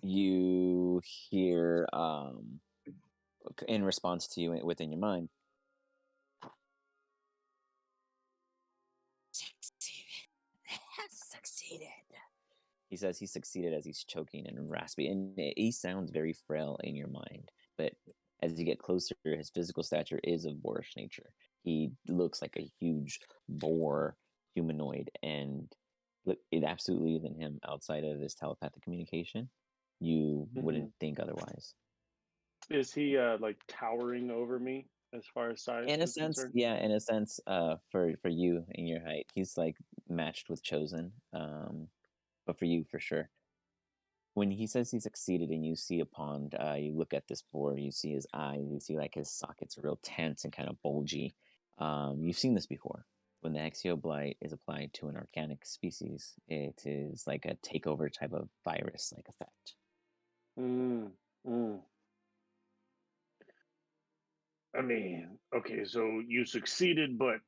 you hear in response to you within your mind, succeeded. He says he succeeded as he's choking and raspy, and he sounds very frail in your mind. But as you get closer, his physical stature is of boorish nature. He looks like a huge boar humanoid, and look, it absolutely isn't him outside of his telepathic communication. You wouldn't think otherwise. Is he like towering over me as far as size is concerned? Yeah, in a sense, for you in your height, he's like matched with Chosen. But for you, for sure. When he says he succeeded and you see a pond, you look at this boar, you see his eyes, you see like his sockets are real tense and kind of bulgy. You've seen this before. When the Exioblight is applied to an organic species, it is like a takeover type of virus-like effect. I mean, okay, so you succeeded, but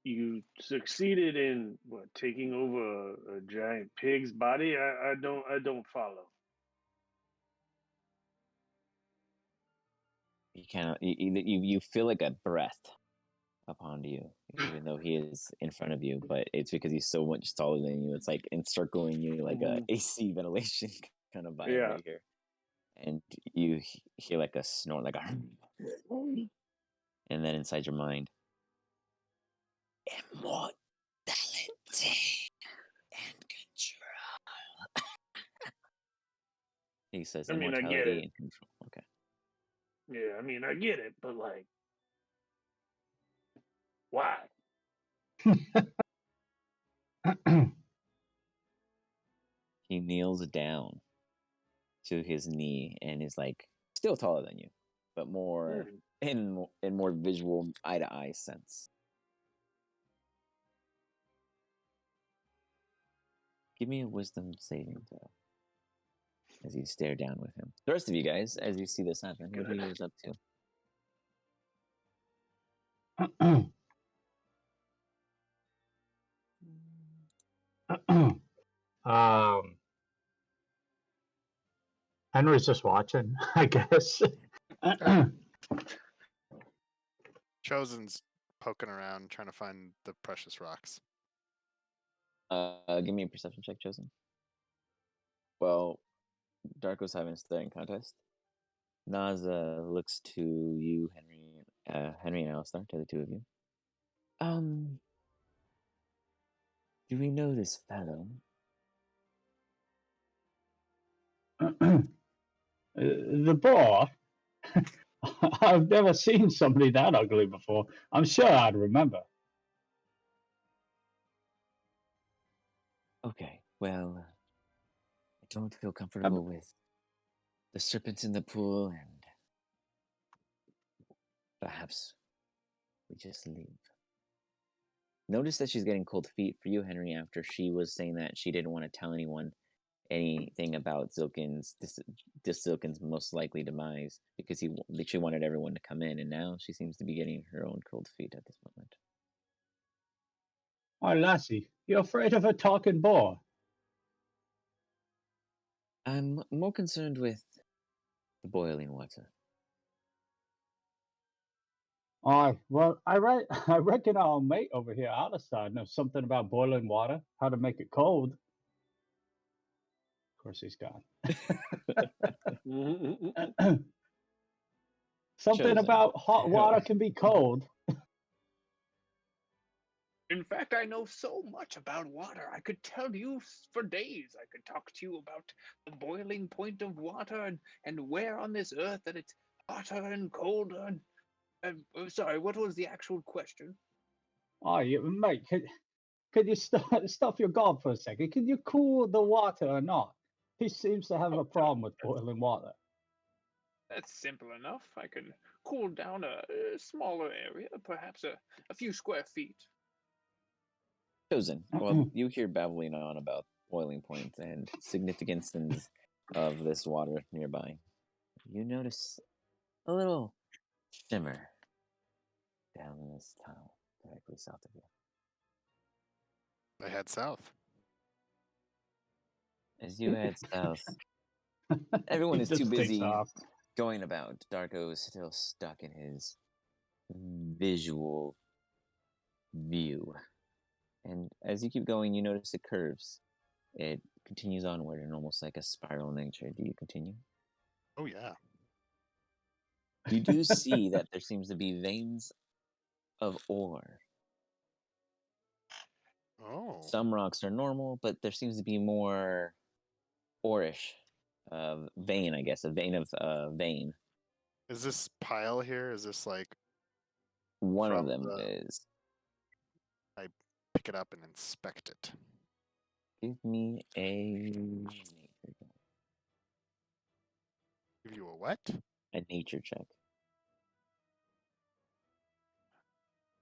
you succeeded in what, taking over a giant pig's body? I don't follow. You feel like a breath upon you, even though he is in front of you, but it's because he's so much taller than you. It's like encircling you like a AC ventilation kind of vibe right here. And you hear like a snort, like a and then inside your mind, immortality and control. He says immortality and control. Okay. Yeah, I mean, I get it, but like, why? He kneels down to his knee and is like still taller than you, but more in more visual eye to eye sense. Give me a wisdom saving throw as you stare down with him. The rest of you guys, as you see this happen, what are you guys up to? Henry's just watching, I guess. Chosen's poking around trying to find the precious rocks. Give me a perception check, Chosen. Well, Darko's having a staring contest. Naza looks to you, Henry and Alistar, to the two of you. Do we know this fellow? The boar? I've never seen somebody that ugly before. I'm sure I'd remember. Okay, well, I don't feel comfortable with the serpents in the pool, and perhaps we just leave. Notice that she's getting cold feet for you, Henry, after she was saying that she didn't want to tell anyone anything about this Zilkin's most likely demise because she wanted everyone to come in, and now she seems to be getting her own cold feet at this moment. Oh, lassie, you're afraid of a talking boar? I'm more concerned with the boiling water. Well, I reckon our mate over here, Alistar, knows something about boiling water, how to make it cold. Of course, he's gone. Something about hot water can be cold. In fact, I know so much about water. I could tell you for days. I could talk to you about the boiling point of water and where on this earth that it's hotter and colder. Sorry, what was the actual question? Oh, mate, could you stop your gob for a second? Can you cool the water or not? He seems to have a problem with boiling water. That's simple enough. I can cool down a smaller area, perhaps a few square feet. Chosen. Well, you hear babbling on about boiling points and significances of this water nearby. You notice a little shimmer down in this tunnel directly south of you. I head south. As you head south, everyone He is too just takes busy off. going about. Darko is still stuck in his visual view. And as you keep going, you notice it curves. It continues onward in almost like a spiral nature. Do you continue? Oh yeah. You do see that there seems to be veins of ore. Oh. Some rocks are normal, but there seems to be more orish vein, I guess, a vein of vein. Is this pile here? Is this like One of from them the? is. I pick it up and inspect it. Give me a Give you a what? nature check.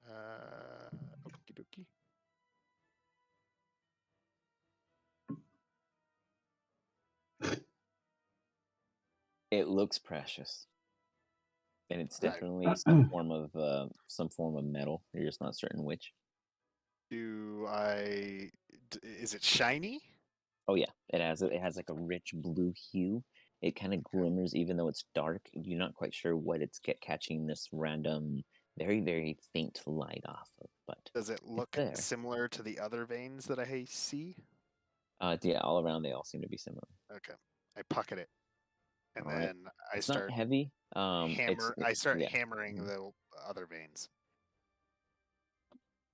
Okie dokie. It looks precious, and it's I definitely some form of metal. You're just not certain which. Is it shiny? Oh yeah, it has like a rich blue hue. It kind of glimmers even though it's dark. You're not quite sure what it's catching this random, very very faint light off of. But Does it it's look there. similar to the other veins that I see? Yeah, all around they all seem to be similar. Okay. I pocket it, and All right. then I It's not start heavy. I start Yeah. hammering Mhm. the other veins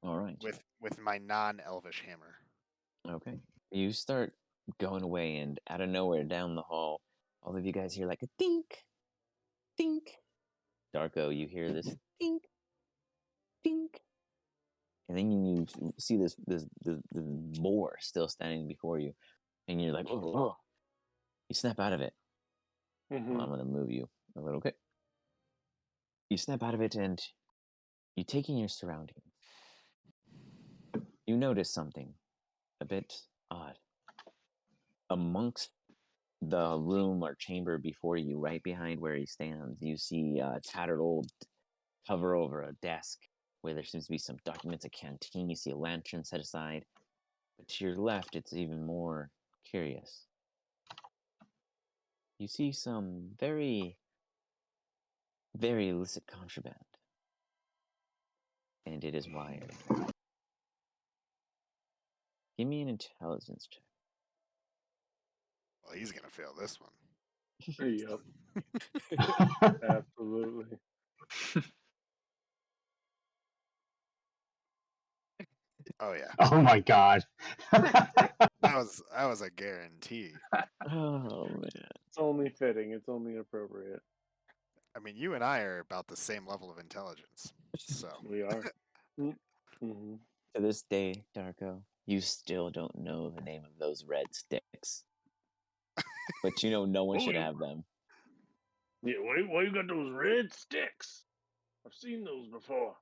All right. with my non-elvish hammer. Okay. You start going away, and out of nowhere, down the hall, all of you guys hear like a dink, dink. Darko, you hear this dink, dink, and then you see this boar still standing before you, and you're like, oh, oh. You snap out of it. Mm-hmm. Well, I'm gonna move you a little bit. You snap out of it, and you take in your surroundings. You notice something a bit odd amongst the room or chamber before you, right behind where he stands. You see a tattered old cover over a desk where there seems to be some documents, a canteen. You see a lantern set aside. But to your left, it's even more curious. You see some very, very illicit contraband. And it is wired. Give me an intelligence check. Well, he's gonna fail this one. Yep. Absolutely. Oh yeah, Oh my god. that was a guarantee. Oh, man. It's only fitting. It's only appropriate. I mean, you and I are about the same level of intelligence, so We are. Mm-hmm. To this day, Darko, you still don't know the name of those red sticks. But you know no one should have them. Yeah, why you got those red sticks? I've seen those before.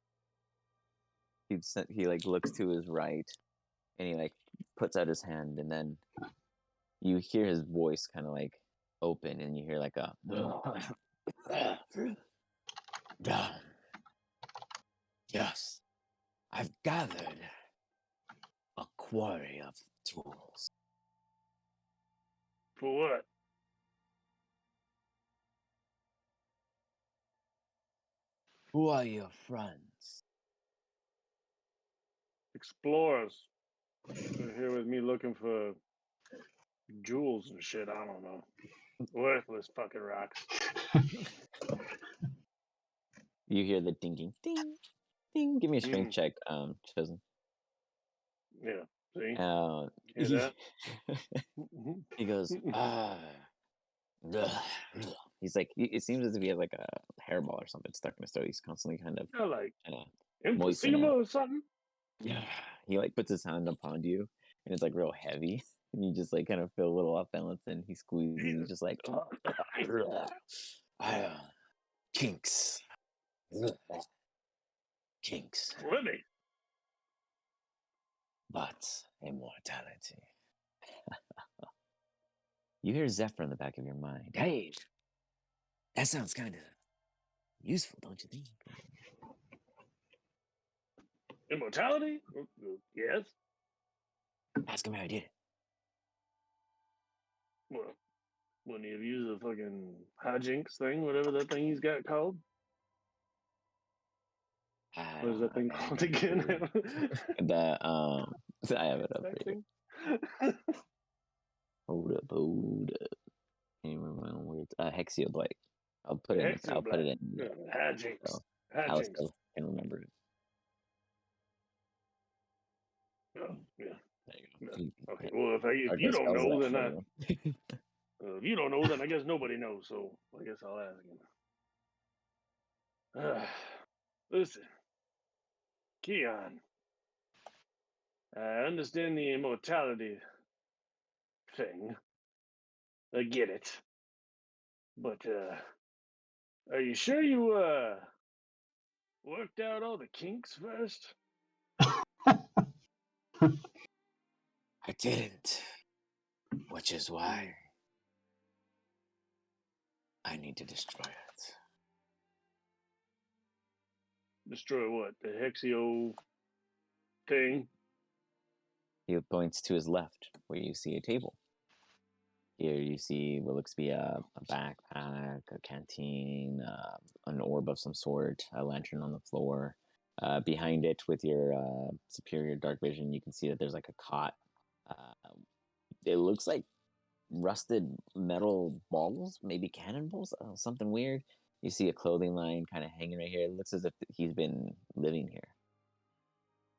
He like looks to his right, and he like puts out his hand, and then you hear his voice kind of like open, and you hear like a yes, I've gathered a quarry of tools. For what? Who are your friends? Explorers. They're here with me looking for jewels and shit. I don't know. Worthless fucking rocks. You hear the dinging, ding, ding. Give me a strength check, Chosen. Yeah. See? Hear He, that? he goes, he's like, it seems as if he has like a hairball or something stuck in his throat. He's constantly kind of You're like moisten it. emphysema or something? Yeah. He like puts his hand upon you, and it's like real heavy, and you just like kind of feel a little off balance, and he squeezes. He's just like, kinks, kinks, Living. but immortality. You hear Zephyr in the back of your mind. Hey, that sounds kind of useful, don't you think? Immortality? Yes. Ask him how he did it. Well, wouldn't he have used the fucking hijinks thing, whatever that thing he's got called? I What is don't that thing have called any again? clue. The I have it up That here. thing? Hold up. Can't remember my own words. Hexioblight. I'll put The it. I'll put it Hexoblack. in. Hijinks. So Alice Hijinks. can remember it. Oh, yeah. There you go. Yeah. Okay. Well, if Darko you don't spells know, that then for you. if you don't know, then I guess nobody knows. So I guess I'll ask him. Listen, Keon, I understand the immortality thing. I get it. But are you sure you worked out all the kinks first? I didn't, which is why I need to destroy it. Destroy what? The Hexio thing? He points to his left, where you see a table. Here you see what looks to be a backpack, a canteen, an orb of some sort, a lantern on the floor. Behind it, with your superior dark vision, you can see that there's like a cot. It looks like rusted metal balls, maybe cannonballs, something weird. You see a clothing line kind of hanging right here. It looks as if he's been living here.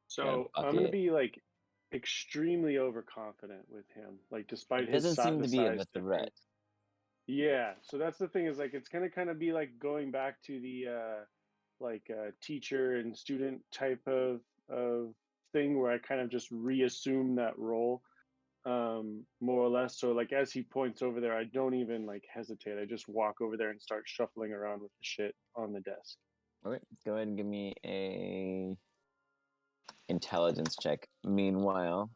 So I'm gonna be like extremely overconfident with him, like despite It his doesn't seem the to be of size a threat. difference. Yeah, so that's the thing is like it's gonna kind of be like going back to the teacher and student type of thing where I kind of just reassume that role more or less. So like as he points over there, I don't even like hesitate. I just walk over there and start shuffling around with the shit on the desk. Okay, go ahead and give me a intelligence check. Meanwhile,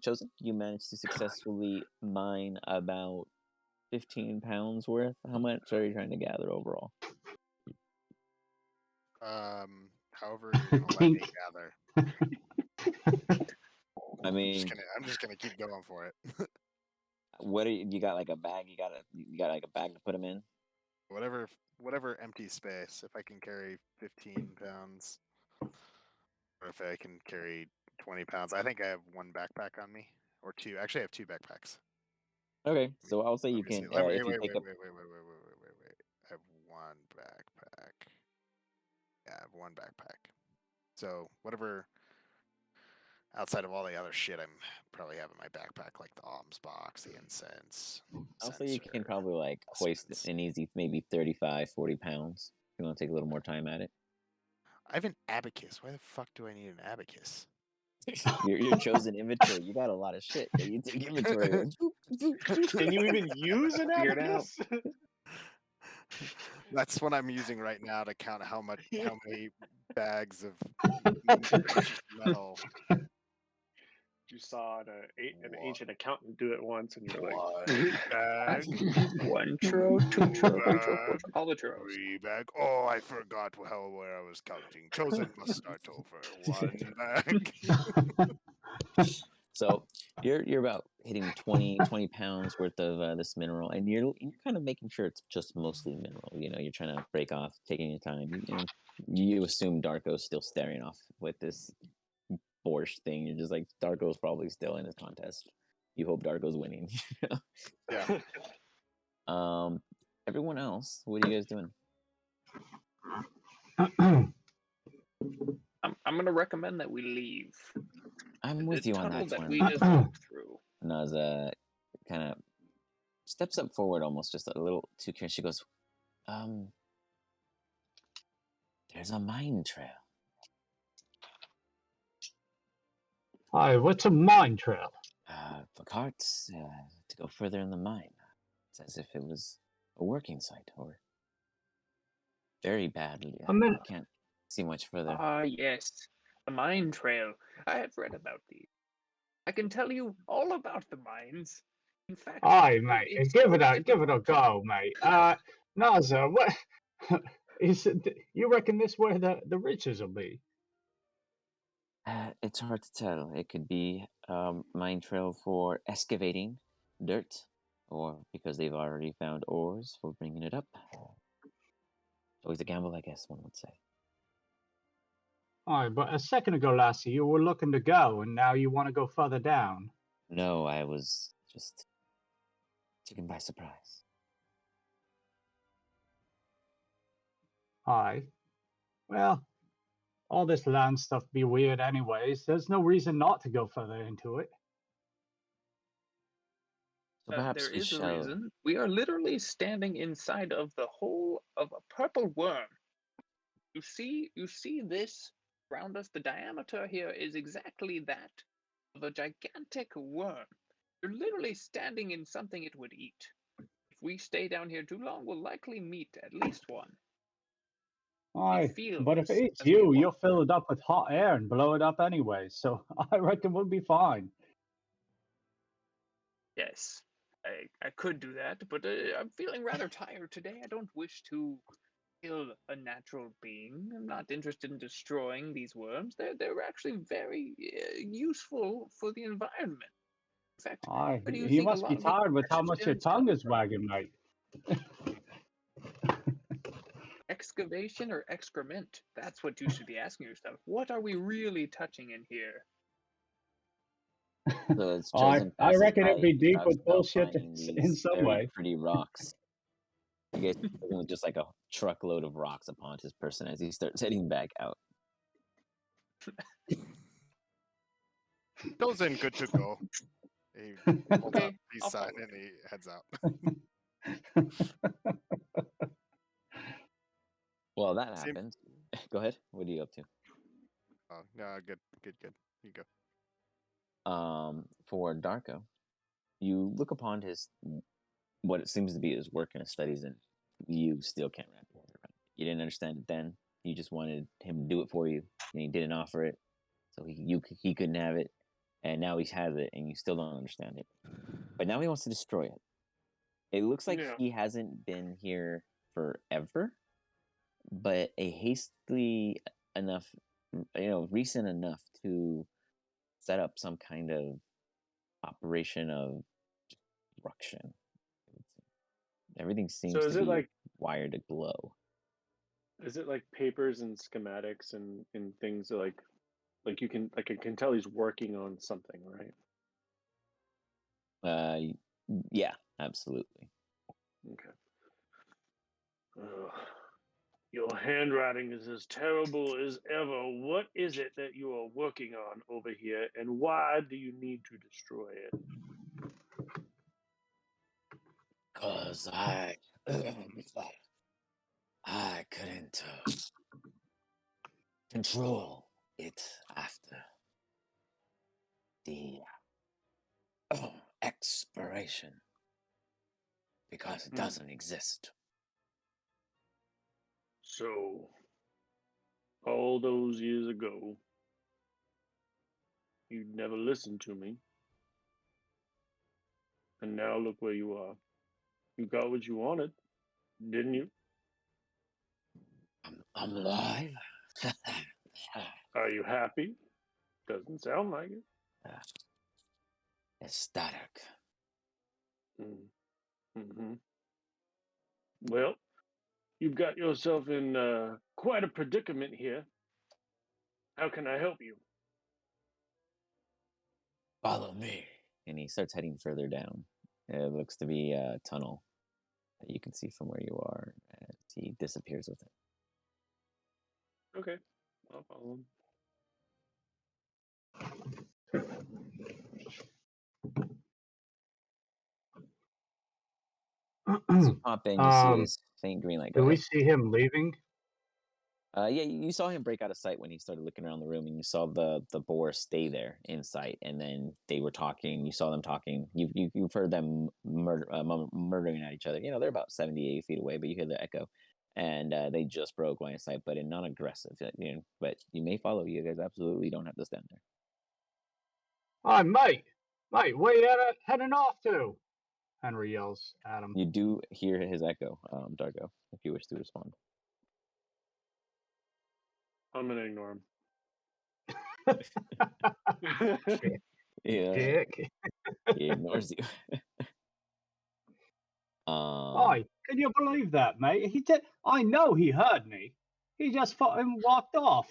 Chosen, you managed to successfully mine about 15 pounds worth. How much are you trying to gather overall? However you're gonna let me gather. I mean, I'm just gonna keep going for it. what are you got? Like a bag? You got like a bag to put them in? Whatever empty space. If I can carry 15 pounds, or if I can carry 20 pounds. I think I have one backpack on me, or two. Actually, I have two backpacks. Okay, so I'll say Let you me see. can. Wait, If you pick up, I have one backpack. Yeah, I have one backpack. So whatever. Outside of all the other shit, I'm probably having my backpack, like the alms box, the incense. I'll say you can censer, probably like hoist vestments. an easy maybe 35, 40 pounds. If you want to take a little more time at it. I have an abacus. Why the fuck do I need an abacus? Your chosen inventory. You got a lot of shit that you take inventory of. Can you even use an Figure it out. abacus? That's what I'm using right now to count how many bags of precious metal. You saw an ancient accountant do it once, and you're like, One bag, 1 churro, 2 churro, 3 churro, 4 churro, all the churros. 3 bag. Oh, I forgot where I was counting. Chosen must start over. 1 bag. So you're about hitting 20 pounds worth of this mineral, and you're kind of making sure it's just mostly mineral. You know, you're trying to break off, taking your time. You assume Darko's still staring off with this borscht thing. You're just like, Darko's probably still in his contest. You hope Darko's winning. Yeah. Everyone else, what are you guys doing? I'm going to recommend that we leave. I'm with the you on tunnel that that one. we just walked through. Naza kind of steps up forward, almost just a little too curious. She goes, there's a mine trail. Hi, what's a mine trail? For carts to go further in the mine. It's as if it was a working site, or very badly. I mean, I can't see much further. Yes, the mine trail. I have read about these. I can tell you all about the mines. In fact, aye, mate, it's give it a go, mate. Naza, what is it? You reckon this where the riches will be? It's hard to tell. It could be mine trail for excavating dirt. or because they've already found ores for bringing it up. Always a gamble, I guess one would say. All right, but a second ago, Lassie, you were looking to go, and now you want to go further down. No, I was just taken by surprise. Hi. Well, all this land stuff be weird anyways. There's no reason not to go further into it. So perhaps There we is a shall. reason. We are literally standing inside of the hole of a purple worm. You see this around us? The diameter here is exactly that of a gigantic worm. You're literally standing in something it would eat. If we stay down here too long, we'll likely meet at least one. Aye, feel but if this it eats as we you, walk. you'll fill it up with hot air and blow it up anyway, so I reckon we'll be fine. Yes, I could do that, but I'm feeling rather tired today. I don't wish to kill a natural being. I'm not interested in destroying these worms. They're actually very useful for the environment. In fact, Aye, where do you you think a must be lot of the tired with how precious much your gems come tongue is from? wagging, mate. Excavation or excrement? That's what you should be asking yourself. What are we really touching in here? So as I Chosen I passes reckon by, it'd be he deep talks with about bullshit finding in these some very way. pretty rocks. You guys see him with just like a truckload of rocks upon his person as he starts heading back out. Chosen, good to go. He holds Okay, up peace I'll sign follow and he heads out. Well, that Seems- happens. Go ahead. What are you up to? Oh, no, good. You go. For Darko, you look upon his what it seems to be his work and his studies, and you still can't wrap your head around it. You didn't understand it then. You just wanted him to do it for you, and he didn't offer it, so he couldn't have it, and now he has it, and you still don't understand it. But now he wants to destroy it. It looks like Yeah. he hasn't been here forever, but a hastily enough, recent enough to set up some kind of operation of destruction. Everything So seems to is it be like wired to glow. papers and schematics and things that like you can like I can tell he's working on something, right? Yeah, absolutely. Okay. Ugh. Your handwriting is as terrible as ever. What is it that you are working on over here, and why do you need to destroy it? Cause I couldn't control it after the expiration because it Hmm. doesn't exist. So, all those years ago, you never listened to me, and now look where you are. You got what you wanted, didn't you? I'm alive. Are you happy? Doesn't sound like it. Ecstatic. Mm-hmm. Well, you've got yourself in quite a predicament here. How can I help you? Follow me. And he starts heading further down. It looks to be a tunnel that you can see from where you are as he disappears with it. Okay, I'll follow him. As you pop in, you see Um, this faint green light. Go do we ahead. see him leaving? Yeah, you saw him break out of sight when he started looking around the room, and you saw the boar stay there in sight. And then they were talking. You saw them talking. You've heard them murdering at each other. You know they're about 70, 80 feet away, but you hear the echo. And they just broke line of sight, but in non-aggressive. But you may follow. You guys absolutely don't have to stand there. Hi, mate, where you heading off to? Henry yells at him. You do hear his echo, Dargo, if you wish to respond. I'm gonna ignore him. Dick. Yeah, Dick. he ignores you. Um, Oi, can you believe that, mate? He did. I know he heard me. He just fucking walked off.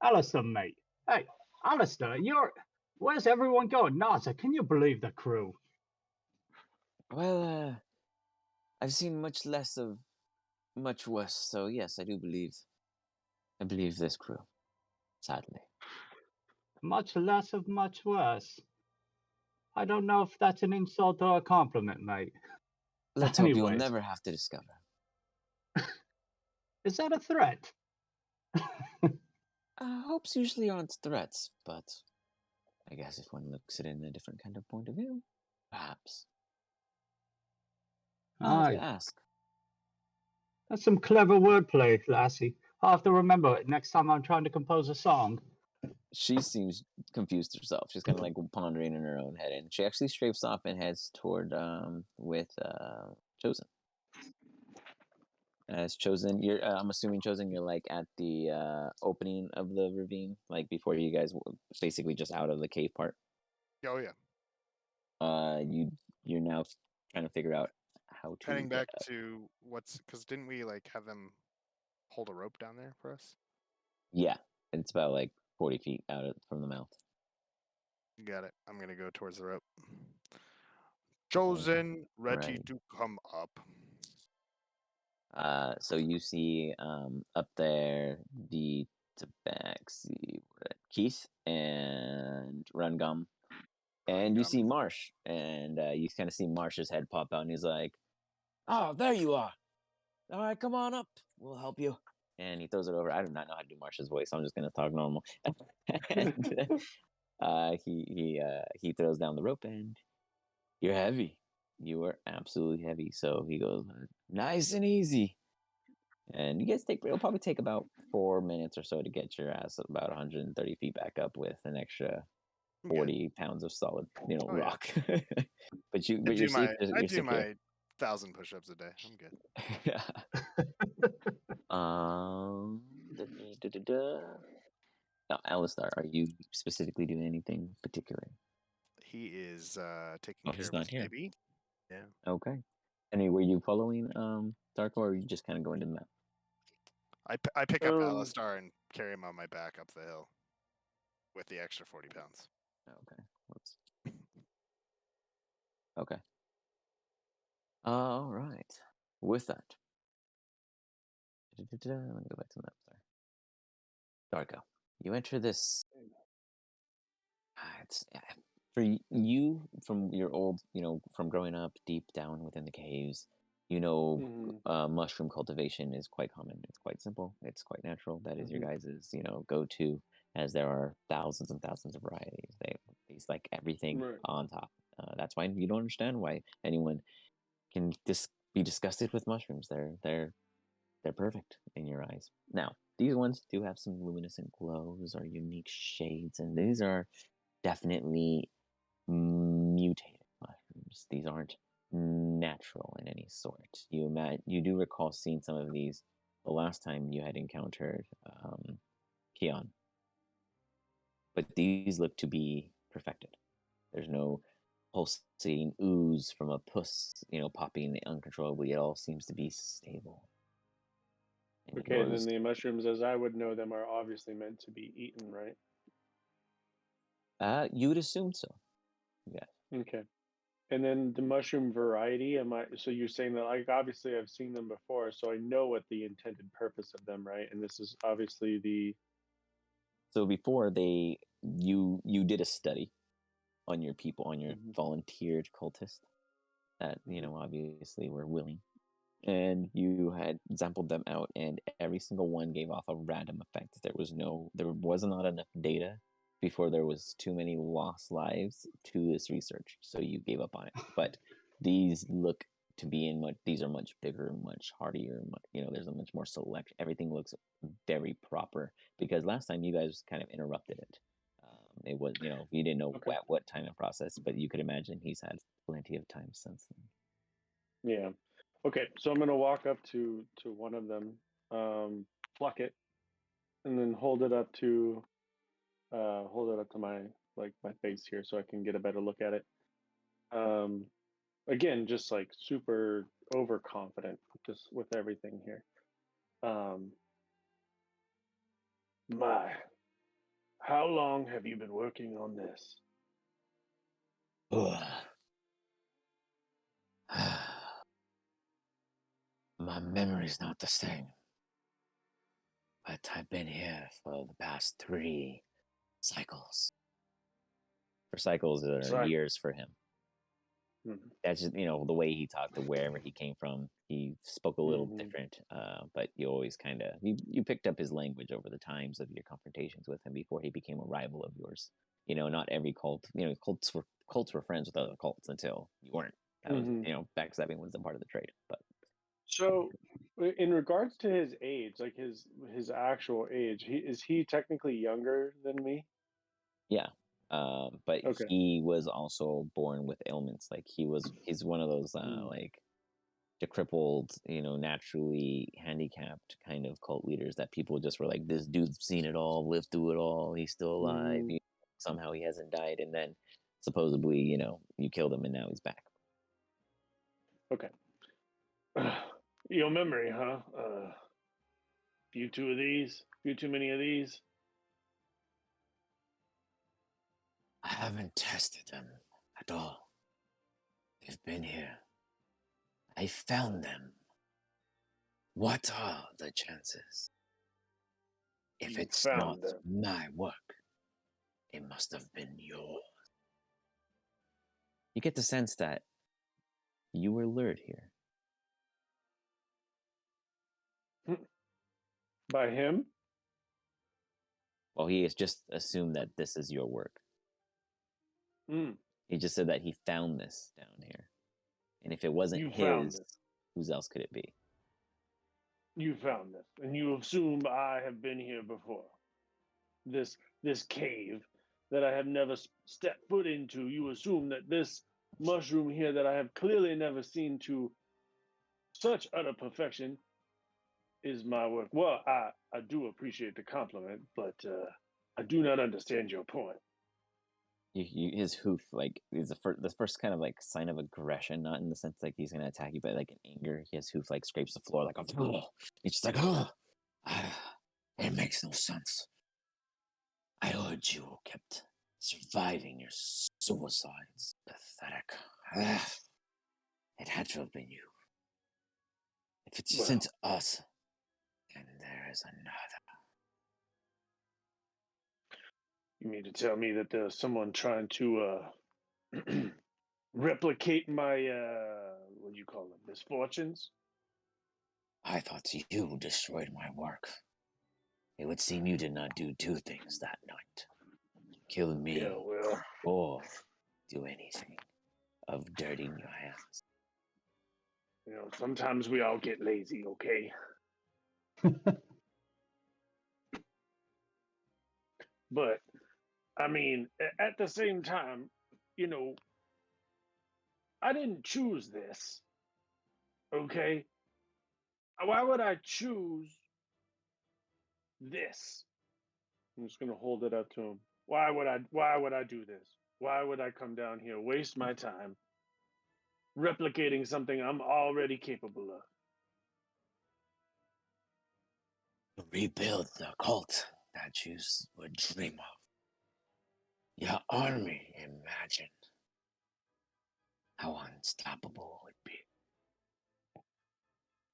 Alistair, mate. Hey, Alistair, where's everyone going? Naza, can you believe the crew? well, I've seen much less of much worse, so yes, I do believe. I believe this crew, sadly. Much less of much worse. I don't know if that's an insult or a compliment, mate. Let's hope you'll Anyways, never have to discover. is that a threat? Hopes usually aren't threats, but I guess if one looks at it in a different kind of point of view, perhaps. I'll have to Aye, ask. that's some clever wordplay, Lassie. I'll have to remember it next time I'm trying to compose a song. She seems confused herself. She's kind of like pondering in her own head, and she actually strafes off and heads toward with Chosen. As Chosen, you're I'm assuming Chosen, you're like at the opening of the ravine, like before you guys basically just out of the cave part. Oh yeah. You're now trying to figure out how to Heading get back up. to because didn't we like have them hold a rope down there for us? Yeah, it's about like 40 feet from the mouth. Got it. I'm gonna go towards the rope. Chosen, ready Right. to come up. So you see up there the Tabaxi, Keith and Rungum, and you see Marsh, and you kind of see Marsh's head pop out, and he's like, "Oh, there you are! All right, come on up. We'll help you." And he throws it over. I do not know how to do Marsh's voice, so I'm just gonna talk normal. And he throws down the rope, and you're heavy. You are absolutely heavy. So he goes, nice and easy. And you guys it'll probably take about 4 minutes or so to get your ass about 130 feet back up with an extra 40 pounds of solid, Oh, yeah. rock. but you're safe. I You're do secure. my 1,000 push-ups a day. I'm good. um. Now, Alistar, are you specifically doing anything particular? He is taking Oh, care he's of not his here. baby. Yeah. Okay. And were you following Darko, or are you just kind of going to the map? I pick up Alistar and carry him on my back up the hill with the extra 40 pounds. Okay. Whoops. Okay. All right. With that, let me go back to the map there. Darko, you enter this. It's for you from your old, from growing up deep down within the caves. Mushroom cultivation is quite common. It's quite simple. It's quite natural. That is your guys's, go-to, as there are thousands and thousands of varieties. They taste like everything on top. That's why you don't understand why anyone can be disgusted with mushrooms. They're perfect in your eyes. Now, these ones do have some luminescent glows or unique shades, and these are definitely mutated mushrooms. These aren't natural in any sort. You do recall seeing some of these the last time you had encountered Keon, but these look to be perfected. There's no pulsating ooze from a puss, popping uncontrollably. It all seems to be stable. Okay, and then the mushrooms, as I would know them, are obviously meant to be eaten, right? You would assume so. Yeah. Okay. And then the mushroom variety, so you're saying that, like, obviously I've seen them before, so I know what the intended purpose of them, right? And this is obviously the So before you did a study on your people, on your volunteered cultists that obviously were willing, and you had sampled them out, and every single one gave off a random effect. There was not enough data before there was too many lost lives to this research, so you gave up on it. But these look to be these are much bigger, much hardier. There's a much more select. Everything looks very proper, because last time you guys kind of interrupted it. It was, you didn't know what time of process, but you could imagine he's had plenty of time since then. Yeah. Okay, so I'm gonna walk up to one of them, pluck it, and then hold it up to my face here so I can get a better look at it. again, just like super overconfident just with everything here. My, how long have you been working on this? My memory's not the same, but I've been here for the past 3 cycles. For cycles are Cycle. years for him. Mhm. That's just, the way he talked to wherever he came from. He spoke a little Mhm. different, but you always kind of you picked up his language over the times of your confrontations with him before he became a rival of yours. Not every cult. Cults were friends with other cults until you weren't. That was Mhm. backstabbing was a part of the trade. But So, in regards to his age, like his actual age, is he technically younger than me? yeah, but Okay. he was also born with ailments. Like he's one of those Mm. like the crippled, naturally handicapped kind of cult leaders that people just were like, this dude's seen it all, lived through it all, he's still alive. Mhm. Somehow he hasn't died, and then supposedly, you killed him, and now he's back. Okay. Your memory, huh? Few too of these, few too many of these. I haven't tested them at all. They've been here. I found them. What are the chances? If You it's not found them. my work, it must have been yours. You get the sense that you were lured here. By him? Well, he has just assumed that this is your work. Mm. He just said that he found this down here. And if it wasn't You found his, this. whose else could it be? You found this, and you assume I have been here before. This cave that I have never stepped foot into. You assume that this mushroom here that I have clearly never seen to such utter perfection is my work. Well, I do appreciate the compliment, but I do not understand your point. His hoof, like, is the first kind of like sign of aggression, not in the sense like he's gonna attack you, but like in anger. His hoof like scrapes the floor, like, oh, he's just like, oh, it makes no sense. I heard you kept surviving your suicides. Pathetic. It had to have been you. If it Well, isn't us, then there is another. you mean to tell me that there's someone trying to replicate my what do you call them, misfortunes? I thought you destroyed my work. It would seem you did not do 2 things that night. Kill me, Yeah, well, or do anything of dirtying your hands. sometimes we all get lazy, okay? But I mean, at the same time, you know, I didn't choose this, okay? Why would I choose this? I'm just gonna hold it up to him. Why would I do this? Why would I come down here, waste my time replicating something I'm already capable of? To rebuild the cult that you would dream of. Your army imagined how unstoppable it would be.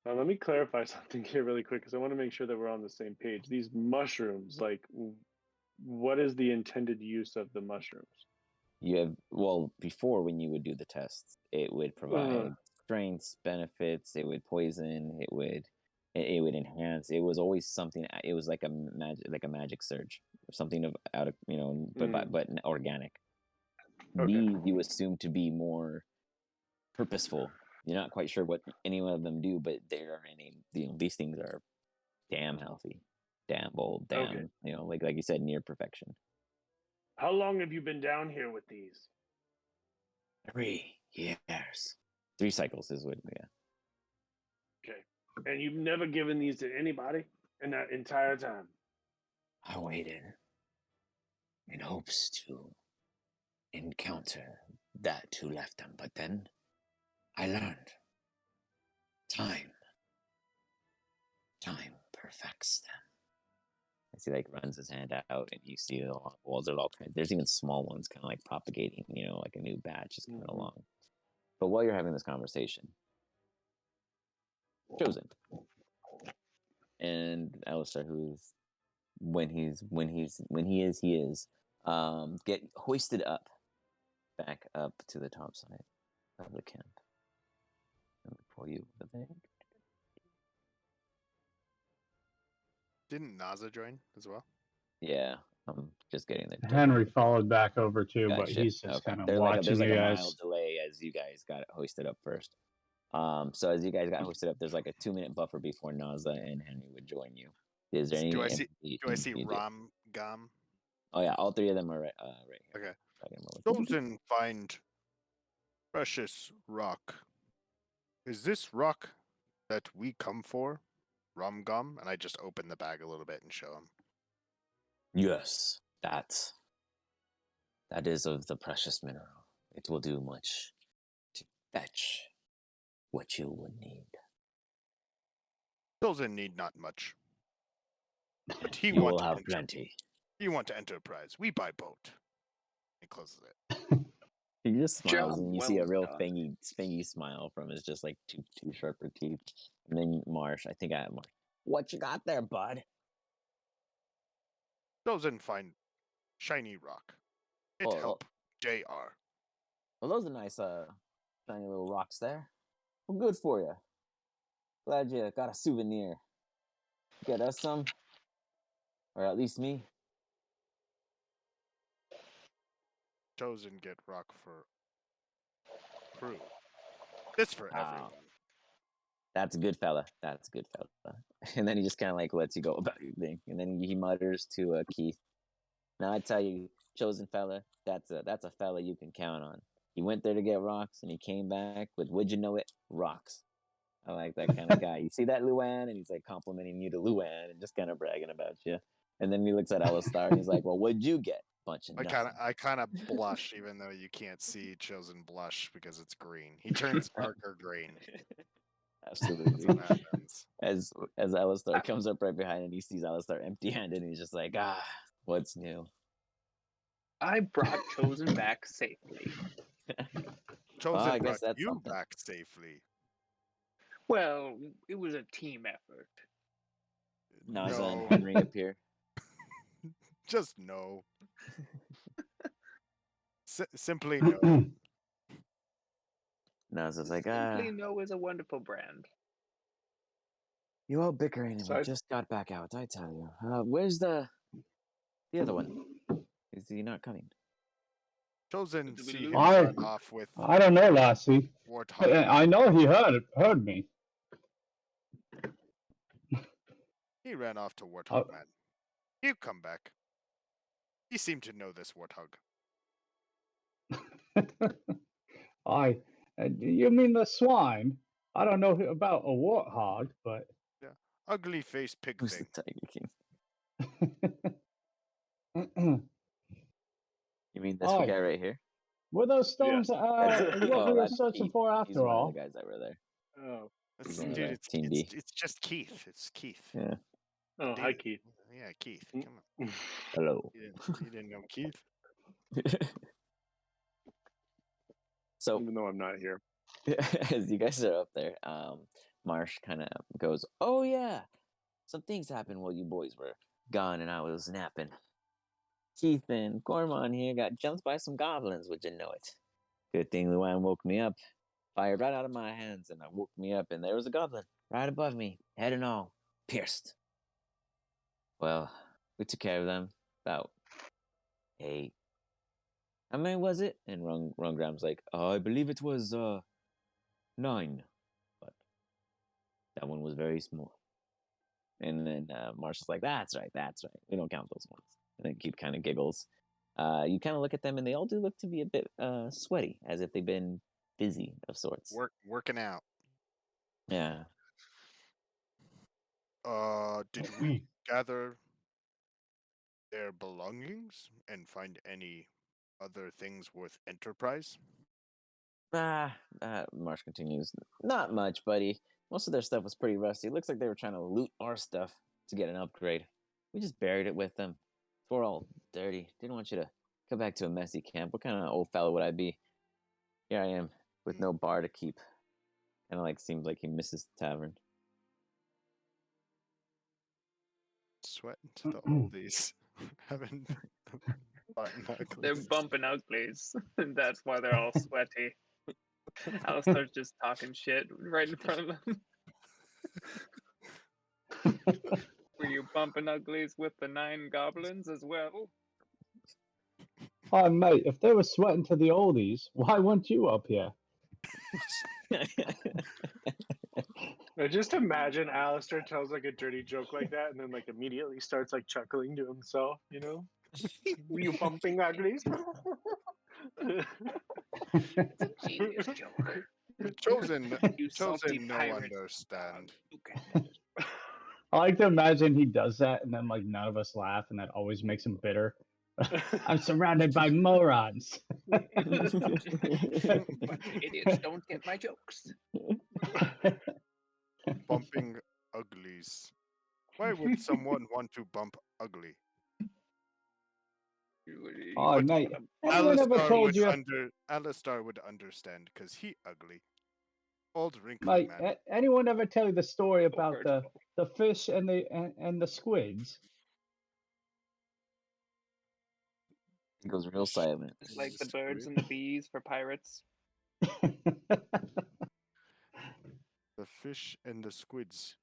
Now, let me clarify something here really quick because I want to make sure that we're on the same page. These mushrooms, like, what is the intended use of the mushrooms? You have, well, before when you would do the tests, it would Uh, provide strengths, benefits, it would poison, it would enhance. It was always something. It was like a magic surge, something of out of mm, but organic. okay. These you assume to be more purposeful. You're not quite sure what any one of them do, but they're these things are damn healthy, damn bold, Okay. damn like you said, near perfection. How long have you been down here with these? 3 years, 3 cycles is what. Yeah, Okay. And you've never given these to anybody in that entire time? I waited in hopes to encounter that who left them, but then I learned. Time perfects them. As he like runs his hand out, and you see the walls are all kind. There's even small ones, kind of like propagating, like a new batch is coming along. But while you're having this conversation, Chosen and Alistair, who's he is, get hoisted up, back up to the top side of the camp. Let me pull you over there. Didn't Naza join as well? Yeah, I'm just getting there. Henry followed back over too, but Gotcha. he's just Okay. kind of There's watching like you a guys. mild delay as you guys got hoisted up first. So as you guys got hoisted up, there's like a 2-minute buffer before Naza and Henry would join you. Is there any? Do I see Ram Gam? Oh yeah, all three of them are right here. Okay. Those Chosen find precious rock. Is this rock that we come for? Rumgum? And I just open the bag a little bit and show him. Yes, that is of the precious mineral. It will do much to fetch what you would need. Chosen need not much. But he You want will to have enter, plenty. He want to enterprise. We buy boat. He closes it. He just smiles, Job and you well see a real done. fangy smile from his just like two sharper teeth. And then Marsh, I think I have Marsh. What you got there, bud? Chosen find shiny rock. It help JR. Well, those are nice, shiny little rocks there. Well, good for you. Glad you got a souvenir. Get us some, or at least me. Chosen get rock for crew. This for everyone. That's a good fella. That's a good fella. And then he just kind of like lets you go about your thing. And then he mutters to Keith, "Now I tell you, chosen fella, that's a fella you can count on. He went there to get rocks, and he came back with, would you know it, rocks. I like that kind of guy. You see that, Luan?" And he's like complimenting you to Luan and just kind of bragging about you. And then he looks at Alistar and he's like, "Well, what'd you get? Bunch of nothing." I kind of blush, even though you can't see Chosen blush because it's green. He turns darker green. Absolutely. That's what happens. As Alistar comes up right behind and he sees Alistar empty-handed, and he's just like, what's new? I brought Chosen back safely. Chosen I guess brought that's you something. back safely. Well, it was a team effort. Naza and No, Henry appear. just no. Simply no. Naza's like, Simply No is a wonderful brand. you all bickering and we just got back out, I tell you. Where's the other one? Is he not coming? Chosen Did we see lose him him? run off with I don't know, Lassie. Warthog. I know he heard me. He ran off to Warthog Man. He'll come back. He seemed to know this Warthog. You mean the swine? I don't know about a warthog, but Yeah, ugly face pig Who's thing. the Tiger King? You mean this guy right here? Were those stones what we were that's searching Keith. for He's after one all? of the guys that were there. Oh, He's Dude, one of the Team B. it's just Keith. It's Keith. Yeah. oh, hi, Keith. Yeah, Keith. Come on. Hello. You didn't know Keith? So Even though I'm not here. as you guys are up there, Marsh kind of goes, "Oh yeah, some things happened while you boys were gone and I was napping. Keith and Cormon here got jumped by some goblins, would you know it? Good thing Luan woke me up, fired right out of my hands, and I woke me up, and there was a goblin right above me, head and all, pierced. Well, we took care of them. About 8. How many was it?" And Rungram's like, "I believe it was 9, but that one was very small." And then Marshall's like, that's right. We don't count those ones." And then Keith kind of giggles. You kind of look at them, and they all do look to be a bit sweaty, as if they've been busy of sorts. Working out. Yeah. Did we gather their belongings and find any other things worth enterprise? Marsh continues. Not much, buddy. Most of their stuff was pretty rusty. It looks like they were trying to loot our stuff to get an upgrade. We just buried it with them. So we're all dirty. Didn't want you to come back to a messy camp. What kind of old fellow would I be? Here I am, with no bar to keep. And like seems like he misses the tavern. Sweating to the oldies. Having button They're uglies. bumping uglies, and that's why they're all sweaty. Alistair's just talking shit right in front of them. Were you bumping uglies with the 9 goblins as well? Oh, mate, if they were sweating to the oldies, why weren't you up here? I just imagine Alistair tells like a dirty joke like that and then like immediately starts like chuckling to himself, you know? Were you bumping uglies? It's a genius joke. Chosen, You salty chosen, no pirate understand. You can. I like to imagine he does that and then like none of us laugh and that always makes him bitter. I'm surrounded by morons. Idiots don't get my jokes. Bumping uglies. Why would someone want to bump ugly? Oh, What's mate, one anyone ever told you? Alistar would understand because he ugly. Old wrinkly Mate, man. anyone ever tell you the story Oh, about the fish and the squids? He goes real silent. It's like the birds and the bees for pirates. The fish and the squids.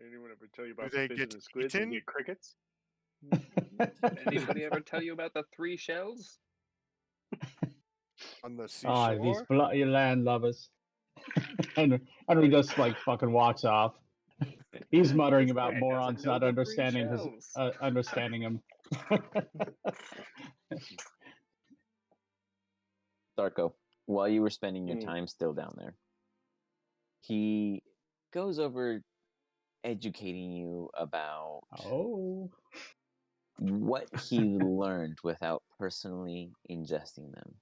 Anyone ever tell you about Do the they fish get and the squids and eaten? get crickets? Anybody ever tell you about the 3 shells? On the Ah, seashore? these bloody landlubbers. and he just like fucking walks off. He's muttering This about guy morons doesn't know not the 3 understanding his shells. understanding him. Darko, while you were spending your Mm. time still down there, he goes over educating you about Oh. what he learned without personally ingesting them.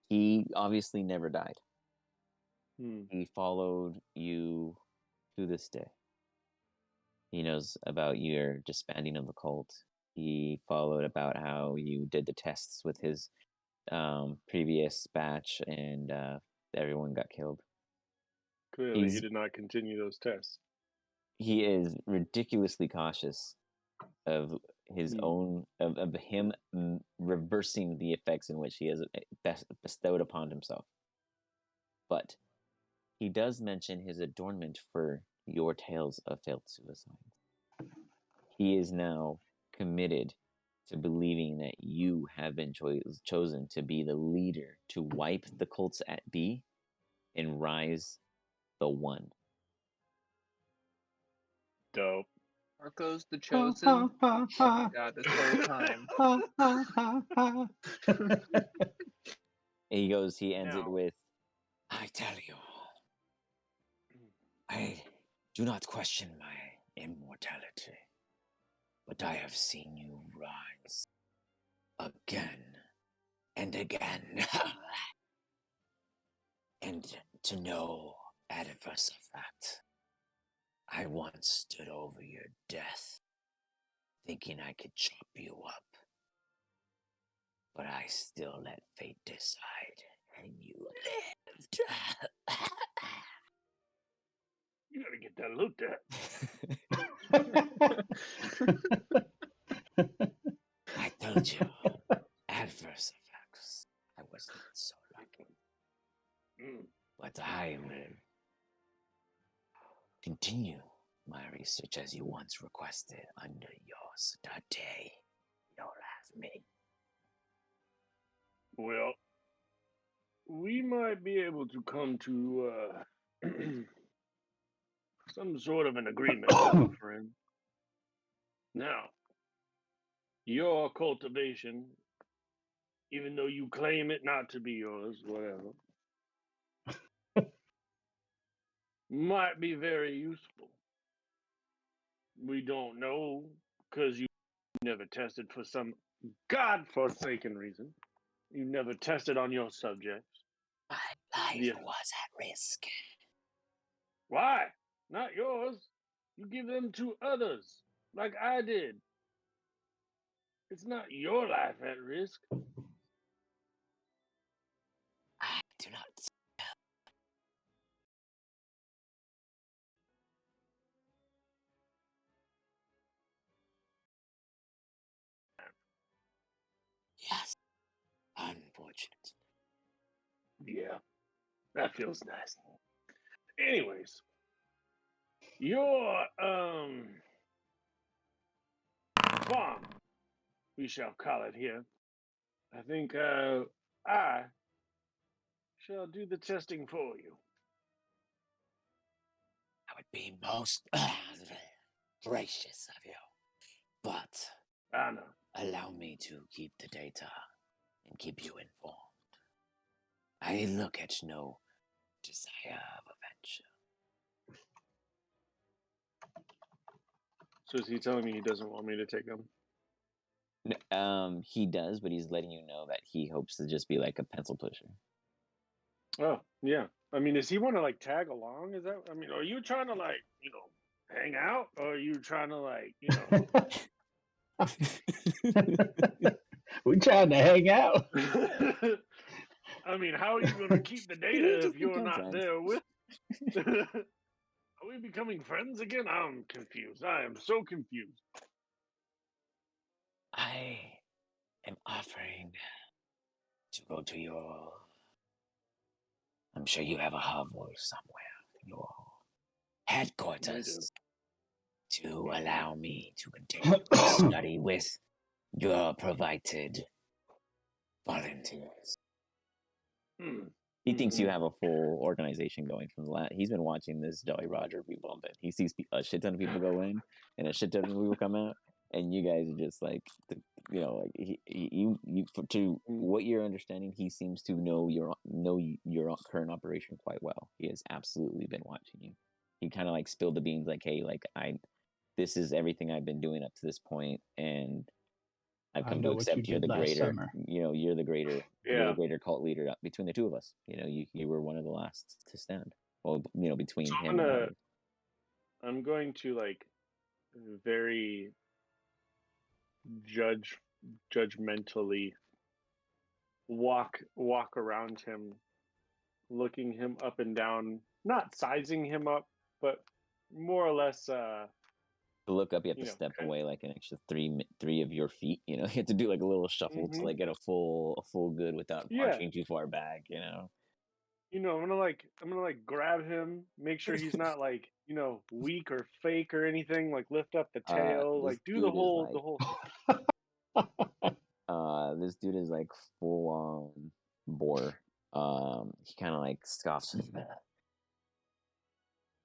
He obviously never died. Hmm. He followed you to this day. He knows about your disbanding of the cult. He followed about how you did the tests with his previous batch and everyone got killed. Clearly, he He's- did not continue those tests. He is ridiculously cautious of his own of him reversing the effects in which he has bestowed upon himself. But he does mention his adornment for your tales of failed suicides. He is now committed to believing that you have been chosen to be the leader to wipe the cults at B and rise the one. Dope. Marco's the chosen. Oh my god, this whole time. He ends it Now. with, I tell you, I do not question my immortality, but I have seen you rise again and again. And to know adverse effect, I once stood over your death, thinking I could chop you up. But I still let fate decide, and you lived. You gotta get that loot there. I told you, adverse effects. I was not so lucky. But I will continue my research as you once requested under your study. You'll have me. Well, we might be able to come to some sort of an agreement, my friend. Now, your cultivation, even though you claim it not to be yours, whatever, might be very useful. We don't know because you never tested for some godforsaken reason. You never tested on your subjects. I life Yeah. was at risk. Why? Not yours. You give them to others, like I did. It's not your life at risk. I do not. Yes, unfortunate. Yeah, that feels nice. Anyways, your farm, we shall call it here. I think I shall do the testing for you. That would be most gracious of you. But I know. allow me to keep the data and keep you informed. I look at no desire of adventure. So is he telling me he doesn't want me to take him? He does, but he's letting you know that he hopes to just be like a pencil pusher. Oh, yeah. I mean, does he want to like tag along? Is that? I mean, are you trying to like hang out, or are you trying to like We're trying to hang out. I mean, how are you going to keep the data if you're not friends. there with? Are we becoming friends again? I'm confused. I am so confused. I am offering to go to your. I'm sure you have a hovel somewhere. Your headquarters to allow me to continue my study with your provided volunteers. He thinks you have a full organization going from the last. He's been watching this Jolly Roger be bumping. He sees a shit ton of people go in and a shit ton of people come out, and you guys are just like, like you to what you're understanding. He seems to know your current operation quite well. He has absolutely been watching you. He kind of like spilled the beans, like, hey, like this is everything I've been doing up to this point, and I've come to accept you're the greater, you're the greater, you're the greater cult leader between the two of us. You were one of the last to stand. Well, between So him and others. I'm going to like very judgmentally walk around him, looking him up and down, not sizing him up, but more or less To look up, you have to step away like an extra three of your feet. You have to do like a little shuffle to like get a full good without marching too far back. I'm gonna like grab him, make sure he's not like weak or fake or anything. Like lift up the tail, like do the whole this dude is like full on boar. He kind of like scoffs.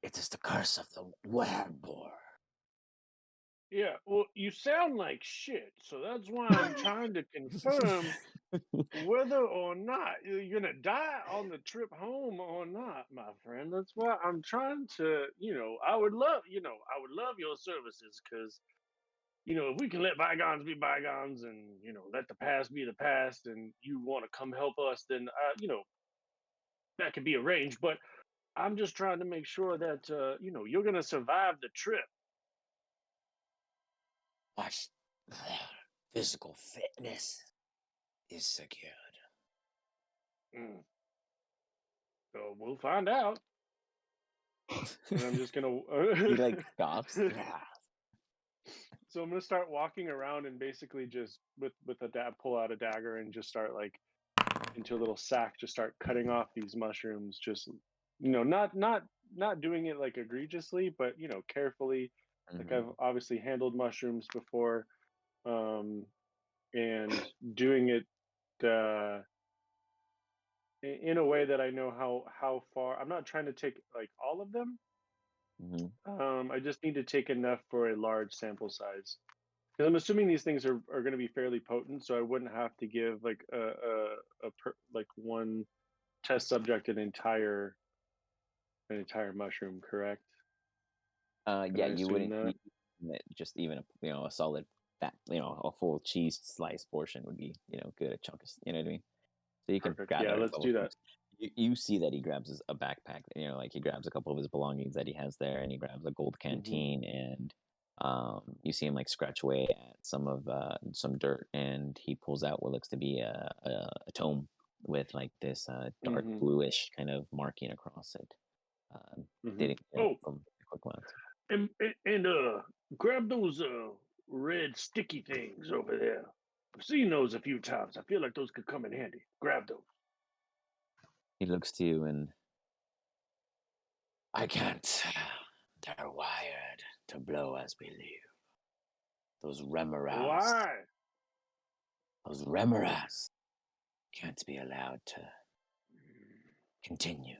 It is the curse of the wereboar. Yeah, well, you sound like shit, so that's why I'm trying to confirm whether or not you're gonna die on the trip home or not, my friend. That's why I'm trying to, I would love your services because, if we can let bygones be bygones and, let the past be the past and you want to come help us, then, that could be arranged. But I'm just trying to make sure that, you're gonna survive the trip. My physical fitness is secured. So we'll find out. And I'm just gonna he like scoffs. So I'm gonna start walking around and basically just with a pull out a dagger and just start like into a little sack, just start cutting off these mushrooms. Just not doing it like egregiously, but carefully. Like I've obviously handled mushrooms before, and doing it in a way that I know how far. I'm not trying to take like all of them. I just need to take enough for a large sample size. Because I'm assuming these things are going to be fairly potent, so I wouldn't have to give like like one test subject an entire mushroom, correct? Yeah, you wouldn't just even a solid fat, a full cheese slice portion would be good, a chunk of, you know what I mean? So you can grab let's do that. You see that he grabs a backpack. Like he grabs a couple of his belongings that he has there, and he grabs a gold canteen, and you see him like scratch away at some dirt, and he pulls out what looks to be a tome with like this dark bluish kind of marking across it. Dating from a quick glance. And grab those red sticky things over there. I've seen those a few times. I feel like those could come in handy. Grab those. He looks to you and I can't. They're wired to blow as we leave. Those remoras. Why? Those remoras can't be allowed to continue.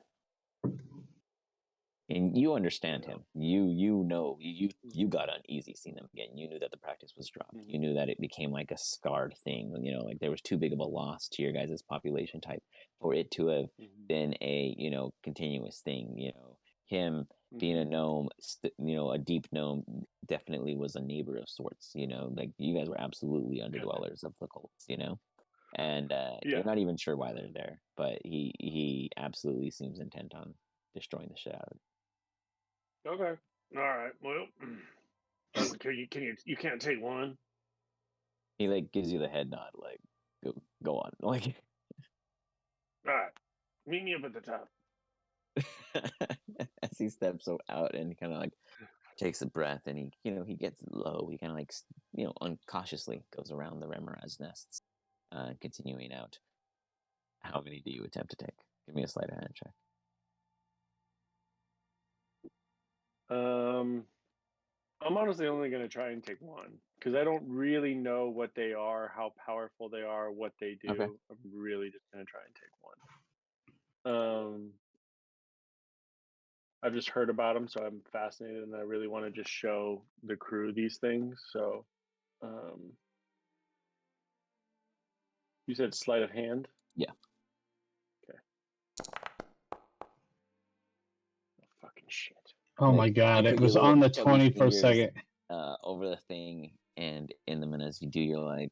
And you understand him. You know you got uneasy seeing them again. You knew that the practice was dropped. You knew that it became like a scarred thing. Like there was too big of a loss to your guys' population type for it to have been a continuous thing. Him being a gnome, a deep gnome, definitely was a neighbor of sorts. Like you guys were absolutely underdwellers of the cults. And you're not even sure why they're there, but he absolutely seems intent on destroying the shit out of it. Okay. All right. Well, you can't take one. He like gives you the head nod, like go on, like. All right. Meet me up at the top. As he steps out and kind of like takes a breath, and he gets low. He kind of like uncautiously goes around the Remoraz nests, continuing out. How many do you attempt to take? Give me a sleight of hand check. I'm honestly only going to try and take one because I don't really know what they are, how powerful they are, what they do. Okay. I'm really just going to try and take one. I've just heard about them, so I'm fascinated, and I really want to just show the crew these things. So, you said sleight of hand? Yeah. Okay. Oh, fucking shit. Oh my god, it was on the 21st second. Over the thing, and in the minutes you do, you're like,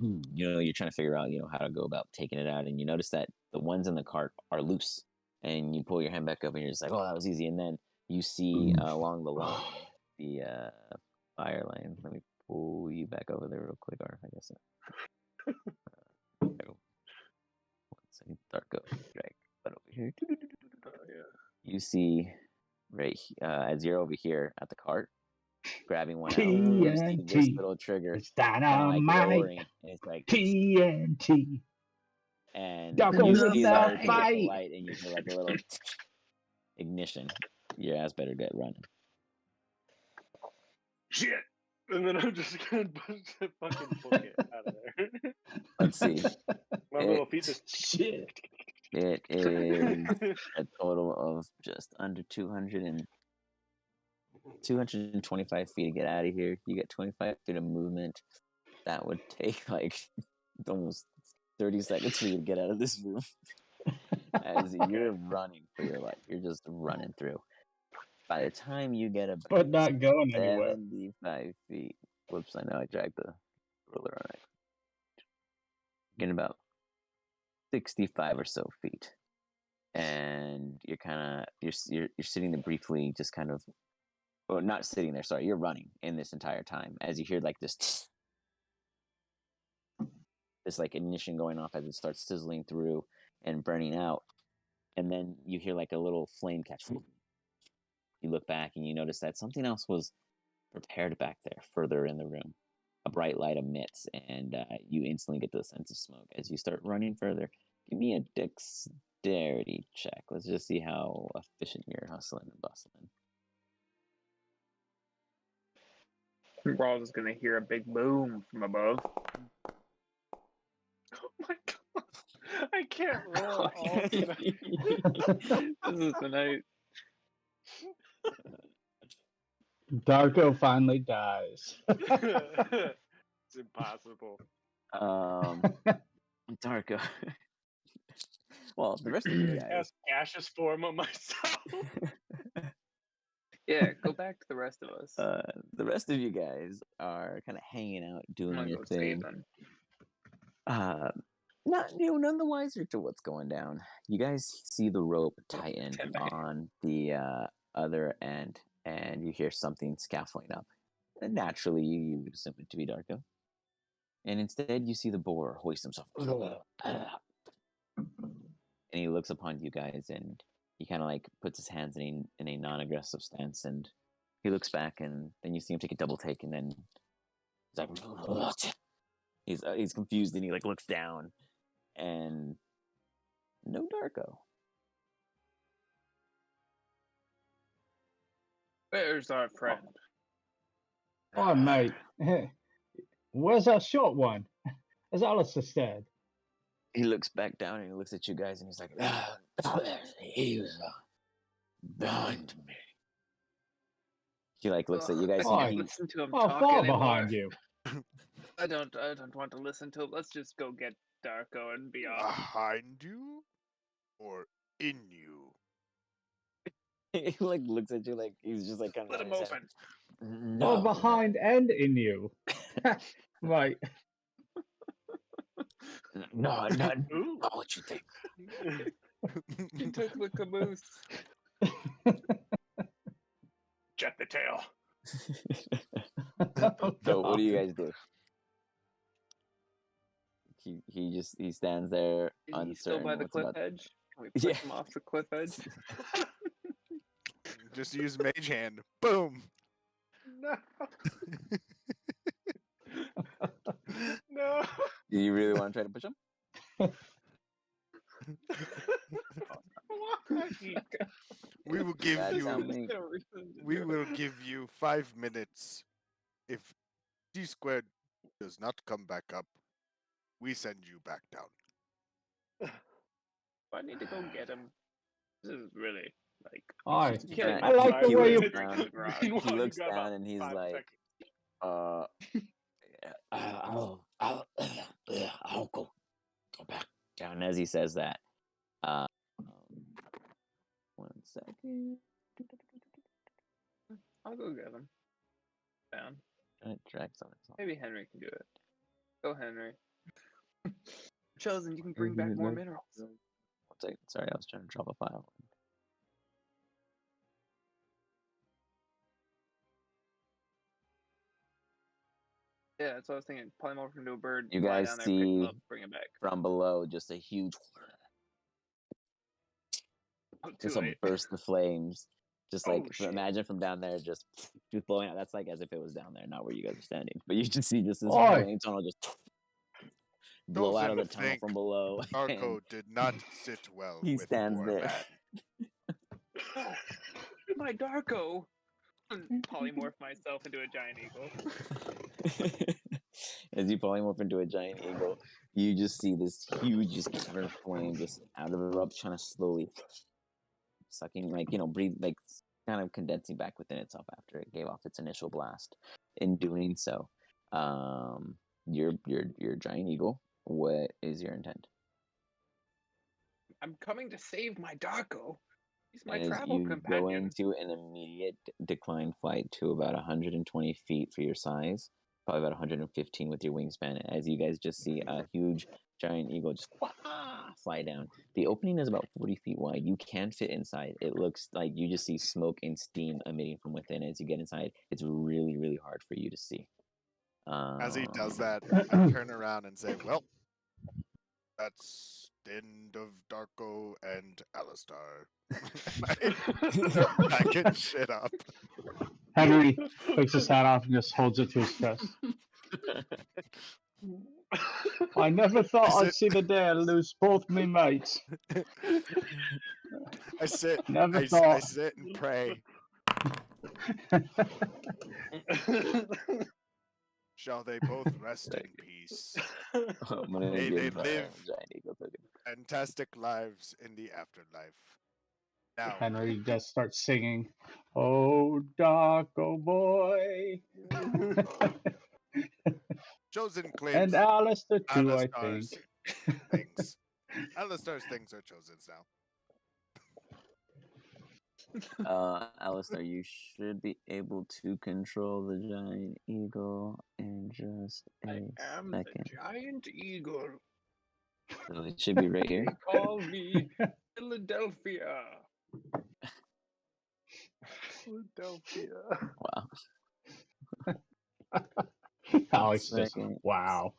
you're trying to figure out, how to go about taking it out, and you notice that the ones in the cart are loose, and you pull your hand back up, and you're just like, oh, that was easy, and then you see along the line, the fire line. Let me pull you back over there real quick, or I guess. One second, Darko, drag that over here. You see, right as you're over here at the cart, grabbing one out, you see this little trigger, it's kind of like dynamite. lowering, and it's like TNT. and Darko you with see the that hit the fight. light, and you hear like a little ignition. Your ass better get running. Shit! And then I'm just gonna fucking book it out of there. Let's see. My little feet just shit. It is a total of just under 225 feet to get out of here. You get 25 feet of movement. That would take like almost 30 seconds for you to get out of this room. As you're running for your life, you're just running through. By the time you get about But not going anywhere. 75 feet. Whoops, I know I dragged the ruler on it. Getting about 65 or so feet. And you're sitting there briefly, just kind of, or not sitting there, sorry, you're running in this entire time as you hear like this like ignition going off as it starts sizzling through and burning out. And then you hear like a little flame catch. You look back and you notice that something else was prepared back there further in the room. A bright light emits, and you instantly get the sense of smoke as you start running further. Give me a dexterity check. Let's just see how efficient you're hustling and bustling. We're all just gonna hear a big boom from above. Oh my god! I can't roll all tonight. This is tonight. Darko finally dies. It's impossible. Darko. Well, the rest of you guys. Cast gaseous form on myself. Yeah, go back to the rest of us. The rest of you guys are kind of hanging out, doing your go thing. none the wiser to what's going down. You guys see the rope tighten on the other end, and you hear something scaffolding up. And naturally, you would assume it to be Darko. And instead, you see the boar hoist himself. And he looks upon you guys, and he kind of like puts his hands in a non-aggressive stance, and he looks back, and then you see him take a double take, and then he's like, what? He's confused, and he like looks down, and no Darko. Where's our friend? Oh, mate. Where's that short one? As Alistair said. He looks back down, and he looks at you guys, and he's like, he was behind me. He like looks at you guys. I And can't listen to him Oh, talk far anymore. behind you. I don't want to listen to him. Let's just go get Darko and be off. Behind you or in you? he like looks at you like he's just like kind of Let him open. No, Oh, behind and in you. Right. no, not what you think. He took the caboose. Jet the tail. So what do you guys do? He stands there uncertain. He's still by the cliff edge. Can we push him off the cliff edge? Just use mage hand. Boom. No. No. Do you really want to try to push him? We will give That's you. how many- We will give you 5 minutes. If G squared does not come back up, we send you back down. I need to go get him. This is really like. Aye. You can't I like the he way looks you. down. Meanwhile, He you looks got down about and he's 5 like, I'll go back down. As he says that, 1 second. I'll go get him. Down. It drags on itself. Maybe Henry can do it. Go, Henry. Chosen, you can bring back more minerals. 1 second. Sorry, I was trying to drop a file. Yeah, that's what I was thinking. Polymorph into a bird. You fly guys down there, pick him see up, bring him back. from below just a huge, Oh, too just a late. burst of flames. Just Oh, like shit. imagine from down there, just blowing out. That's like as if it was down there, not where you guys are standing. But you just see just this Oi. flame tunnel just blow out of the Chosen tunnel think from below. and Darko did not sit well he with stands poor there. man. My Darko! Polymorph myself into a giant eagle. As you polymorph into a giant eagle, you just see this huge, just cover of flame just out of the eruption, kind of slowly sucking, like breathe, like kind of condensing back within itself after it gave off its initial blast. In doing so, your giant eagle. What is your intent? I'm coming to save my Darko. He's my As travel you go companion. into an immediate decline flight to about 120 feet for your size, probably about 115 with your wingspan, as you guys just see a huge giant eagle just fly down. The opening is about 40 feet wide. You can fit inside. It looks like you just see smoke and steam emitting from within. As you get inside, it's really, really hard for you to see. As he does that, I turn around and say, well, that's the end of Darko and Alistar. Backing shit up. Henry takes his hat off and just holds it to his chest. I never thought I'd see the day I lose both my mates. I sit Never I thought. sit and pray. Shall they both rest in peace? I'm gonna May give they live giant eagle token. fantastic lives in the afterlife. Now, Henry just starts singing, "Oh, Darko boy." Chosen claims And Alistair too, I think. Alistar's things. Alistar's things are Chosen's now. Alistair, you should be able to control the giant eagle in just I a am second. the giant eagle. So it should be right here. They call me Philadelphia. Philadelphia. Wow. Alex just, Second. wow.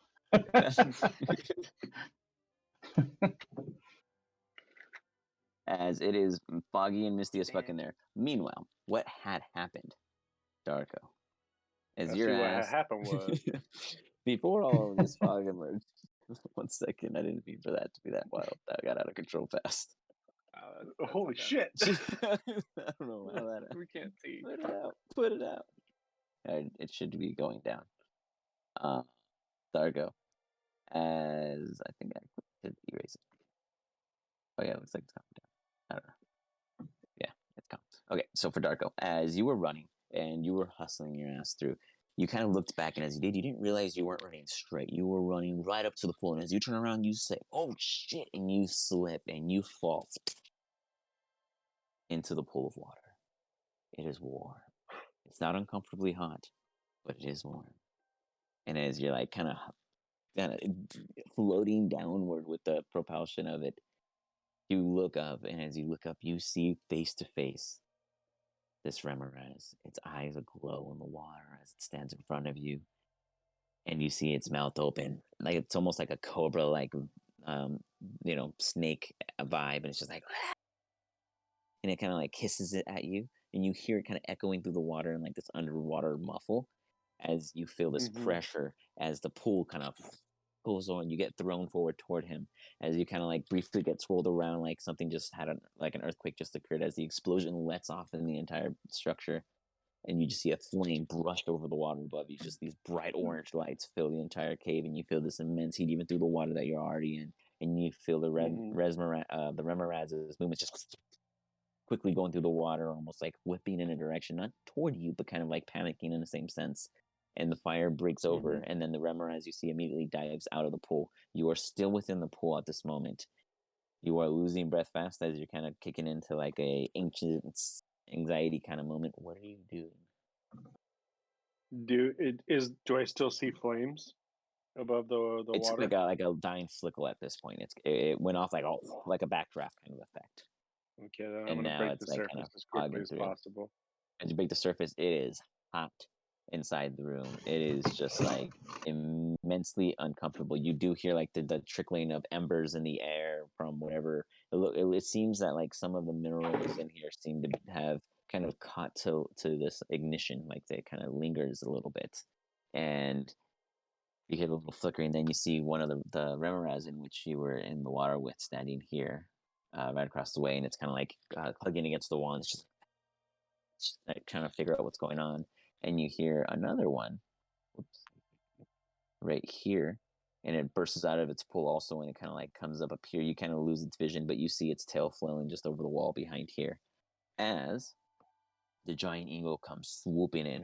As it is foggy and misty as fuck in there. Meanwhile, what had happened, Darko? As I your see what ass happened was before all of this fog emerged. 1 second, I didn't mean for that to be that wild. That got out of control fast. Wow, that's holy okay. shit. I don't know how that. We can't see. Put it out. Put it out. It should be going down. Dargo, as I think I should erase it. Oh yeah, it looks like it's coming down. I don't know. Yeah, it's coming. Okay, so for Darko, as you were running and you were hustling your ass through, you kind of looked back, and as you did, you didn't realize you weren't running straight. You were running right up to the pool, and as you turn around, you say, "Oh shit!" and you slip and you fall into the pool of water. It is warm. It's not uncomfortably hot, but it is warm. And as you're like kind of floating downward with the propulsion of it, you look up, and as you look up, you see face to face this Remoraz. Its eyes aglow in the water as it stands in front of you, and you see its mouth open, like it's almost like a cobra, like snake vibe, and it's just like, and it kind of like hisses it at you, and you hear it kind of echoing through the water in like this underwater muffle, as you feel this pressure as the pool kind of pulls on. You get thrown forward toward him as you kind of like briefly get swirled around like something just had like an earthquake just occurred, as the explosion lets off in the entire structure, and you just see a flame brushed over the water above you. Just these bright orange lights fill the entire cave, and you feel this immense heat even through the water that you're already in, and you feel the the Remoraz's movements just quickly going through the water, almost like whipping in a direction, not toward you, but kind of like panicking in the same sense. And the fire breaks over, and then the Remoraz you see immediately dives out of the pool. You are still within the pool at this moment. You are losing breath fast as you're kind of kicking into like a ancient anxiety kind of moment. What are you doing? Do I still see flames above the It's water? like a dying flickle at this point. It went off like like a backdraft kind of effect. Okay, then I'm And gonna now break it's the like kind surface of as quickly fogging as through. possible. As you break the surface, it is hot inside the room. It is just like immensely uncomfortable. You do hear like the trickling of embers in the air from whatever. It seems that like some of the minerals in here seem to have kind of caught to this ignition, like they kind of lingers a little bit, and you hear the little flickering. Then you see one of the Remoraz in which you were in the water with standing here, right across the way, and it's kind of like plugging against the wall. And it's just like trying to figure out what's going on, and you hear another one, whoops, right here, and it bursts out of its pool also, and it kind of like comes up here. You kind of lose its vision, but you see its tail flailing just over the wall behind here, as the giant eagle comes swooping in.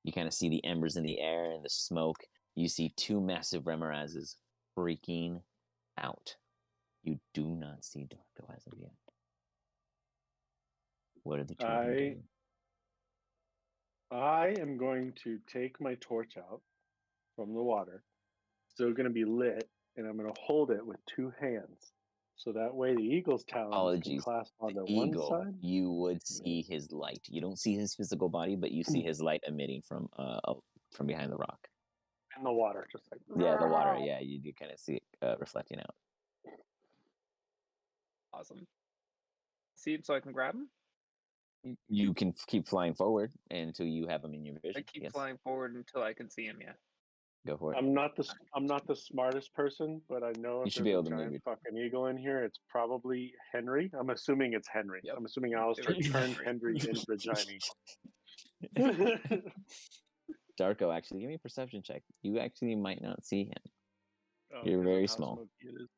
You kind of see the embers in the air and the smoke. You see two massive Remorazes freaking out. You do not see Darko as of yet. What are the two of you doing? I am going to take my torch out from the water. Still going to be lit, and I'm going to hold it with two hands. So that way the eagle's talons can Apologies. clasp The onto one eagle, side. you would see his light. You don't see his physical body, but you see his light emitting from behind the rock. In the water, just like Yeah, the water. Yeah, you do kind of see it reflecting out. Awesome. See him so I can grab him? You can keep flying forward until you have him in your vision. I keep Yes. flying forward until I can see him, yeah. Go for it. I'm not the smartest person, but I know You if should be there's able a to move giant your. fucking eagle in here, it's probably Henry. I'm assuming it's Henry. Yep. I'm assuming Alistair It was turned Henry. Henry into a giant eagle. Darko, actually, give me a perception check. You actually might not see him. Oh, You're because of very how small, smoky it is.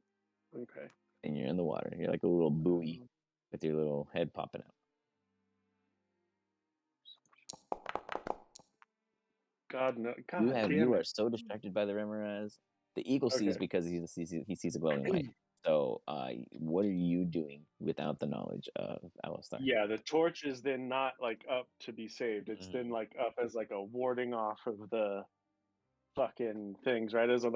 Okay. and you're in the water. You're like a little buoy with your little head popping out. God no. God damn You it. are so distracted by the Remoraz. The eagle sees Okay. because he sees a glowing light. So, what are you doing without the knowledge of Alistar? Yeah, the torch is then not like up to be saved. It's then like up as like a warding off of the fucking things, right? As I'm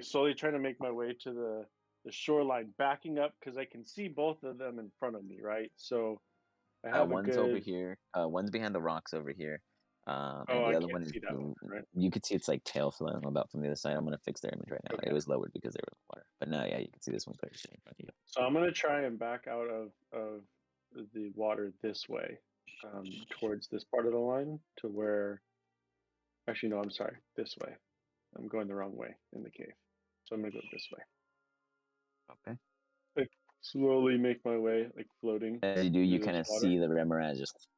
slowly trying to make my way to the shoreline, backing up because I can see both of them in front of me, right? So I have a One's over good. here. One's behind the rocks over here. Oh, And the I other can't one is see that one, right? you could see its like tail flailing about from the other side. I'm gonna fix their image right now. Okay. It was lowered because they were in the water. But now, yeah, you can see this one clearly in front of you. So I'm gonna try and back out of the water this way, towards this part of the line to where. Actually, no, I'm sorry. This way. I'm going the wrong way in the cave. So I'm gonna go this way. Okay. Like slowly make my way, like floating As you do, you through kind this of water. see the Remoraz just.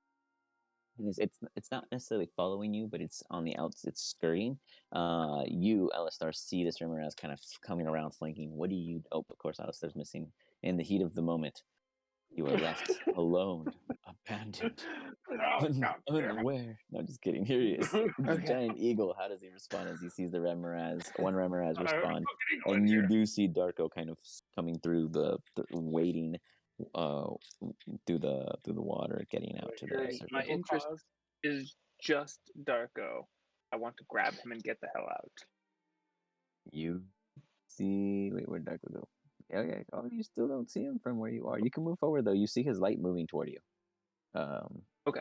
It's not necessarily following you, but it's on the outs. It's scurrying. You, Alistar, see this Remoraz kind of coming around, flanking. What do you? Oh, of course, Alistar's missing. In the heat of the moment, you are left alone, abandoned, Oh, God damn it. unaware. No, just kidding. Here he is. The Okay. giant eagle. How does he respond as he sees the Remoraz? One Remoraz I'm respond, fucking eagle in and you here. do see Darko kind of coming through the waiting, through the water, getting out to the Hearing surface. My eagle interest calls. is just Darko. I want to grab him and get the hell out. You see, wait, where'd Darko go? Okay. Oh, you still don't see him from where you are. You can move forward though. You see his light moving toward you. Okay.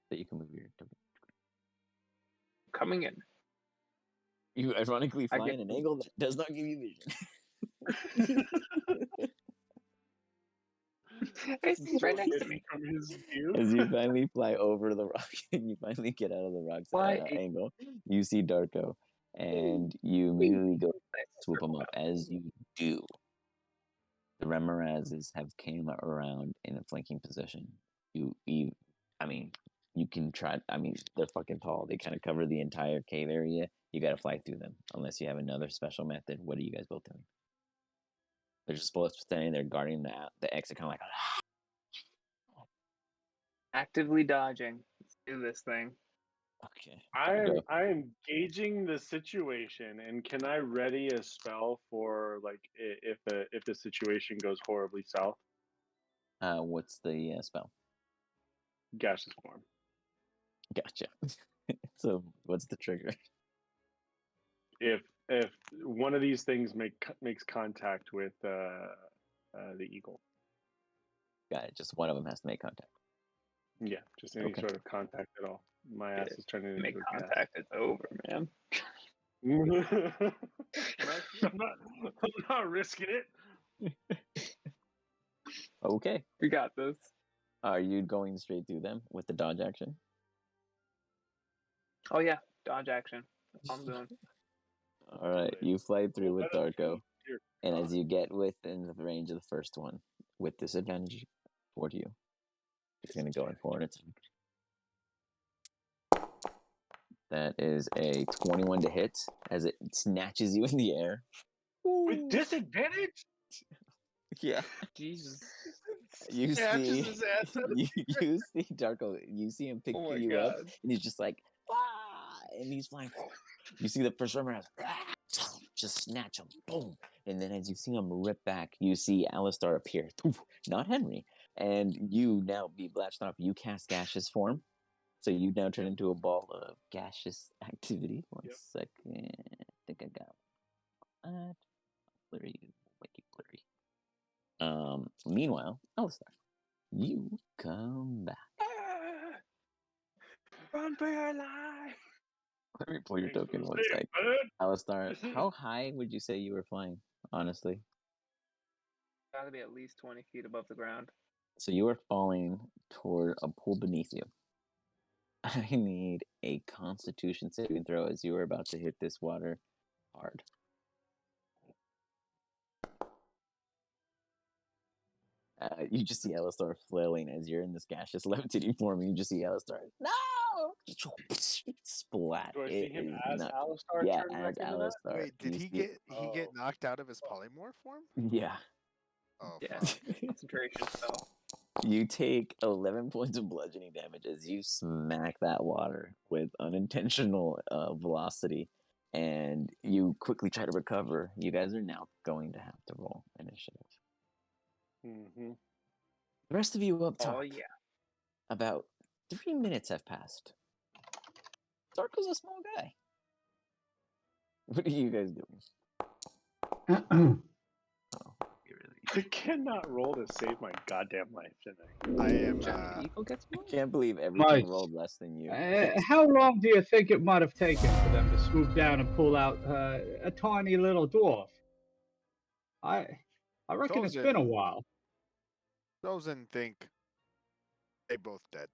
That you can move your token. Coming in. You ironically I fly get in an to- angle that does not give you vision. He's right next to me. From his view. As you finally fly over the rock and you finally get out of the rock's Why? angle, you see Darko, and you immediately go swoop him up. As you do, the Remorazes have came around in a flanking position. I mean, you can try. I mean, they're fucking tall. They kind of cover the entire cave area. You got to fly through them, unless you have another special method. What are you guys both doing? They're just both standing there guarding the exit, kind of like. Actively dodging. Let's do this thing. Okay. I am gauging the situation, and can I ready a spell for like if the situation goes horribly south? What's the spell? Gaseous form. Gotcha. So, what's the trigger? If one of these things makes contact with the eagle. Got it. Just one of them has to make contact. Yeah, just any Okay. sort of contact at all. My ass is turning into Make a gas. contact. It's over, man. I'm not risking it. Okay. We got this. Are you going straight through them with the dodge action? Oh yeah, dodge action. That's all I'm doing. All right. You fly through with Darko, Dear and God. as you get within the range of the first one, with disadvantage toward you, it's going to go in for an attack. That is a 21 to hit as it snatches you in the air. With disadvantage? Yeah. Jesus. You Snatches see, his ass out of you see Darko. You see him pick Oh my you up, God. and he's just like, ah, and he's flying. You see the first rumor has just snatch him, boom, and then as you see him rip back, you see Alistar appear, not Henry, and you now be blatched off. You cast gaseous form, so you now turn into a ball of gaseous activity. One second, I think I got that. Blurry, make it blurry. Meanwhile, Alistar, you come back. Run for your life. Let me pull your Thanks for token the one save, sec. bud. Alistar, how high would you say you were flying, honestly? Gotta be at least 20 feet above the ground. So you are falling toward a pool beneath you. I need a constitution saving throw as you are about to hit this water hard. You just see Alistar flailing as you're in this gaseous levitating form, and you just see Alistar, no! Splat. Do I see him as not, Alistar yeah, turn as back into that? Alistar. Wait, did You he see- get knocked out of his polymorph form? Yeah. Oh Yeah. fuck. Concentration spell. You take 11 points of bludgeoning damage as you smack that water with unintentional velocity, and you quickly try to recover. You guys are now going to have to roll initiative. Mm-hmm. The rest of you up top. Oh yeah. About 3 minutes have passed. Darko's a small guy. What are you guys doing? I cannot roll to save my goddamn life tonight. I am. Giant Eagle gets I one? can't believe everything Mate, rolled less than you. how long do you think it might have taken for them to swoop down and pull out a tiny little dwarf? I reckon it's been a while. Chosen think they both dead.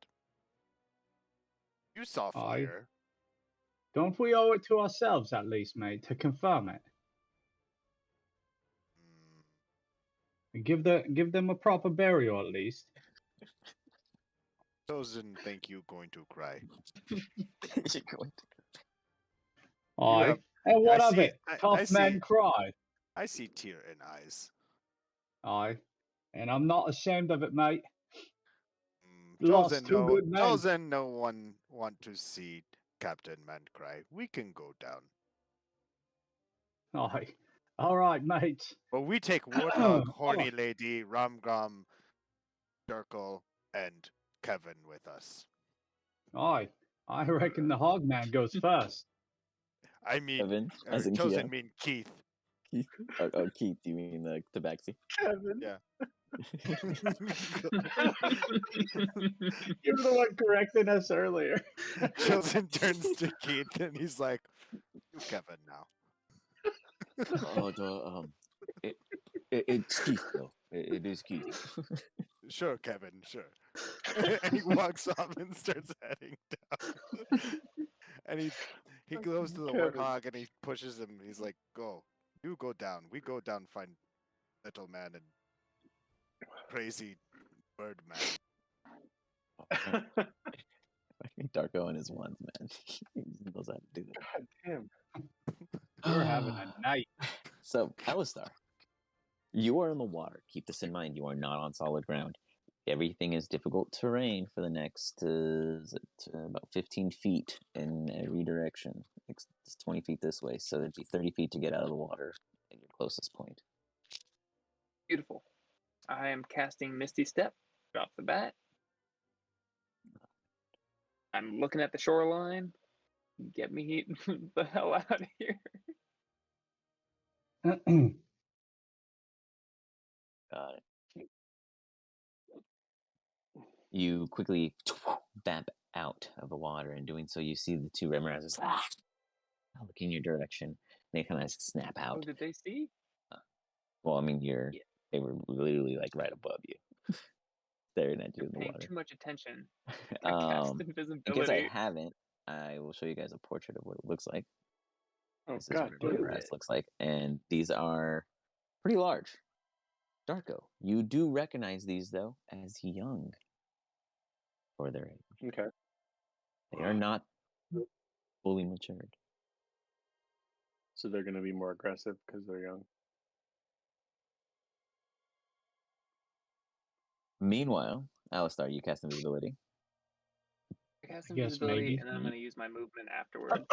You saw Aye. fire. Don't we owe it to ourselves, at least, mate, to confirm it? Mm, And give them a proper burial, at least. Chosen think you going to cry. You're going Aye. have- And what I of see- it? Tough men see- cry. I see tear in eyes. Aye. And I'm not ashamed of it, mate. Mm, Lost two good men. Chosen no one want to see Captain Man cry. We can go down. Aye. All right, mate. But we take Warthog, Horny Lady, Ramgrom, Durkle, and Kevin with us. Aye. I reckon the Hogman goes first. I mean, Kevin, as in Chosen Keith. mean Keith. Keith. Oh, Keith, you mean the tabaxi? Kevin, Yeah. you were the one correcting us earlier. Chosen turns to Keith and he's like, "You Kevin now." It's Keith though. It is Keith. Sure, Kevin, sure. And he walks off and starts heading down. And he goes to the Kevin. warthog and he pushes him. He's like, "Go, you go down. We go down, find Little Man and crazy bird man." Fucking Darko and his ones, man. He knows how to do that. God damn. We're having a night. So, Alistar, you are in the water. Keep this in mind. You are not on solid ground. Everything is difficult terrain for the next about 15 feet in every direction. It's 20 feet this way, so it'd be 30 feet to get out of the water at your closest point. Beautiful. I am casting Misty Step right off the bat. I'm looking at the shoreline. Get me the hell out of here. Got it. You quickly bamp out of the water. In doing so, you see the two Remorazes look in your direction. They kind of snap Oh, out. did they see? Well, I mean, Yeah. they were literally like right above you, staring at you in the Paying water. too much attention. I cast In case I invisibility. haven't, I will show you guys a portrait of what it looks like. Oh, This is God what damn Remoraz it. looks like, and these are pretty large. Darko, you do recognize these though as young for their age. Okay. They are not fully matured. So they're going to be more aggressive because they're young. Meanwhile, Alistar, you cast invisibility. I cast I guess invisibility, maybe. and then I'm going to use my movement afterwards.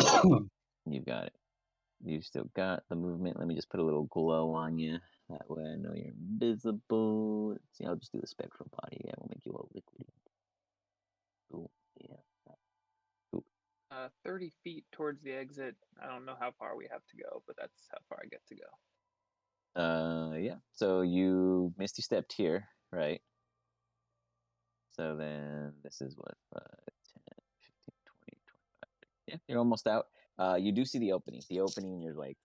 You got it. You still got the movement. Let me just put a little glow on you. That way I know you're invisible. Let's see, I'll just do the spectral body. Yeah, we'll make you all liquidy. Cool. Yeah. Cool. 30 feet towards the exit. I don't know how far we have to go, but that's how far I get to go. Yeah. So you Misty stepped here, right? So then this is what 5, 10, 15, 20, 25. Yeah, you're almost out. You do see the opening. The opening, you're like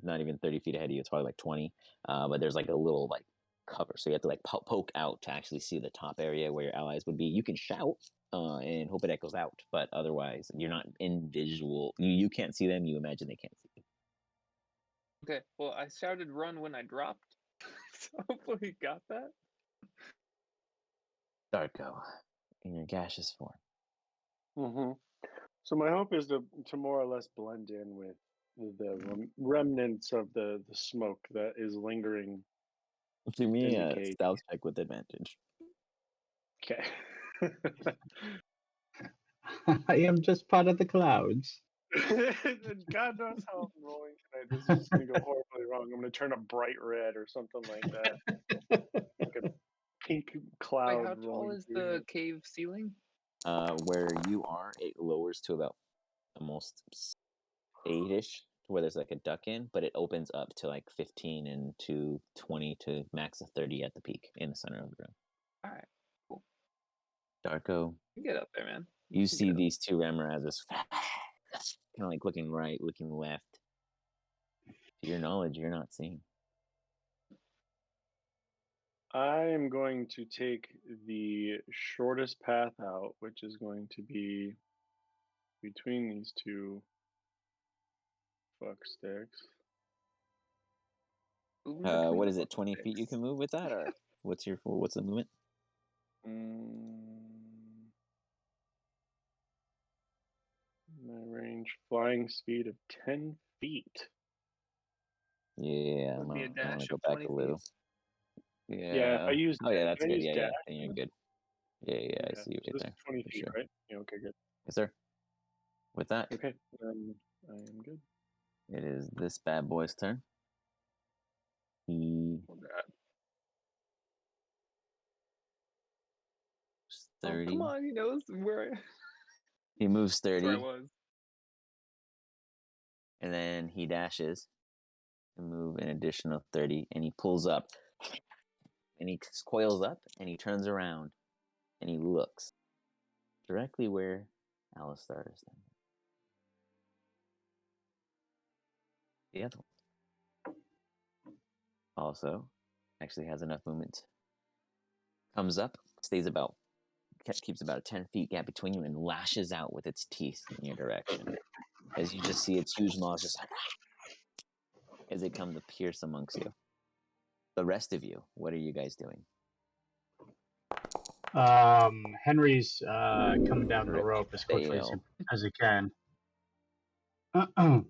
not even 30 feet ahead of you. It's probably like 20. But there's like a little like cover, so you have to like poke out to actually see the top area where your allies would be. You can shout and hope it echoes out, but otherwise you're not in visual. You can't see them. You imagine they can't see you. Okay, well, I shouted run when I dropped, so hopefully you got that. Darko, in your gaseous form. Mm-hmm. So my hope is to more or less blend in with the remnants of the smoke that is lingering. Give me In the a cage. stealth check with advantage. Okay. I am just part of the clouds. God knows how I'm rolling tonight. This is just going to go horribly wrong. I'm going to turn a bright red or something like that. Like a pink cloud Wait, how tall rolling is through your the head. cave ceiling? Where you are, it lowers to about almost 8-ish where there's like a duck in, but it opens up to like 15 and to 20 to max of 30 at the peak in the center of the room. All right, cool. Darko, You get up there, man. you can see get up. these two Ramarazes kind of like looking right, looking left. To your knowledge, you're not seeing. I am going to take the shortest path out, which is going to be between these two fuck sticks. Ooh, between What the is it? fuck 20 feet you sticks. can move with that, or what's the movement? My range flying speed of 10 feet. Yeah, Would be a I want dash to go of back 20 a feet. little. Yeah, if Yeah. I use Oh yeah, that's can I good. use Yeah, dash? then you're good. Yeah, I Okay, see you so right this there is 20 for feet, sure. right? Yeah, okay, good. Yes, sir. With that, Okay, then I am good. it is this bad boy's turn. He Oh god. 30. Oh come on, he knows where. He moves That's where I 30, was. and then he dashes and move an additional 30, and he pulls up, and he coils up, and he turns around, and he looks directly where Alistar is standing. The other one also actually has enough movement. Comes up, keeps about a 10 feet gap between you, and lashes out with its teeth in your direction. As you just see its huge maws just like as it come to pierce amongst you. The rest of you, what are you guys doing? Henry's coming down the Rip rope as quickly fail. as he can. Oh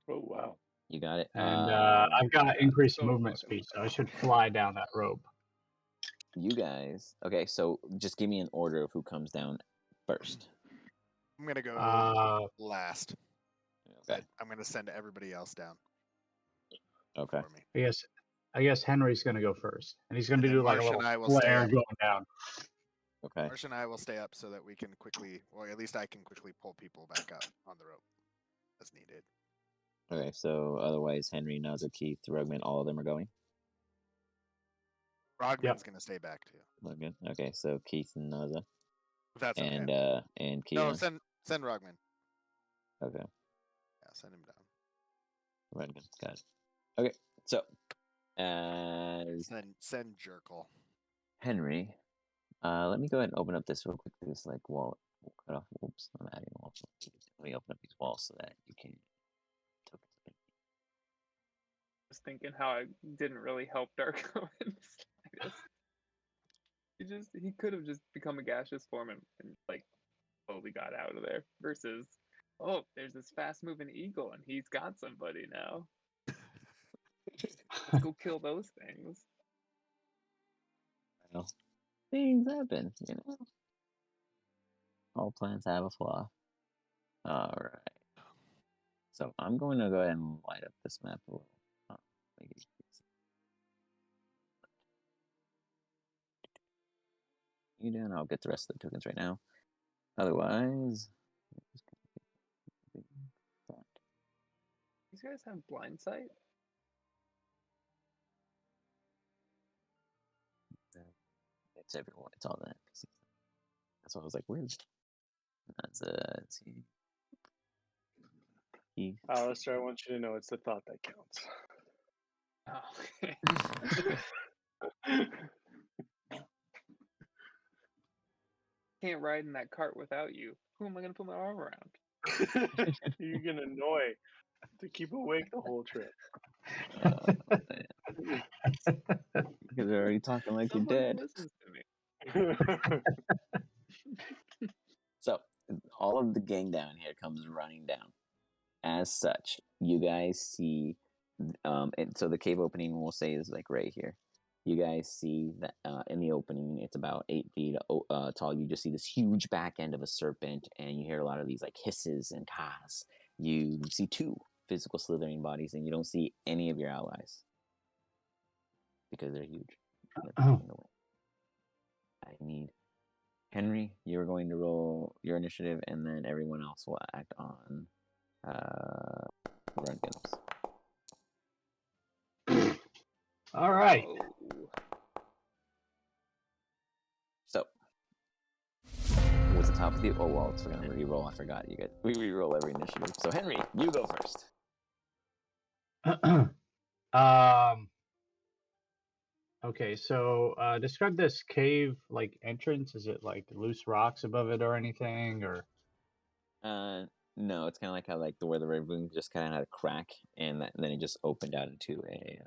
wow. You got it. And I've got increased so movement fucking speed, so I should fly down that rope. You guys. Okay, so just give me an order of who comes down first. I'm gonna go last. Okay. But I'm gonna send everybody else down Okay. for me. I guess Henry's gonna go first, and he's gonna And then do like a Marsh little and I will stay flare up. going down. Okay. Marsh and I will stay up so that we can quickly, or at least I can quickly pull people back up on the rope as needed. Okay, so otherwise Henry, Naza, Keith, Rugman, all of them are going? Rodman's gonna stay back too. Rugman. Okay, so Keith and Naza. If that's And okay. and No, Keon. send Rodman. Okay. Yeah, send him down. Rugman. Got it. Okay, so as Send Jerkle. Henry, let me go ahead and open up this real quick. This like wall cut off. Oops, I'm adding a wall. Let me open up these walls so that you can Was thinking how I didn't really help Darko in this. He could have just become a gaseous form and like slowly got out of there. Versus, oh, there's this fast moving eagle and he's got somebody now. Let's go kill those things. Well, things happen, you know. All plans have a flaw. All right. So I'm going to go ahead and light up this map a little. Make it easy. You down? I'll get the rest of the tokens right now. Otherwise, These guys have blind sight. it's everyone. It's all the NPCs. That's why I was like, where's that's let's see. Keith. Alistair, I want you to know it's the thought that counts. Oh. Can't ride in that cart without you. Who am I gonna put my arm around? You're gonna annoy to keep awake the whole trip. Because they're already talking like Somebody you're dead. listens to me. So all of the gang down here comes running down. As such, you guys see, and so the cave opening we'll say is like right here. You guys see that in the opening, it's about 8 feet tall. You just see this huge back end of a serpent, and you hear a lot of these like hisses and caws. You see 2 physical slithering bodies, and you don't see any of your allies because they're huge. I need Henry. You're going to roll your initiative, and then everyone else will act on Run games. All right. Oh. So, what's the top of the... Oh, well, we're going to re-roll. I forgot. We re-roll every initiative. So, Henry, you go first. Okay, so describe this cave like entrance. Is it like loose rocks above it or anything, or? No, it's kind of like how where the room just kind of had a crack, and then it just opened out into a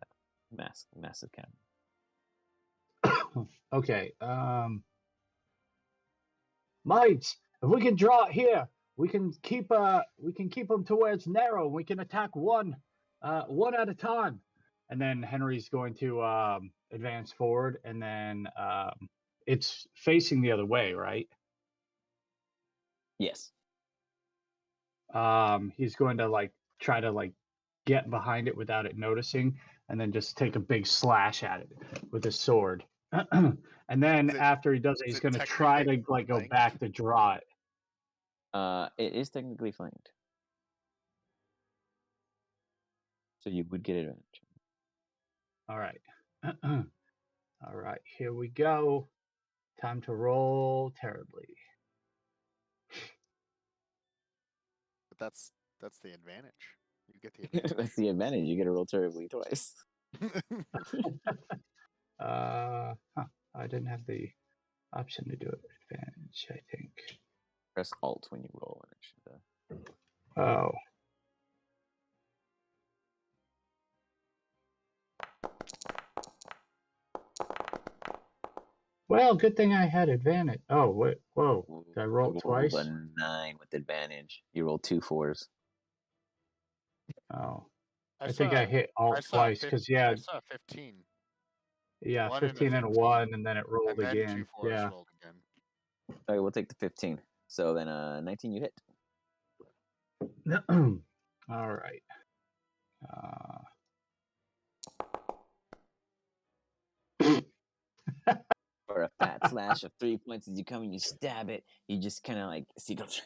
massive cavern. Okay. Mates, if we can draw it here, we can keep them to where it's narrow. We can attack one at a time. And then Henry's going to advance forward, and then it's facing the other way, right? Yes. He's going to try to get behind it without it noticing, and then just take a big slash at it with his sword. And then after he does it, he's going to try to go back to draw it. It is technically flanked, so you would get advantage. All right. All right, here we go. Time to roll terribly. But that's the advantage. You get the advantage. That's the advantage. You get to roll terribly twice. I didn't have the option to do it. Advantage, I think. Press Alt when you roll, and it should. Oh. Well, good thing I had advantage. Oh, wait, whoa. Did I roll it twice? A 9 with advantage. You rolled 2 4s. Oh. I think I hit Alt twice, because, yeah. I saw 15. Yeah, 15 and a 1, and then it rolled and then again. 2 4s Yeah. rolled again. All right, we'll take the 15. So then 19 you hit. All right. Or a fat slash of 3 points as you come and you stab it. You just kind of see it goes,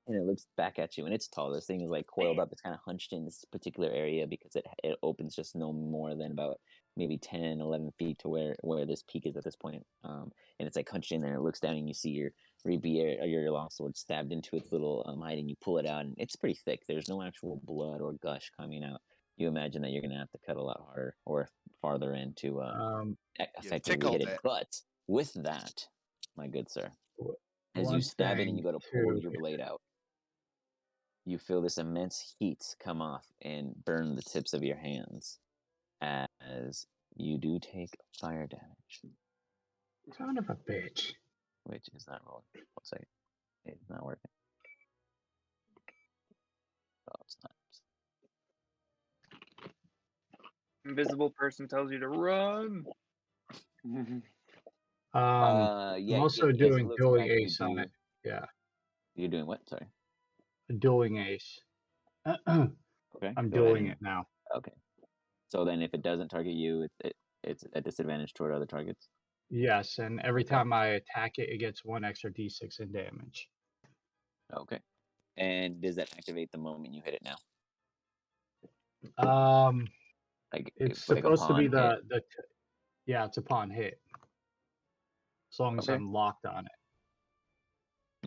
and it looks back at you, and it's tall. This thing is coiled up. It's kind of hunched in this particular area because it opens just no more than about maybe 10, 11 feet to where this peak is at this point. And it's hunched in there. It looks down, and you see your rapier or your longsword stabbed into its little hide, and you pull it out, and it's pretty thick. There's no actual blood or gush coming out. You imagine that you're going to have to cut a lot harder or farther in to effectively hit it. But with that, my good sir, as you stab it and you go to pull your blade out, you feel this immense heat come off and burn the tips of your hands as you do take fire damage. Son of a bitch. Which is not rolling. 1 second. It's not working. Oh, it's not. Invisible person tells you to run. Yeah, I'm also doing dueling ace on it. Yeah. You're doing what? Sorry. A dueling ace. Okay. I'm dueling it now. Okay. So then if it doesn't target you, it's a disadvantage toward other targets? Yes, and every time I attack it, it gets 1 extra d6 in damage. Okay. And does that activate the moment you hit it now? It's supposed to be yeah, it's upon hit. As long as I'm locked on it.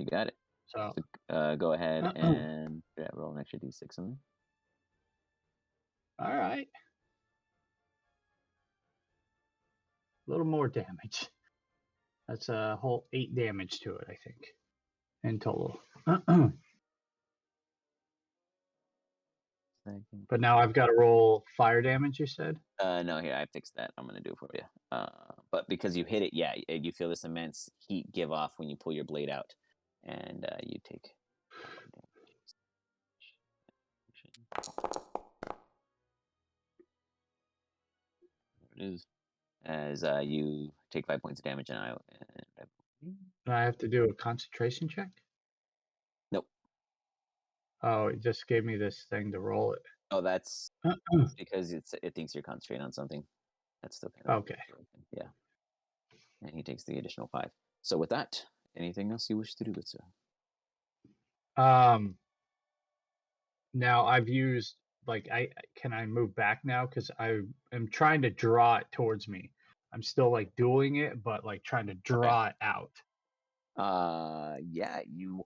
You got it. So go ahead and roll an extra d6 on there. All right. A little more damage. That's a whole 8 damage to it, I think, in total. But now I've got to roll fire damage, you said? No, here, I fixed that. I'm going to do it for you. But because you hit it, yeah, you feel this immense heat give off when you pull your blade out. And you take... There it is. As you take 5 points of damage, and I have to do a concentration check? Nope. Oh, it just gave me this thing to roll it. Oh, that's because it thinks you're concentrating on something. That's still kind of okay. Yeah. And he takes the additional 5. So with that, anything else you wish to do, good sir? Now I've used like can I move back now? Because I am trying to draw it towards me. I'm still like doing it, but like trying to draw it out. Yeah,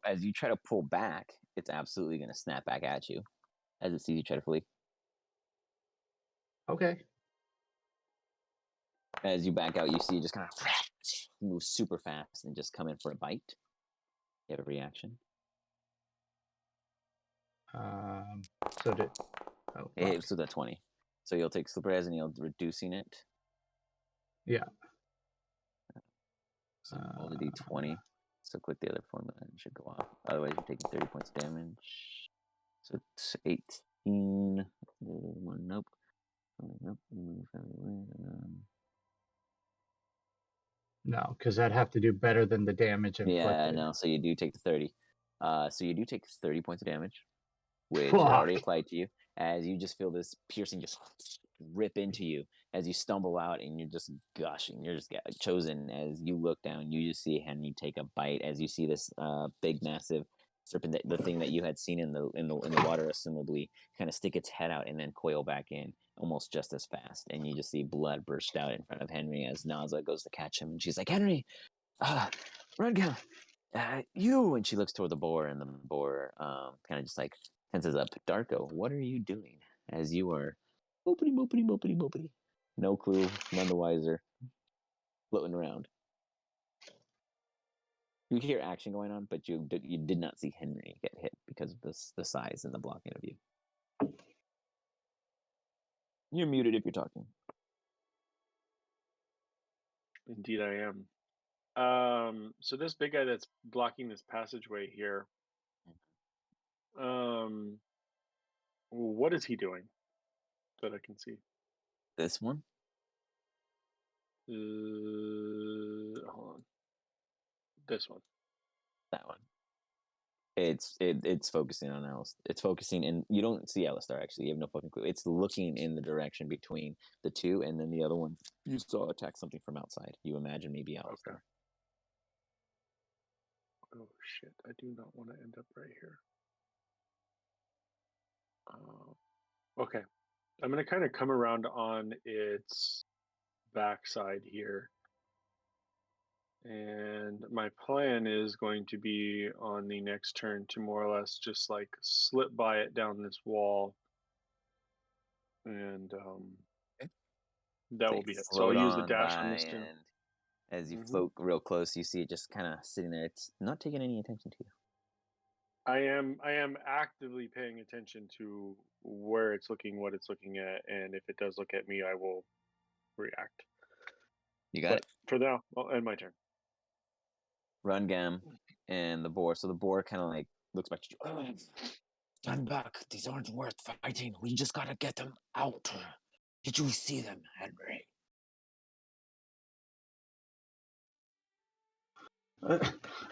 as you try to pull back, it's absolutely going to snap back at you as it sees you try to flee. Okay. As you back out, you see it just kind of move super fast and just come in for a bite. You have a reaction. So did oh fuck. It was a 20. So you'll take Slipper as and you'll reducing it. Yeah. So roll the d20. So click the other formula and it should go off. Otherwise, you're taking 30 points of damage. So it's 18. One, nope. Nope. No, because I'd have to do better than the damage inflicted. Yeah, no. So you do take the 30. So you do take 30 points of damage, which Fuck. are already applied to you. As you just feel this piercing just rip into you as you stumble out and you're just gushing. You're just chosen. As you look down, you just see Henry take a bite. As you see this big, massive serpent, the thing that you had seen in the water, assumably, kind of stick its head out and then coil back in, almost just as fast. And you just see blood burst out in front of Henry as Naza goes to catch him, and she's like, "Henry, Rudgam, you!" And she looks toward the boar, and the boar kind of just like tenses up. Darko, what are you doing? As you are mopity, mopity, mopity, mopity. No clue, none the wiser. Floating around. You hear action going on, but you did not see Henry get hit because of the size and the blocking of you. You're muted if you're talking. Indeed, I am. So this big guy that's blocking this passageway here, what is he doing that I can see? This one? Hold on. This one. That one. It's focusing on Alice. It's focusing, and you don't see Alistar actually. You have no fucking clue. It's looking in the direction between the two, and then the other one you saw attack something from outside. You imagine maybe Alistar. Okay. Oh shit! I do not want to end up right here. Okay, I'm gonna kind of come around on its backside here. And my plan is going to be on the next turn to more or less just like slip by it down this wall. And that will be it. So I'll use the dash on this turn. And as you float real close, you see it just kind of sitting there. It's not taking any attention to you. I am actively paying attention to where it's looking, what it's looking at, and if it does look at me, I will react. You got it. For now, I'll end my turn. Rungam and the boar. So the boar kind of like looks back at you. Stand back. These aren't worth fighting. We just gotta get them out. Did you see them, Henry?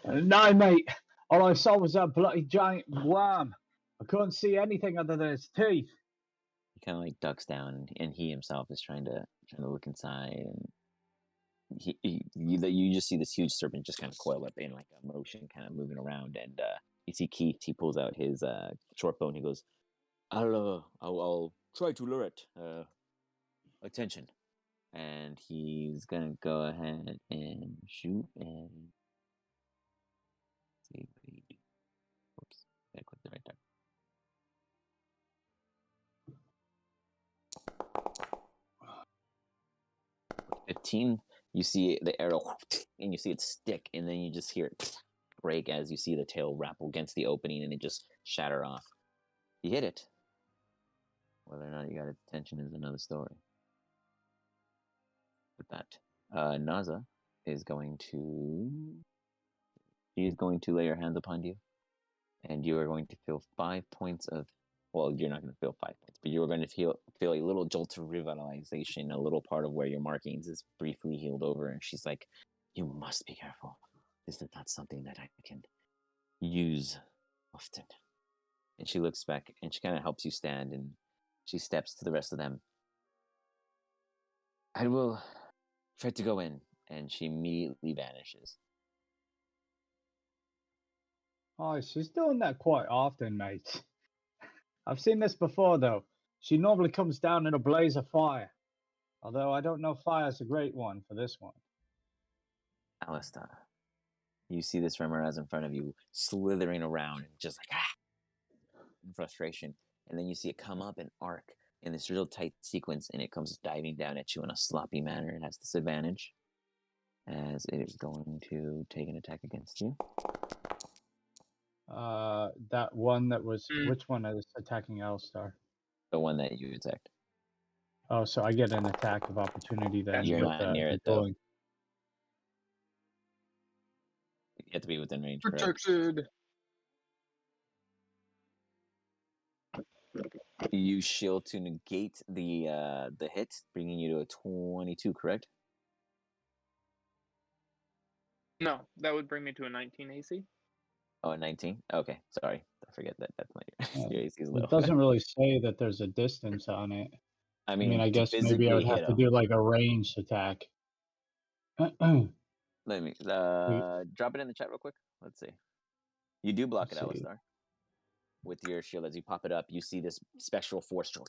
No, mate. All I saw was that bloody giant worm. I couldn't see anything other than its teeth. He kind of like ducks down, and he himself is trying to look inside, and you just see this huge serpent just kind of coil up in like a motion, kind of moving around, and you see Keith. He pulls out his short bow and he goes, "I'll try to lure it. Attention." And he's gonna go ahead and shoot and see what he do. Oops, I clicked the right time. 15. You see the arrow, and you see it stick, and then you just hear it break as you see the tail grapple against the opening, and it just shatter off. You hit it. Whether or not you got its attention is another story. With that, Naza is going to. She is going to lay her hands upon you, and you are going to feel 5 points of. Well, you're not going to feel 5 points, but you are going to feel a little jolt of revitalization. A little part of where your markings is briefly healed over, and she's like, "You must be careful. This is not something that I can use often." And she looks back, and she kind of helps you stand, and she steps to the rest of them. "I will try to go in," and she immediately vanishes. Oh, she's doing that quite often, mate. I've seen this before, though. She normally comes down in a blaze of fire. Although I don't know if fire's a great one for this one. Alistar, you see this Remoraz in front of you, slithering around, and just like, in frustration. And then you see it come up and arc in this real tight sequence, and it comes diving down at you in a sloppy manner. It has disadvantage, as it is going to take an attack against you. That one that was... Which one is attacking Alistar? The one that you attacked. Oh, so I get an attack of opportunity then You're with not near the it, though. dueling. You have to be within range, correct? Protected. You shield to negate the hit, bringing you to a 22, correct? No, that would bring me to a 19 AC. Oh, 19? Okay, sorry. I forget that definitely your AC is low. It doesn't really say that there's a distance on it. I I mean, mean, I to guess maybe I would physically have hit to him. do like a ranged attack. Let me drop it in the chat real quick. Let's see. You do block it, Let's see. Alistar. With your shield, as you pop it up, you see this spectral force stroke,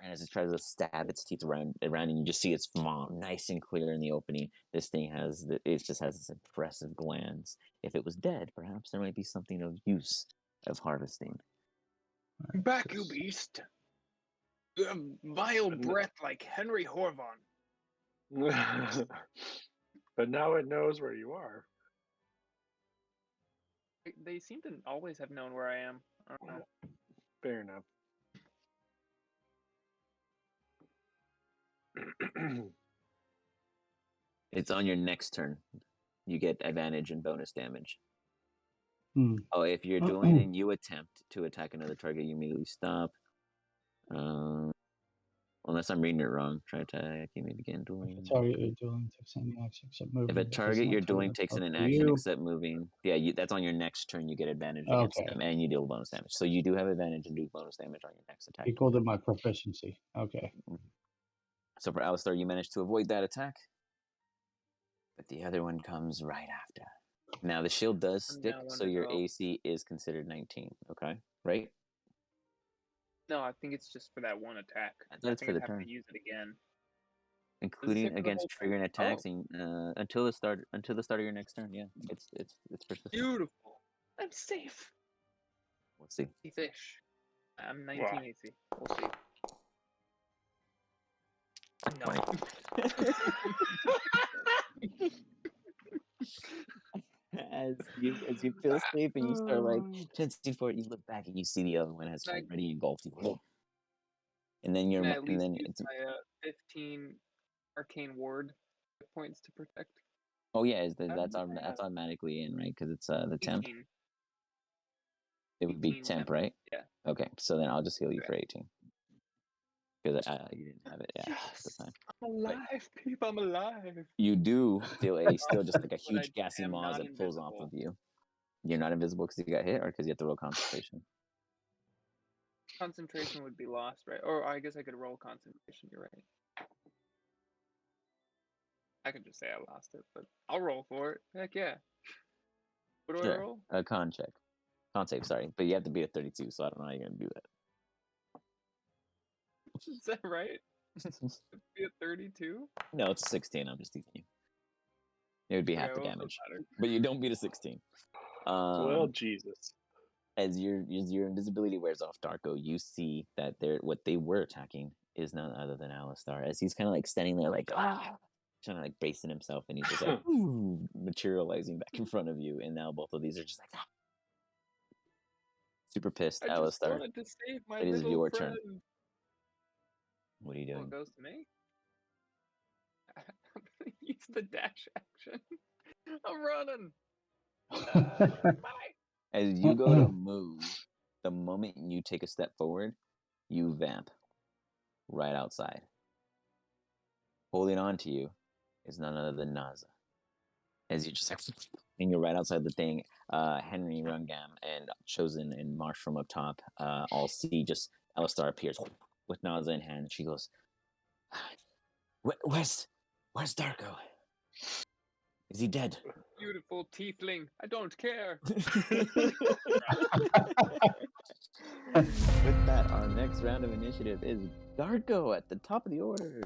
and as it tries to stab its teeth around, and you just see its mom nice and clear in the opening. This thing just has this impressive glands. If it was dead, perhaps there might be something of use of harvesting. Back, you beast! You have vile breath like Henry Horvon. But now it knows where you are. They seem to always have known where I am. I don't know. Fair enough. It's on your next turn. You get advantage and bonus damage. Hmm. Oh, if you're dueling and you attempt to attack another target, you immediately stop. Unless I'm reading it wrong. Try attack, you may begin dueling. If a target you're dueling takes any action except moving. If a target you're dueling takes an action except moving, that's on your next turn. You get advantage against them, and you deal bonus damage. So you do have advantage and do bonus damage on your next attack. Equal to my proficiency. Okay. So for Alistar, you managed to avoid that attack, but the other one comes right after. Now the shield does stick, so your AC is considered 19. Okay, right? No, I think it's just for that one attack. I thought it's for the turn. To use it again. Including against triggering attacks and until the start of your next turn. Yeah, it's persistent. Beautiful. I'm safe. Let's see. Fish. I'm 19 AC. We'll see. No. as you feel safe and you start like chancing for it, you look back and you see the other one has already engulfed you. And then you're at least use my 15 arcane ward points to protect. Oh yeah, that's automatically in, right? Because it's the temp. 18. It would be temp, right? Yeah. Okay, so then I'll just heal you for 18. Because you didn't have it, yes, at the time. I'm alive, people. I'm alive. You do feel still just like a huge gassy maw as it pulls off of you. You're not invisible because you got hit, or because you have to roll concentration? Concentration would be lost, right? Or I guess I could roll concentration. You're right. I could just say I lost it, but I'll roll for it. Heck yeah. What do I roll? A con check. Con save, sorry. But you have to be at 32, so I don't know how you're going to do that. Is that right? Be at 32? No, it's 16. I'm just teasing you. It would be half the damage. But you don't beat a 16. Well, Jesus. As your invisibility wears off, Darko, you see that what they were attacking is none other than Alistar. As he's kind of like standing there like, trying to like bracing himself, and he's just like materializing back in front of you, and now both of these are just like super pissed. I just Alistar, wanted to save my it is your friend. turn. What are you doing? It goes to me. I'm gonna use the dash action. I'm running. Bye. As you go to move, the moment you take a step forward, you vamp right outside. Holding on to you is none other than Naza. As you just like, and you're right outside the thing, Henry, Rungam, and Chosen and Marsh from up top all see just Alistar appears with Naza in hand. She goes, Where's Darko? Is he dead? Beautiful tiefling. I don't care. With that, our next round of initiative is Darko at the top of the order.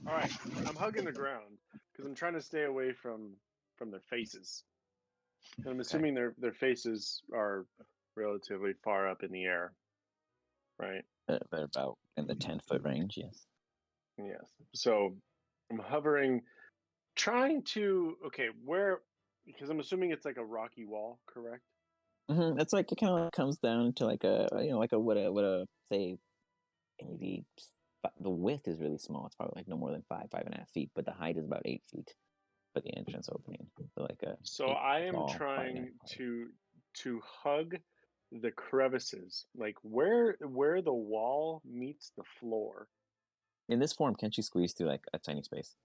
All right, I'm hugging the ground because I'm trying to stay away from their faces. And I'm assuming their faces are relatively far up in the air, right? They're about in the 10-foot range, yes. Yes. So I'm hovering, trying to where, because I'm assuming it's like a rocky wall, correct? It's like it kind of comes down to like a like a what a say maybe the width is really small. It's probably like no more than 5.5 feet, but the height is about 8 feet for the entrance opening. So like a So 8 I am tall, 5.5 trying height. to hug the crevices, like where the wall meets the floor. In this form, can't you squeeze through like a tiny space?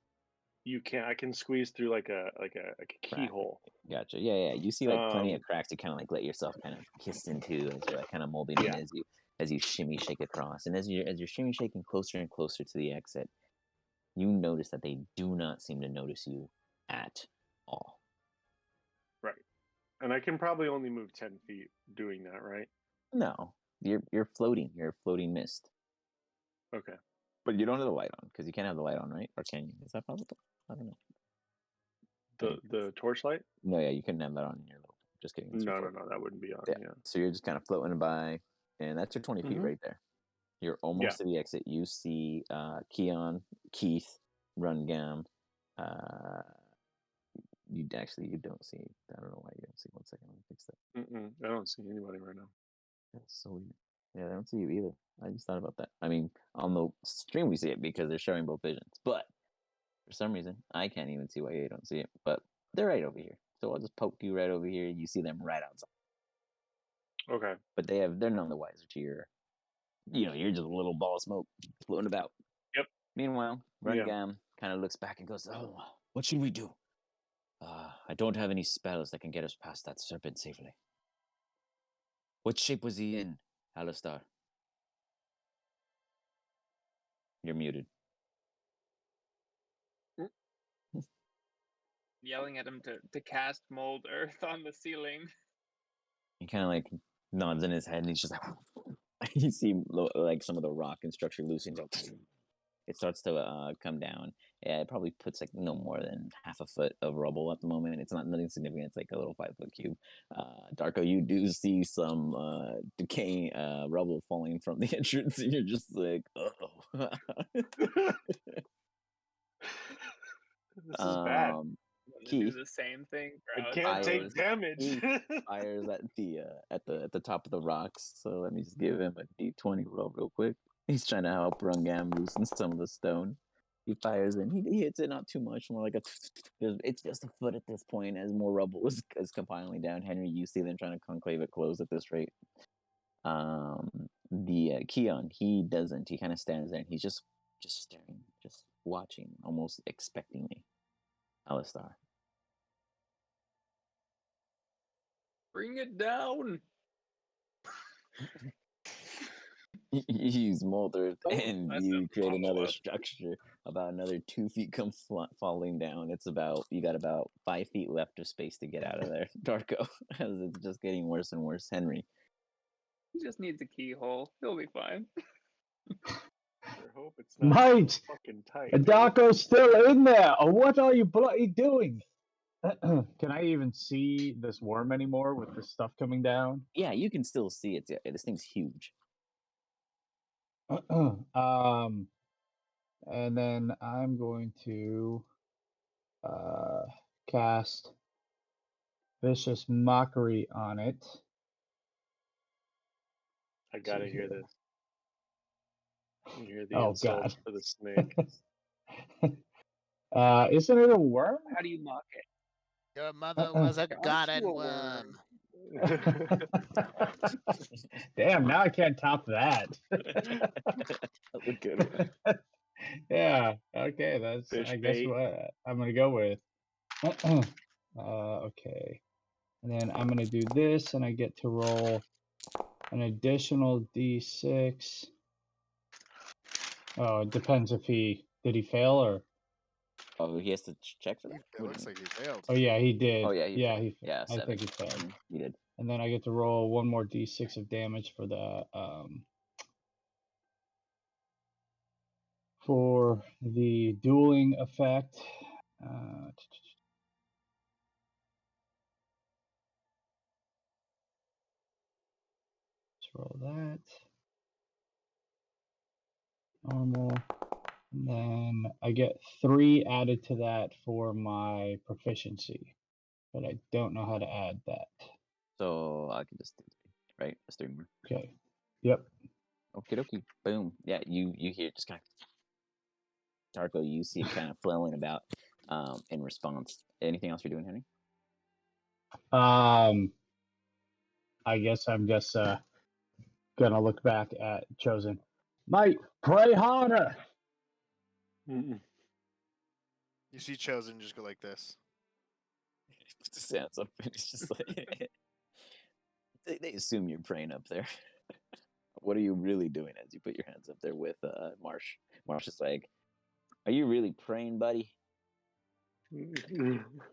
You can I can squeeze through like a Crack. keyhole. Gotcha. Yeah. You see like plenty of cracks to kind of like let yourself kind of kiss into as you're like kind of molding in as you shimmy shake across, and as you're shimmy shaking closer and closer to the exit, you notice that they do not seem to notice you at all. Right. And I can probably only move 10 feet doing that, right? No, you're floating. You're a floating mist. Okay. But you don't have the light on because you can't have the light on, right? Or can you? Is that possible? I don't know. The torchlight? No, yeah, you couldn't have that on in your little. Just kidding. No, that wouldn't be on. Yeah. So you're just kind of floating by, and that's your 20 feet right there. You're almost to the exit. You see Keith, Rungam. You don't see. I don't know why you don't see. 1 second, let me fix that. I don't see anybody right now. That's so weird. Yeah, I don't see you either. I just thought about that. I mean, on the stream we see it because they're showing both visions, but for some reason I can't even see why you don't see it. But they're right over here, so I'll just poke you right over here. You see them right outside. Okay. But they're none the wiser to your. You're just a little ball of smoke floating about. Yep. Meanwhile, Rungam kind of looks back and goes, "Oh, what should we do? I don't have any spells that can get us past that serpent safely. What shape was he in, Alistar?" You're muted. Yelling at him to cast mold earth on the ceiling. He kind of like nods in his head, and he's just like, you see like some of the rock and structure loosening. It starts to come down. Yeah, it probably puts like no more than half a foot of rubble at the moment. It's not nothing significant. It's like a little 5-foot cube. Darko, you do see some decaying rubble falling from the entrance, and you're just like, oh. This is bad. Keith, do the same thing. I can't take damage. He fires at the top of the rocks. So let me just give him a D20 roll real quick. He's trying to help Rungam loosen some of the stone. He fires and he hits it not too much, more like it's just a foot at this point as more rubble is compiling down. Henry, you see them trying to conclave it close at this rate. The Keon, he doesn't. He kind of stands there and he's just staring, just watching, almost expectingly. Alistar. Bring it down. You use mold earth and you create another structure. About another 2 feet comes falling down. You got about 5 feet left of space to get out of there, Darko, as it's just getting worse and worse. Henry. He just needs a keyhole. He'll be fine. I hope it's not Mate, fucking tight. Darko's still in there. Oh, what are you bloody doing? Can I even see this worm anymore with this stuff coming down? Yeah, you can still see it. Yeah, this thing's huge. And then I'm going to cast Vicious Mockery on it. I gotta hear this. You hear the insult for the snake. Isn't it a worm? How do you mock it? Your mother was a garden worm. Damn, now I can't top that. That's a good one. Yeah, okay, that's Fish I guess bait. what I'm gonna go with. Okay. And then I'm gonna do this and I get to roll an additional D6. Oh, it depends if did he fail or? Oh, he has to check for that? It looks like he failed. Oh yeah, he did. Oh yeah, he yeah, I think he failed. He did. And then I get to roll one more d6 of damage for the dueling effect. Let's roll that. Normal. And then I get 3 added to that for my proficiency, but I don't know how to add that. So I can just do 3, right? Just 3 more. Okay. Yep. Okie dokie. Boom. Yeah, you hear just kind of Darko, you see it kind of flailing about in response. Anything else you're doing, Henry? I guess I'm just gonna look back at Chosen. Mate, pray harder. Mm-mm. You see Chosen just go like this. He puts his hands up and it's just like they assume you're praying up there. What are you really doing as you put your hands up there with Marsh? Marsh is like, are you really praying, buddy?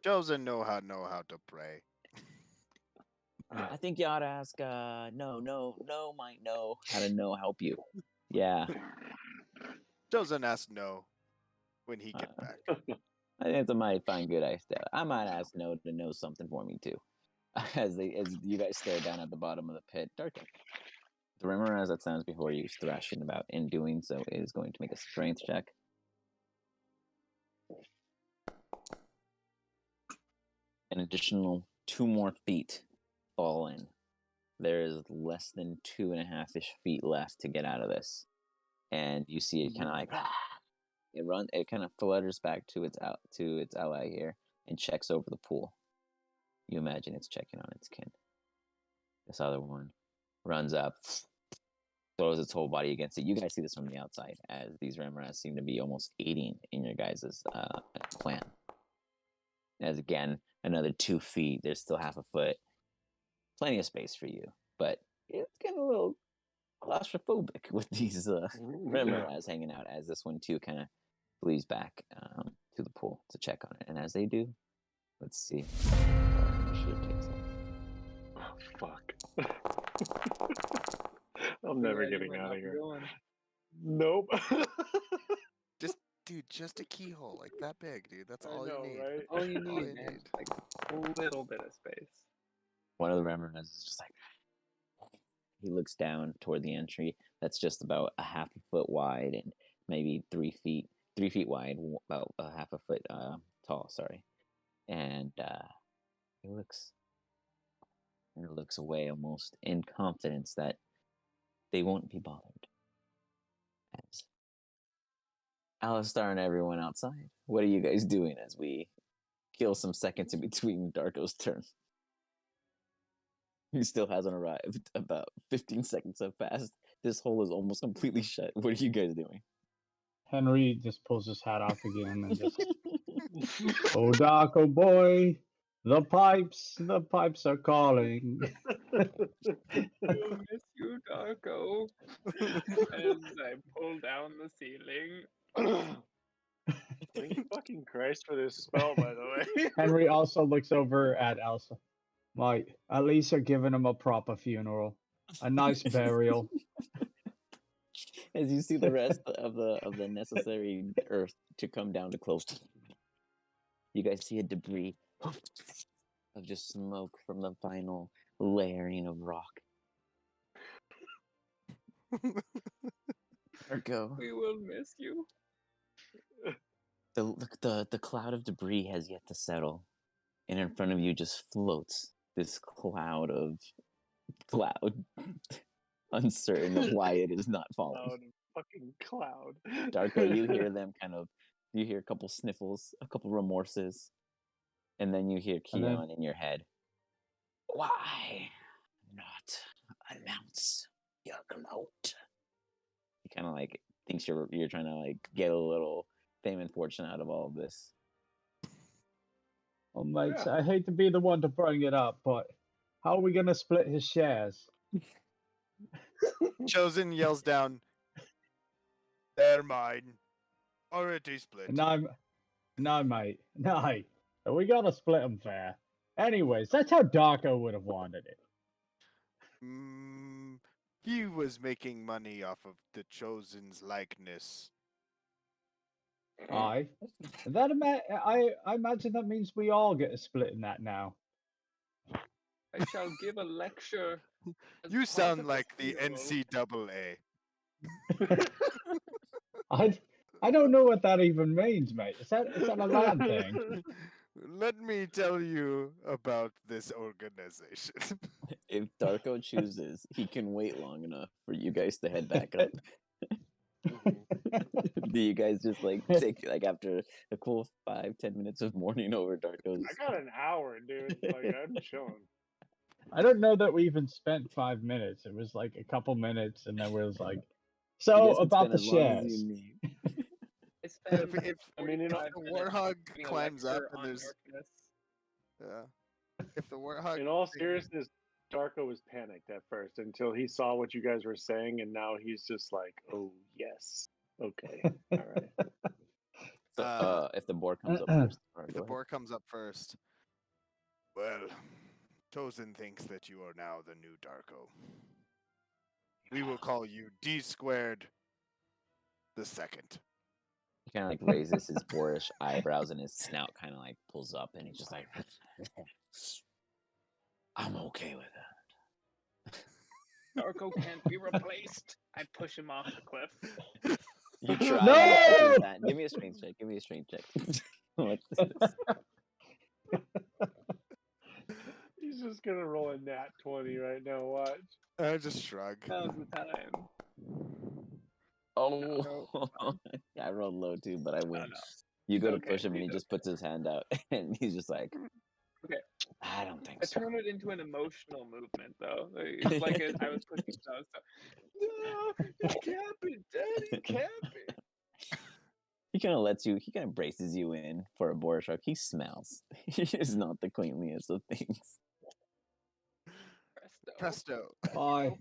Chosen know how to pray. I think you ought to ask no, might know how to help you. Yeah. Chosen asks no when he get back. I think it's a mighty fine good idea. I might ask No to know something for me too. As you guys stare down at the bottom of the pit, Darko. The rimmer as that stands before you is thrashing about. In doing so, is going to make a strength check. An additional 2 more feet fall in. There is less than 2.5-ish feet left to get out of this, and you see it kind of like it kind of flutters back to its ally here and checks over the pool. You imagine it's checking on its kin. This other one runs up, throws its whole body against it. You guys see this from the outside as these remoras seem to be almost aiding in your guys' plan. As again, another 2 feet. There's still half a foot. Plenty of space for you, but it's getting a little claustrophobic with these remoras hanging out as this one too kind of flees back to the pool to check on it. And as they do, let's see. Oh, fuck. I'm never getting out of here. Nope. Just a keyhole like that big, dude. That's all know, you need. right? All you All need, you man. need. Like a little bit of space. One of the remoras is just like, he looks down toward the entry that's just about a half a foot wide and maybe 3 feet wide, about a half a foot tall, sorry. And he looks away almost in confidence that they won't be bothered. As Alistar and everyone outside, what are you guys doing as we kill some seconds in between Darko's turn? He still hasn't arrived. About 15 seconds have passed. This hole is almost completely shut. What are you guys doing? Henry just pulls his hat off again and just, oh, Darko boy, the pipes are calling. We'll miss you, Darko. And I pull down the ceiling. Thank fucking Christ for this spell, by the way. Henry also looks over at Elsa. Like, at least they're giving him a proper funeral, a nice burial. As you see the rest of the necessary earth to come down to close, you guys see a debris of just smoke from the final layering of rock. Darko. We will miss you. The cloud of debris has yet to settle, and in front of you just floats this cloud, uncertain of why it is not falling. Fucking cloud. Darko, you hear a couple sniffles, a couple remorses, and then you hear Keon in your head. Why not announce your gloat? He kind of like thinks you're trying to like get a little fame and fortune out of all of this. Oh, mate, I hate to be the one to bring it up, but how are we gonna split his shares? Chosen yells down, "They're mine. Already split." No, mate, no. We gotta split them fair. Anyways, that's how Darko would have wanted it. He was making money off of the Chosen's likeness. I imagine that means we all get a split in that now. I shall give a lecture. as You part sound of like the funeral. NCAA. I don't know what that even means, mate. Is that a land thing? Let me tell you about this organization. If Darko chooses, he can wait long enough for you guys to head back up. Do you guys just like take like after a cool 5-10 minutes of mourning over Darko's? I got an hour, dude. Like I'm chilling. I don't know that we even spent 5 minutes. It was like a couple minutes, and then we was like, You so guys can about spend the as long as shares. you need. I spend if I mean, you know, 45 the minutes warthog giving a climbs up lecture and on there's darkness. if the warthog in all seriousness, Darko was panicked at first until he saw what you guys were saying, and now he's just like, "Oh yes, okay, all right." So, if the boar comes up first, if go the ahead. boar comes up first, well, Chosen thinks that you are now the new Darko. We will call you D squared the second. He kind of like raises his boorish eyebrows and his snout kind of like pulls up, and he's just like, "I'm okay with that." Darko can't be replaced. I push him off the cliff. You try. No! He touches that. Give me a strength check. Give me a strength check. What's this? He's just gonna roll a nat 20 right now. Watch. I just shrug. Now's the time. Oh, yeah, I rolled low too, but I win. no. You go to Okay, push him, and he he's just puts his hand out, and he's just like, Okay. "I don't think I so." turn it into an emotional movement, though. It's like I was pushing so. No, it can't be, Daddy. It can't be. He kind of lets you. He kind of braces you in for a boar shark. He smells. He is not the cleanliest of things. Presto. Bye.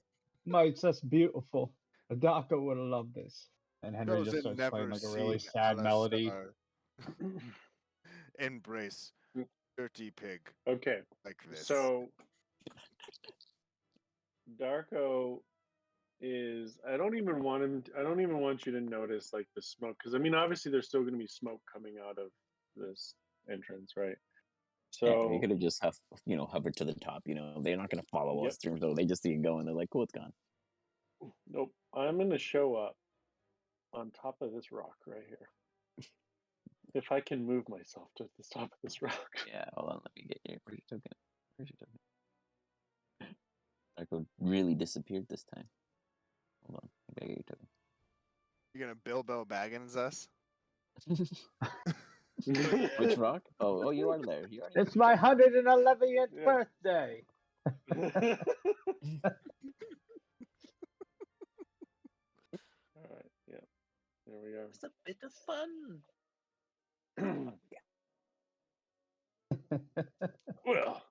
Mates, that's beautiful. Darko would have loved this. And Henry just Chosen starts playing never like a really seen sad melody. Alistar embrace dirty pig Okay, like this. so Darko is. I don't even want him. I don't even want you to notice like the smoke, because I mean, obviously, there's still going to be smoke coming out of this entrance, right? Yeah, So, you could have just hovered to the top. They're not gonna follow yep. us through, so they just see it going. They're like, "Cool, it's gone." Nope. I'm going to show up on top of this rock right here. If I can move myself to the top of this rock. Yeah, hold on. Let me get your. Where's your token? Where's your token? Darko really disappeared this time. Hold on. I gotta get your token. You're gonna Bilbo Baggins us? Which rock? Oh, you are there. You are. It's my 111th Yeah. birthday. All right. Yeah. There we It's a bit of fun. go. Well,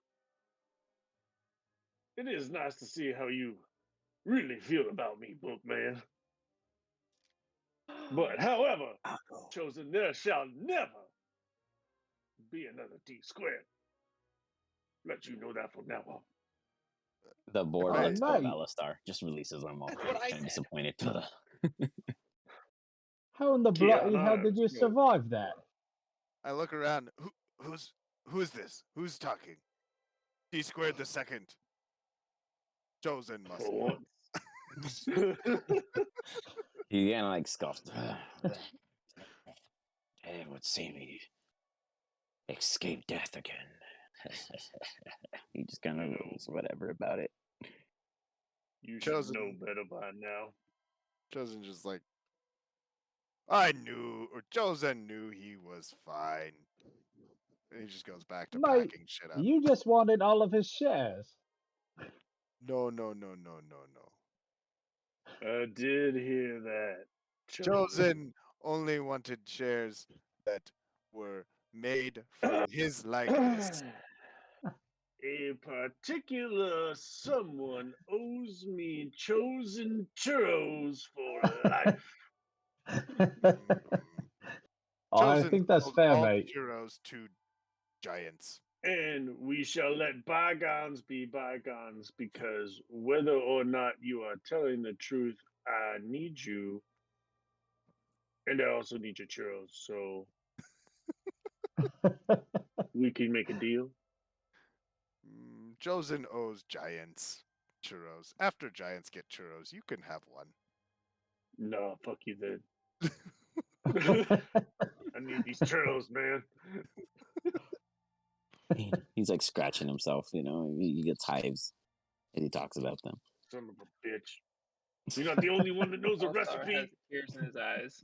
it is nice to see how you really feel about me, Bookman. But, however, Chosen, there shall never be another D squared. Let you know that from now on. The board Oh, lets go of mate. Alistar. Just releases them all. That's what I Kind of said. disappointed. How in the Key bloody on hell ours, did you go. survive that? I look around. Who is this? Who's talking? D squared the second. Chosen must. For once. He kind of like scoffs. It would seem he escaped death again. He just kind of was whatever about it. You should Chosen. know better by now. Chosen just like, I knew, or Chosen knew he was fine. And he just goes back to Mate, packing shit up. you just wanted all of his shares. No. I did hear that. Chosen only wanted shares that were made for his likeness. A particular someone owes me chosen churros for life. I Chosen think that's sold fair, all mate. the churros to giants. And we shall let bygones be bygones, because whether or not you are telling the truth, I need you, and I also need your churros, so we can make a deal. Chosen owes giants churros. After giants get churros, you can have one. No, fuck you then. I need these churros, man. He's like scratching himself, you know. He gets hives and he talks about them. Son of a bitch. You're not the only one that knows a All-Star has recipe. tears in his eyes.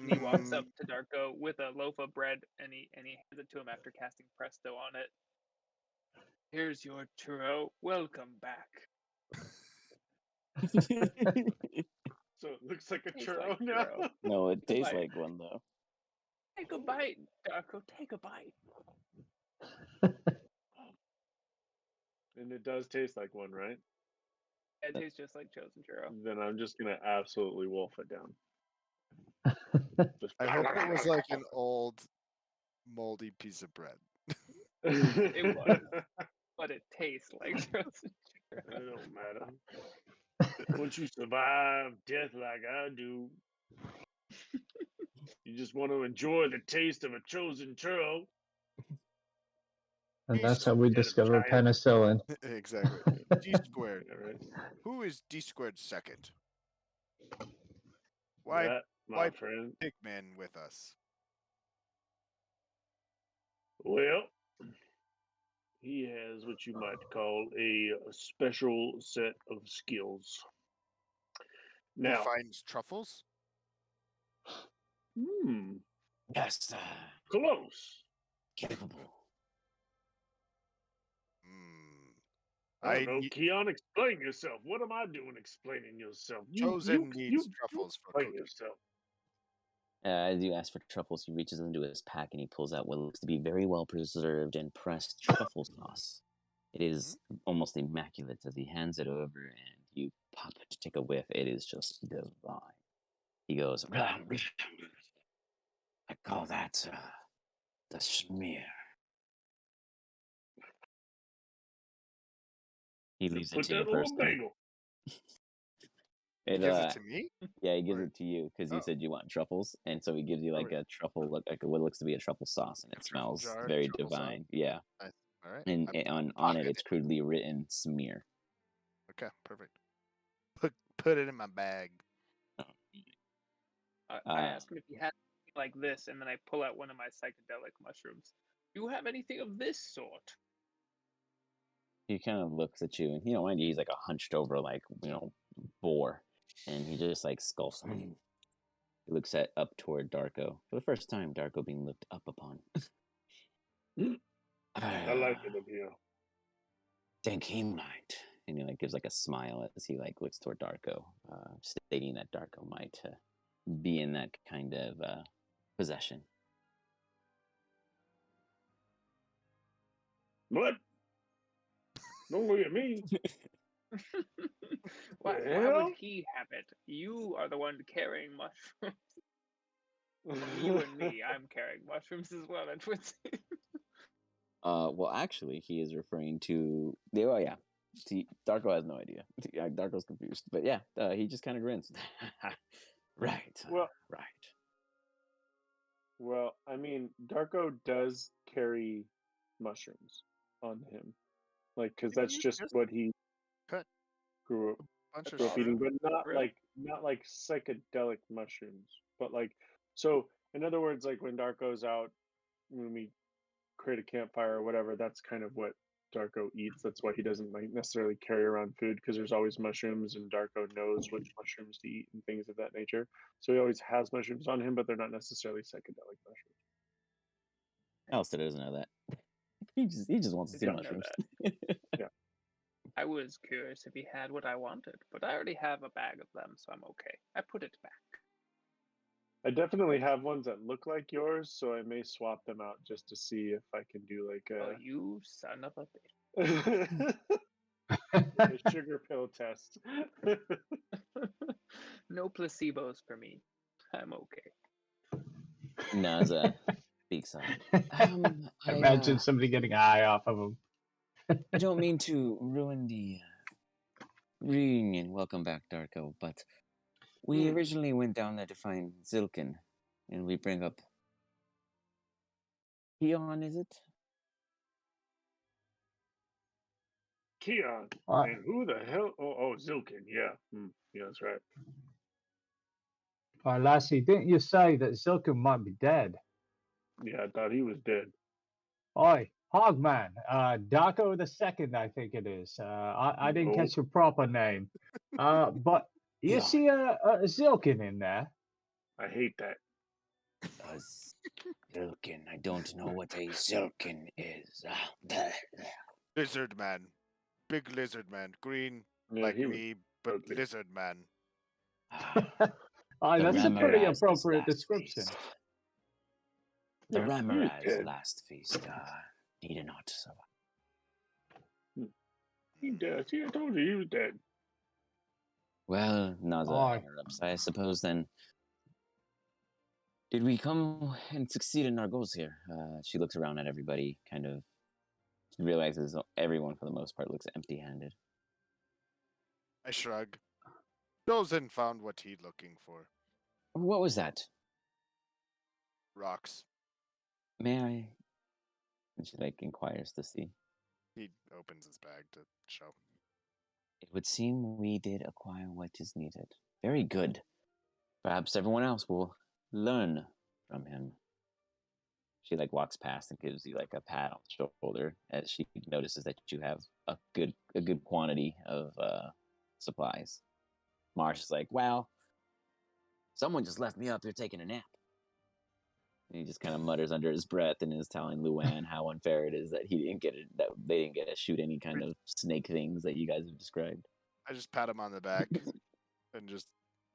He walks up to Darko with a loaf of bread, and he hands it to him after casting Presto on it. Here's your churro. Welcome back. So it looks like a Tastes churro like now. churro. No, it tastes Bite. like one though. Take a bite, Darko. Take a bite. And it does taste like one, right? It tastes just like chosen churro. Then I'm just gonna absolutely wolf it down. Just I hope it was like an old, moldy piece of bread. It was, but it tastes like chosen churro. It don't matter. Once you survive death like I do, you just want to enjoy the taste of a chosen churro. And that's how we Dead of discovered giants. penicillin. Exactly. D squared. Yeah, right. Who is D squared second? Why That, my why friend. pigmen with us? Well, he has what you might call a special set of skills. He Now, finds truffles? Yes, close. capable. I don't know, Keon, explain yourself. What am I doing explaining yourself? Chosen needs truffles for explain cooking. yourself. As you ask for truffles, he reaches into his pack and he pulls out what looks to be very well preserved and pressed truffle sauce. It is almost immaculate as he hands it over and you pop it to take a whiff. It is just divine. He goes, I call that the smear. He leaves it Put to that you on a personally. bagel. He gives it to me? Yeah, he gives Or- it to you because you oh. said you want truffles, and so he gives you like Okay. a truffle, like what looks to be a truffle sauce, and A it truffle smells jar, very truffle sauce. divine. Yeah, Nice. All right. and I on it, pocket it's crudely written smear. Okay, perfect. Put it in my bag. I ask him if he has anything like this, and then I pull out one of my psychedelic mushrooms. Do you have anything of this sort? He kind of looks at you, and mind you, he's like a hunched over, like boar, and he just like skulks. He looks up toward Darko for the first time. Darko being looked up upon. I like it up here. Think he might, and he like gives like a smile as he like looks toward Darko, stating that Darko might be in that kind of possession. What? Don't look at me. Why would he have it? You are the one carrying mushrooms. You and me, I'm carrying mushrooms as well. That's what's. Well, actually, he is referring to. Oh, yeah. See, Darko has no idea. Darko's confused, but yeah, he just kind of grins. Right. Right. Well, I mean, Darko does carry mushrooms on him, like because Didn't that's you just just what he cut grew up bunch of eating, shrooms? but Really? not like psychedelic mushrooms, but like so. In other words, like when Darko's out, when we create a campfire or whatever, that's kind of what Darko eats. That's why he doesn't like necessarily carry around food because there's always mushrooms, and Darko knows which mushrooms to eat and things of that nature. So he always has mushrooms on him, but they're not necessarily psychedelic mushrooms. Alistair doesn't know that. He just wants to I see don't know mushrooms. Yeah. I was curious if he had what I wanted, but I already have a bag of them, so I'm okay. I put it back. I definitely have ones that look like yours, so I may swap them out just to see if I can do like Oh, a, you son of a bitch. a sugar pill test. No placebos for me. I'm okay. Naza, speaks up. Imagine somebody getting a eye off of him. I don't mean to ruin the reunion. Welcome back, Darko. But we originally went down there to find Zilkin, and we bring up Keon, is it? Keon. Alright. And who the hell? Oh, Zilkin. Yeah. Yeah, that's right. Lassie, didn't you say that Zilkin might be dead? Yeah, I thought he was dead. Oi, Hogman, Darko the Second, I think it is. I didn't Nope. catch your proper name. But you Yeah. see a Zilkin in there? I hate that. Zilkin. I don't know what a Zilkin is. Lizard man. Big lizard man. Green Yeah, like he was me, but ugly. lizard man. Aye, that's a pretty Ramaraz's appropriate last description. feast. The Yeah, he was Ramaraz dead. last feast. He did not survive. He dead. See, I told you he was dead. Well, Naza Aye. interrupts. I suppose then. Did we come and succeed in our goals here? She looks around at everybody, kind of. She realizes everyone, for the most part, looks empty-handed. I shrug. Chosen found what he's looking for. What was that? Rocks. May I? And she inquires to see. He opens his bag to show. It would seem we did acquire what is needed. Very good. Perhaps everyone else will learn from him. She walks past and gives you a pat on the shoulder as she notices that you have a good quantity of supplies. Marsh is like, "Wow, someone just left me up here taking a nap." And he just kind of mutters under his breath and is telling Luann how unfair it is that they didn't get to shoot any kind of snake things that you guys have described. I just pat him on the back and just.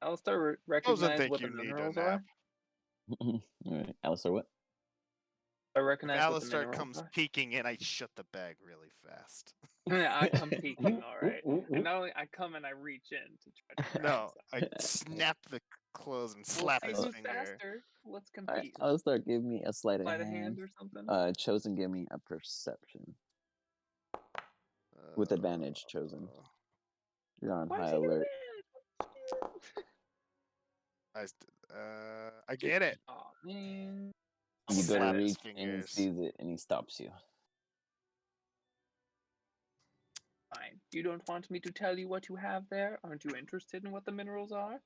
Alistair Chosen recognize think what the you need a minerals nap. are. All right, Alistair, what? I If recognize what the Alistair minerals comes are. peeking in, I shut the bag really fast. I come peeking, all right. And not only I come and I reach in to try to grab No, I something. snap the clothes and We'll slap see his who's finger. faster. Let's All right, compete. Alistair, give me a sleight of Sleight of hand. hand or something. Chosen, give me a perception. With advantage, Chosen. You're on Why high is he doing alert. that? I get it. Oh man. You go to Slap his reach and he fingers. sees it and he stops you. Fine. You don't want me to tell you what you have there? Aren't you interested in what the minerals are?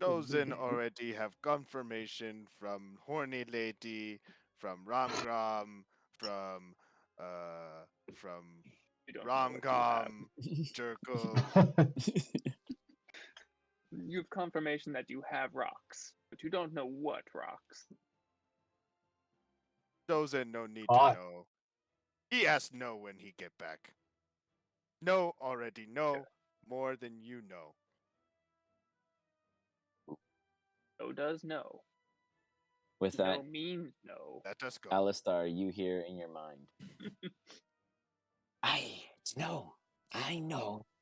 Chosen already have confirmation from Horny Lady, from Ramgram, from You don't know what you have. Romgom, Jerko. You have confirmation that you have rocks, but you don't know what rocks. Chosen no need Aye. to know. He has know when he get back. No already know more than you know. No does no. With No that, means no. Let us go. Alistar, you hear in your mind. I know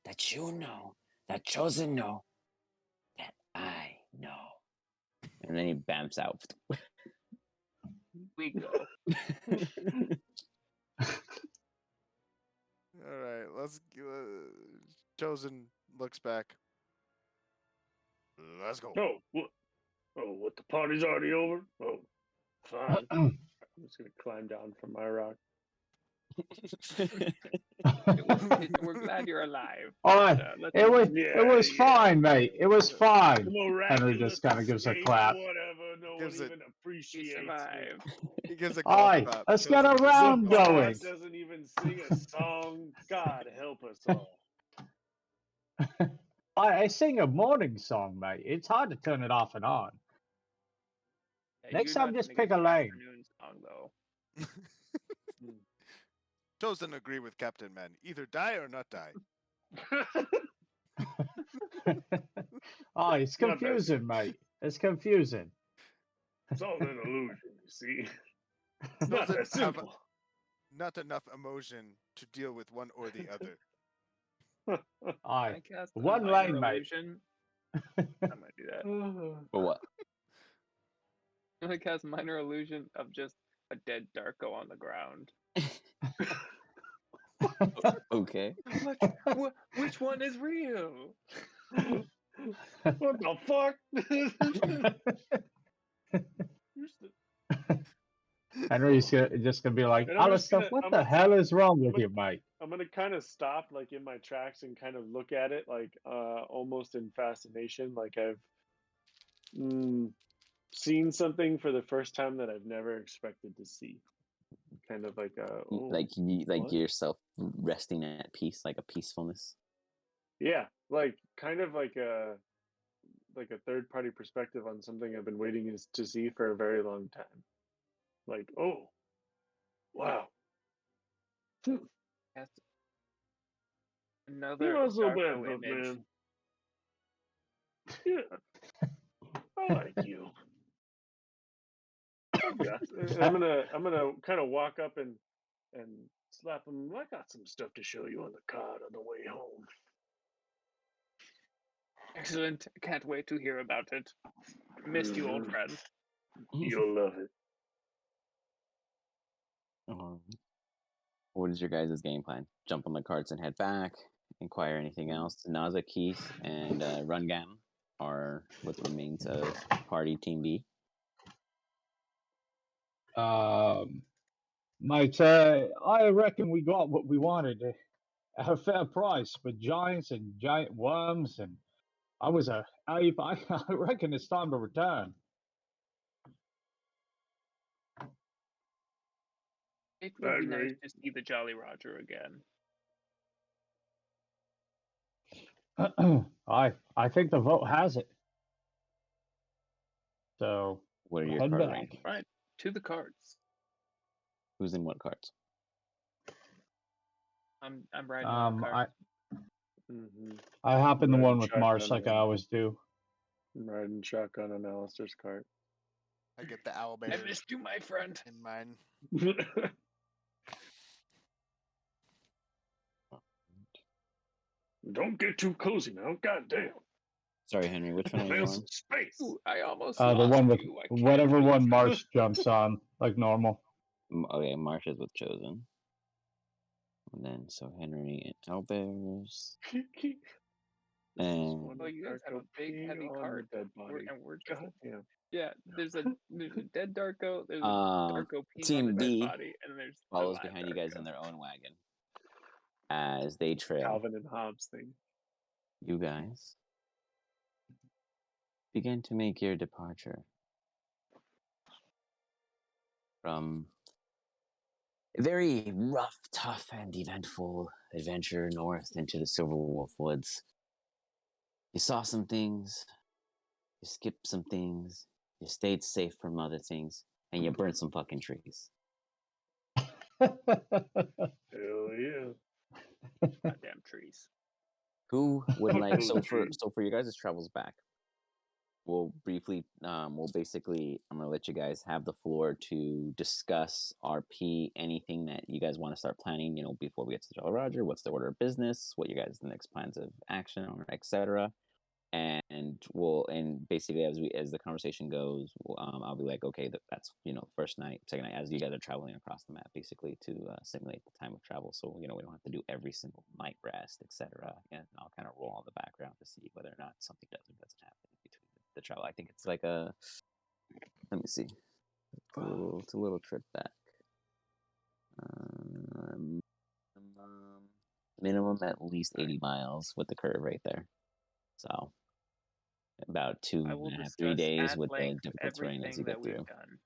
that you know, that Chosen know, that I know. And then he bamps out. We go. All right, let's. Chosen looks back. Let's go. Oh, what? Oh, what? The party's already over? Oh, fine. I'm just gonna climb down from my rock. We're glad you're alive. Aye, Let's it was fine, mate. It was fine. The Henry miraculous just kind of gives a escape, clap. whatever. No Gives one it- even You appreciates survive. He gives a Aye, golf clap. let's get a Chosen just- round The going. boss doesn't even sing a song. God help us all. I sing a morning song, mate. It's hard to turn it off and on. Yeah, Next you're time, not just gonna get pick a the lane. afternoon song though. Chosen agree with Captain Man. Either die or not die. Oh, it's Not that confusing, mate. It's confusing. It's all an illusion, you see. It's not Doesn't that have simple. Not enough emotion to deal with one or the other. Aye, I cast one minor lane, mate. illusion. I might do that. For what? I'm gonna cast minor illusion of just a dead Darko on the ground. Okay. Which one is real? What the fuck? Henry's just gonna be like, And Alistair, what the hell is wrong with you, mate? I'm gonna kind of stop like in my tracks and kind of look at it like almost in fascination, like I've seen something for the first time that I've never expected to see. Kind of like Like what? yourself resting at peace, like a peacefulness. Yeah, like kind of like a third party perspective on something I've been waiting to see for a very long time. Like, oh, wow. That's You're another not so bad, Darko but image. man. Yeah, I like you. I'm gonna kind of walk up and slap him. I got some stuff to show you on the card on the way home. Excellent. Can't wait to hear about it. Missed you, old Mhm. friend. You'll love it. What is your guys' game plan? Jump on the carts and head back. Inquire anything else. Naza, Keith, and Rungam are what remains of Party Team B. Mate, I reckon we got what we wanted at a fair price with giants and giant worms, and I reckon it's time to return. It I would be nice agree. to see the Jolly Roger again. I think the vote has it. So What are your head card back. rankings? Right, to the carts. Who's in what cards? I'm riding on the cart. I hop in the Riding one with Mars shotgun like I on- always do. I'm riding shotgun on Alistair's cart. I get the owl I bear missed you, my friend. in mine. Don't get too cozy now. God damn. Sorry, Henry. Which one are you There's on? some space. Ooh, I almost The lost one with you. I can't whatever believe one it. Mars jumps on, like normal. Okay, Marsh is with Chosen. And then, so Henry and Albers. And Well, you guys have a big, heavy cart. Dead body. And we're just, God damn. yeah, there's a dead Darko, there's a Darko peeing on the Team dead B body, and there's a follows live behind you guys in Darko. their own wagon as they trail. Calvin and Hobbes thing. You guys begin to make your departure from a very rough, tough, and eventful adventure north into the Silver Wolf Woods. You saw some things, you skipped some things, you stayed safe from other things, and you burnt some fucking trees. Hell yeah. Goddamn trees. Who would Fuck like those so trees. for your guys' travels back? We'll briefly I'm gonna let you guys have the floor to discuss RP, anything that you guys want to start planning, before we get to Jolly Roger, what's the order of business, what you guys' next plans of action are, etc. And basically as the conversation goes, I'll be like, okay, that's first night, second night, as you guys are traveling across the map, basically to simulate the time of travel. So we don't have to do every single night rest, etc. And I'll kind of roll on the background to see whether or not something does or doesn't happen in between the travel. I think it's like let me see, it's a little trip back. Minimum at least 80 miles with the curve right there. So about I will 2.5, 3 discuss days at with the length difficult terrain as you everything get that through. we've done.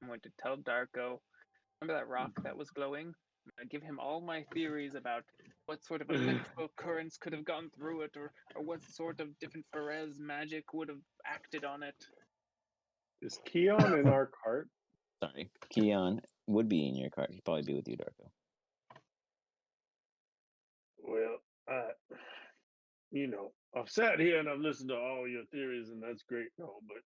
I'm going to tell Darko, remember that rock that was glowing? I'm going to give him all my theories about what sort of electrical currents could have gone through it, or what sort of different Perez magic would have acted on it. Is Keon in our cart? Sorry, Keon would be in your cart. He'd probably be with you, Darko. Well, I've sat here and I've listened to all your theories, and that's great. No, but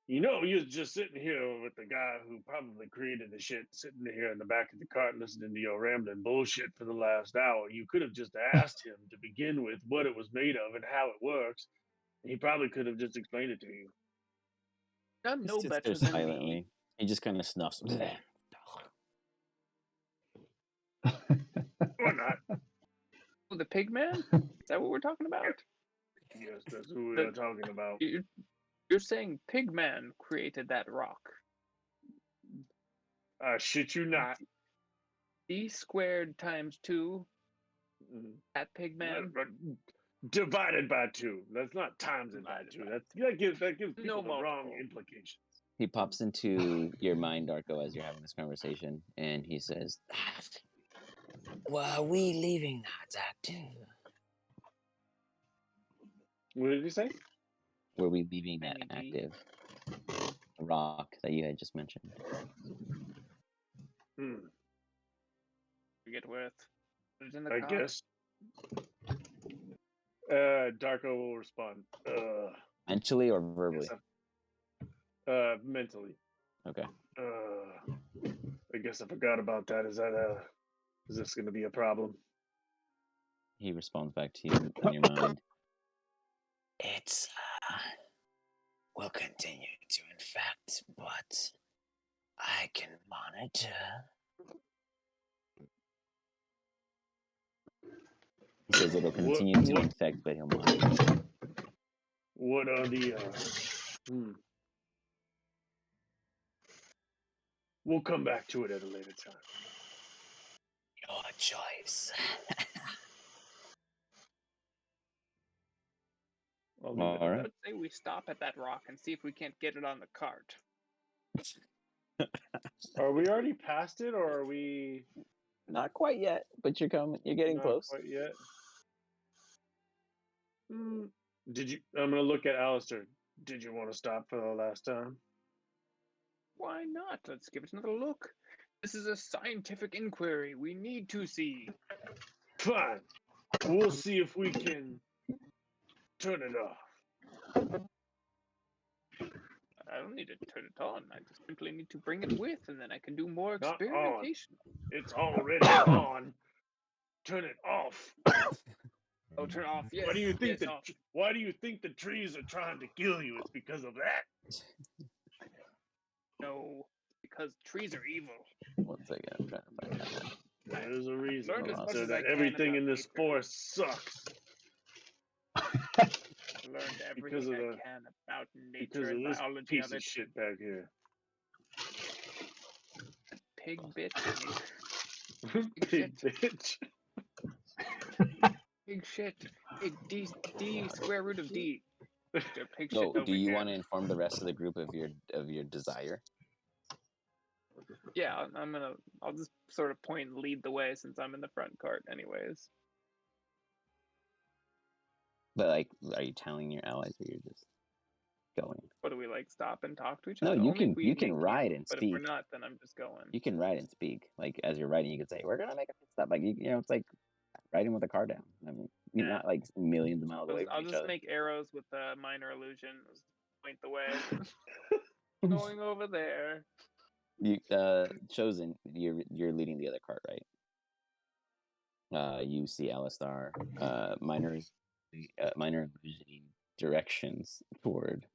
you're just sitting here with the guy who probably created the shit, sitting here in the back of the cart listening to your rambling bullshit for the last hour. You could have just asked him to begin with what it was made of and how it works. And he probably could have just explained it to you. I'm He no sits there better than me. silently. He just kind of snuffs. Or not. Oh, the pig man? Is that what we're talking about? Yes, that's who we The- are talking about. You're saying pig man created that rock. I shit you not. D squared times 2, Mhm. that pig man. Divided by 2. That's not times it by 2. That gives people the wrong multiple. implications. He pops into your mind, Darko, as you're having this conversation, and he says, "Well, are we leaving that active? What did you say? Were we leaving that MEG. active rock that you had just mentioned?" Forget where it's in the I car. guess. Darko will respond. Mentally or verbally? Mentally. Okay. I guess I forgot about that. Is this going to be a problem? He responds back to you in your mind. It's will continue to infect, but I can monitor. He says it'll continue to infect, but he'll monitor. What are the We'll come back to it at a later time. Your choice. I'll leave it. All right. Let's say we stop at that rock and see if we can't get it on the cart. Are we already past it, or are we Not quite yet, but you're coming. You're getting not close. quite yet? Did you? I'm gonna look at Alistair. Did you want to stop for the last time? Why not? Let's give it another look. This is a scientific inquiry. We need to see. Fine. We'll see if we can turn it off. I don't need to turn it on. I just simply need to bring it with, and then I can do more Not on. experimentation. It's already on. Turn it off. Oh, turn it off. Yes. Why do you think yes, off. Why do you think the trees are trying to kill you? It's because of that. No, because trees are evil. 1 second, I'm trying to find that. There's a reason, Learned as much so as I that can everything about in this nature. forest sucks. Learned everything Because of I can about nature Because of and this biology piece of of it. shit back here. Pig bitch. Big bitch. Pig shit. Pig D square root of D. Pig shit So, over do you here. want to inform the rest of the group of your desire? Yeah, I'll just sort of point and lead the way since I'm in the front cart anyways. But like, are you telling your allies, or you're just going? What do we like? Stop and talk to each No, other? you Only can if we you can need ride to, and but speak. if we're not, then I'm just going. You can ride and speak. Like as you're riding, you could say, "We're gonna make a pit stop." Like you know, it's like riding with a car down. I mean, you're Yeah. not like millions of miles away from I'll each just other. make arrows with minor illusion. Just point the way. Going over there. You chosen. You're leading the other cart, right? You see Alistar. Minor illusion directions toward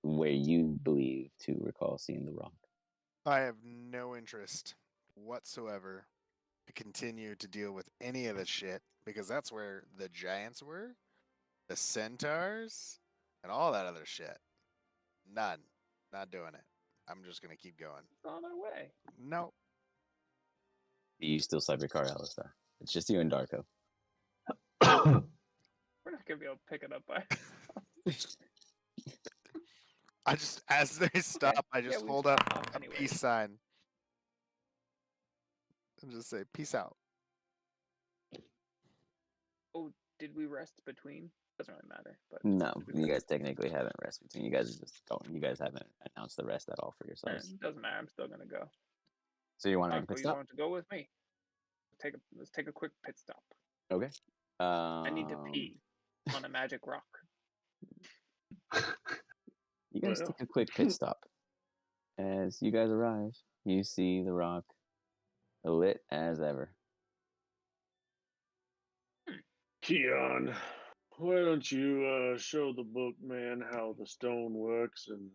where you believe to recall seeing the rock. I have no interest whatsoever to continue to deal with any of this shit because that's where the giants were, the centaurs, and all that other shit. None. Not doing it. I'm just gonna keep going. It's on our way. Nope. You still swipe your car, Alistar. It's just you and Darko. We're not gonna be able to pick it up by. I just, as they stop, I just we hold up stop a anyway. peace sign and just say, "Peace out." Oh, did we rest between? Doesn't really matter. But No, you guys technically haven't rest between. You guys are just going. You guys haven't announced the rest at all for yourselves. It doesn't matter. I'm still gonna go. So you want to make a pit You stop? want to go with me? Let's take a quick pit stop. Okay. I need to pee on a magic rock. You guys take a quick pit stop. As you guys arrive, you see the rock lit as ever. Keon, Why don't you show the book man how the stone works, and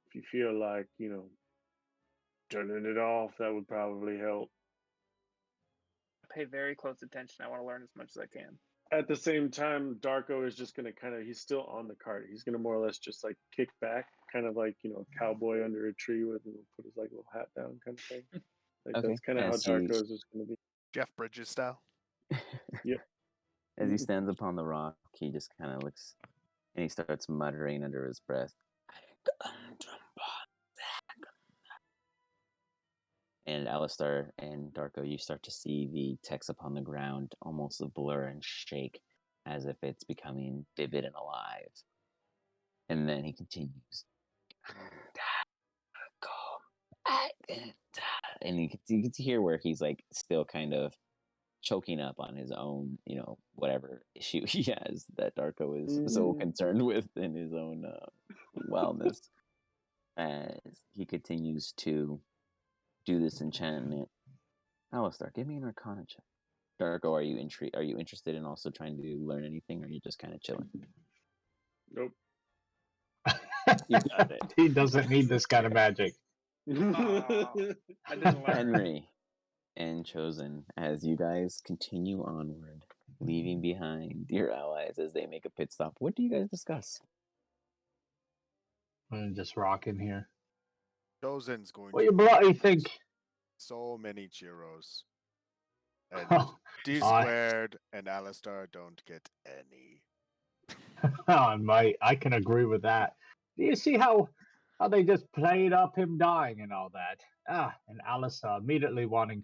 if you feel like turning it off, that would probably help. Pay very close attention. I want to learn as much as I can. At the same time, Darko is just gonna he's still on the cart. He's gonna more or less just like kick back, kind of like a cowboy under a tree with put his like little hat down kind of thing. Like Okay. that's kind of how Darko is just gonna be. Jeff Bridges style. Yep. As he stands upon the rock, he just kind of looks and he starts muttering under his breath. And Alistar and Darko, you start to see the text upon the ground almost blur and shake as if it's becoming vivid and alive. And then he continues. And you can hear where he's like still kind of choking up on his own, whatever issue he has that Darko is so concerned with in his own wellness. As he continues to do this enchantment. Alistar, give me an Arcana check. Darko, are you intrigued? Are you interested in also trying to learn anything, or are you just kind of chilling? Nope. You got it. He doesn't need this kind of magic. I didn't learn. Henry and Chosen, as you guys continue onward, leaving behind your allies as they make a pit stop, what do you guys discuss? I'm just rocking here. Chosen's going What to you bloody think? so many churros. And Oh, D squared and Alistar don't get any. mate, I can agree with that. Do you see how they just played up him dying and all that? And Alistair immediately wanting.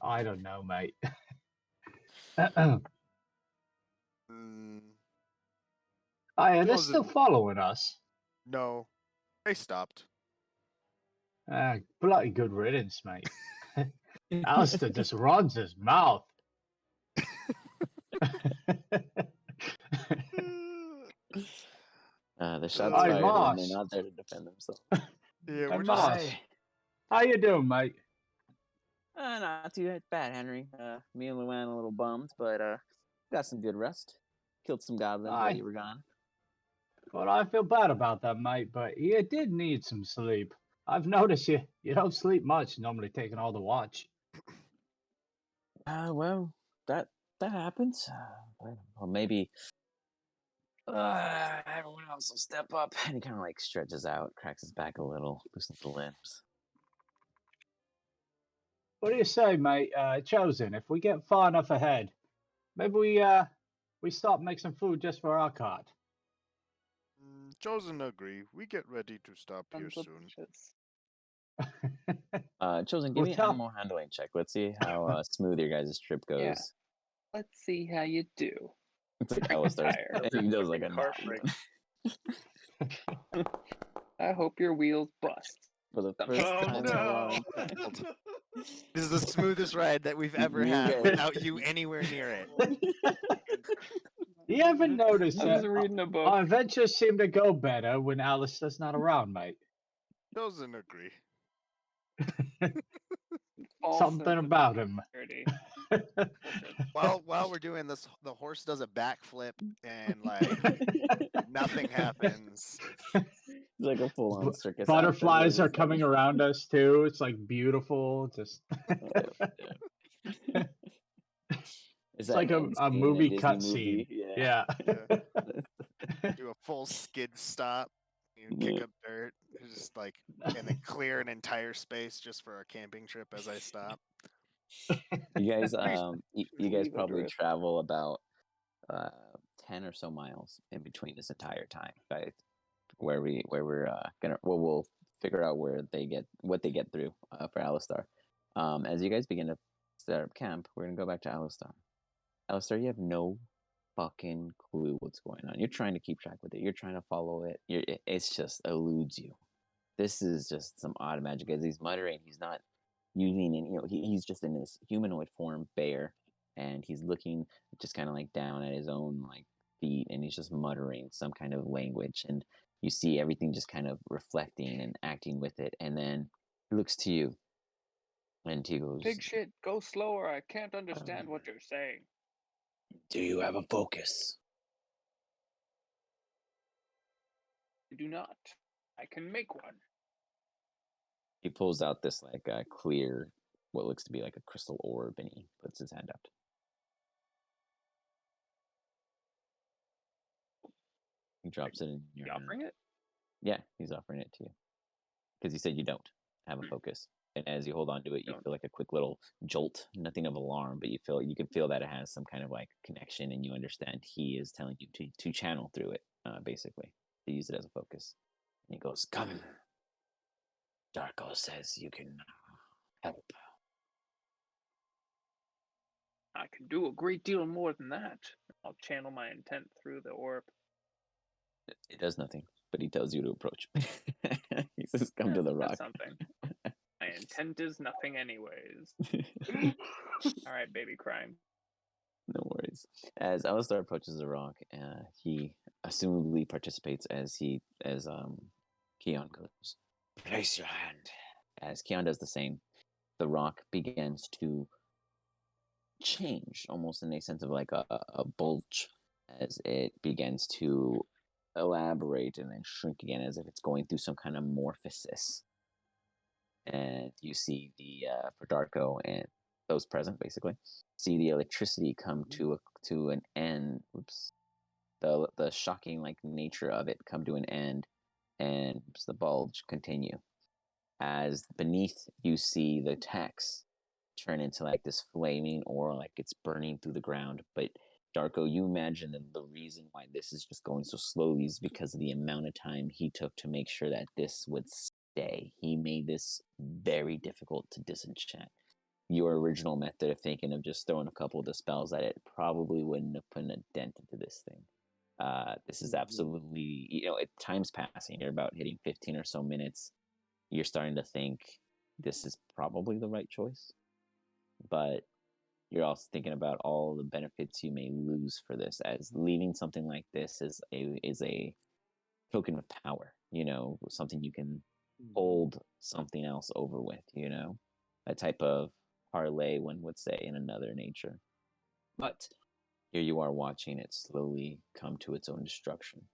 I don't know, mate. Mm, Oh, yeah, they're Chosen- still following us. no, they stopped. Bloody good riddance, mate. Alistair just runs his mouth. The shots Hi, fired, and Moss. they're not there to defend themselves. Yeah, Hey, we're Moss. just How you doing, mate? Not too bad, Henry. Me and Luann a little bummed, but got some good rest. Killed some goblins while you were gone. Well, I feel bad about that, mate, but you did need some sleep. I've noticed you don't sleep much, normally taking all the watch. Well, that happens. Well, maybe everyone else will step up. And he kind of like stretches out, cracks his back a little, loosens the limbs. What do you say, mate? Chosen, if we get far enough ahead, maybe we stop make some food just for our cart. Chosen agree. We get ready to stop here soon. Chosen, give me an animal handling check. Let's see how smooth your guys' trip goes. Yeah. Let's see how you do. It's like Alistar's. He does like a car nod. break. I hope your wheels bust. For the first time in a long time. This is the smoothest ride that we've ever had without you anywhere near it. You haven't noticed I was that reading a book. our adventures seem to go better when Alistair's not around, mate. Chosen agree. Something about him. While we're doing this, the horse does a backflip and like nothing happens. It's like a full-on circus. Butterflies are coming around us too. It's like beautiful. Just it's like a movie cutscene. Yeah. Do a full skid stop. You kick up dirt. Just like and then clear an entire space just for a camping trip as I stop. You guys, you guys probably travel about 10 or so miles in between this entire time, right? Where we're we'll figure out what they get through for Alistar. As you guys begin to set up camp, we're gonna go back to Alistar. Alistar, you have no fucking clue what's going on. You're trying to keep track with it. You're trying to follow it. It's just eludes you. This is just some odd magic. As he's muttering, he's not using any. He's just in this humanoid form, bear, and he's looking just kind of like down at his own like feet, and he's just muttering some kind of language. And you see everything just kind of reflecting and acting with it. And then he looks to you, and he goes, "Big shit, go slower. I can't understand what you're saying." Do you have a focus? I do not. I can make one. He pulls out this like clear, what looks to be like a crystal orb, and he puts his hand out. He drops it in your You hand. offering it? Yeah, he's offering it to you because he said you don't have a focus. And as you hold on to it, you Don't. feel like a quick little jolt, nothing of alarm, but you can feel that it has some kind of like connection, and you understand he is telling you to channel through it, basically, to use it as a focus. And he goes, "Come." Darko says you can help. I can do a great deal more than that. I'll channel my intent through the orb. It does nothing, but he tells you to approach. He says, "Come to the rock." That's something. My intent is nothing anyways. All right, baby crime. No worries. As Alistar approaches the rock, he assumably participates as Keon goes, "Place your hand." As Keon does the same, the rock begins to change, almost in a sense of like a bulge, as it begins to elaborate and then shrink again, as if it's going through some kind of morphosis. And you see for Darko and those present, basically, see the electricity come to an end. Oops. The shocking like nature of it come to an end, and the bulge continue. As beneath you see the text turn into like this flaming aura, like it's burning through the ground. But Darko, you imagine that the reason why this is just going so slowly is because of the amount of time he took to make sure that this would stay. He made this very difficult to disenchant. Your original method of thinking of just throwing a couple of the spells at it probably wouldn't have put a dent into this thing. This is absolutely, time's passing. You're about hitting 15 or so minutes. You're starting to think this is probably the right choice, but you're also thinking about all the benefits you may lose for this, as leaving something like this is a token of power, something you can hold something else over with, a type of parlay, one would say, in another nature. But here you are watching it slowly come to its own destruction.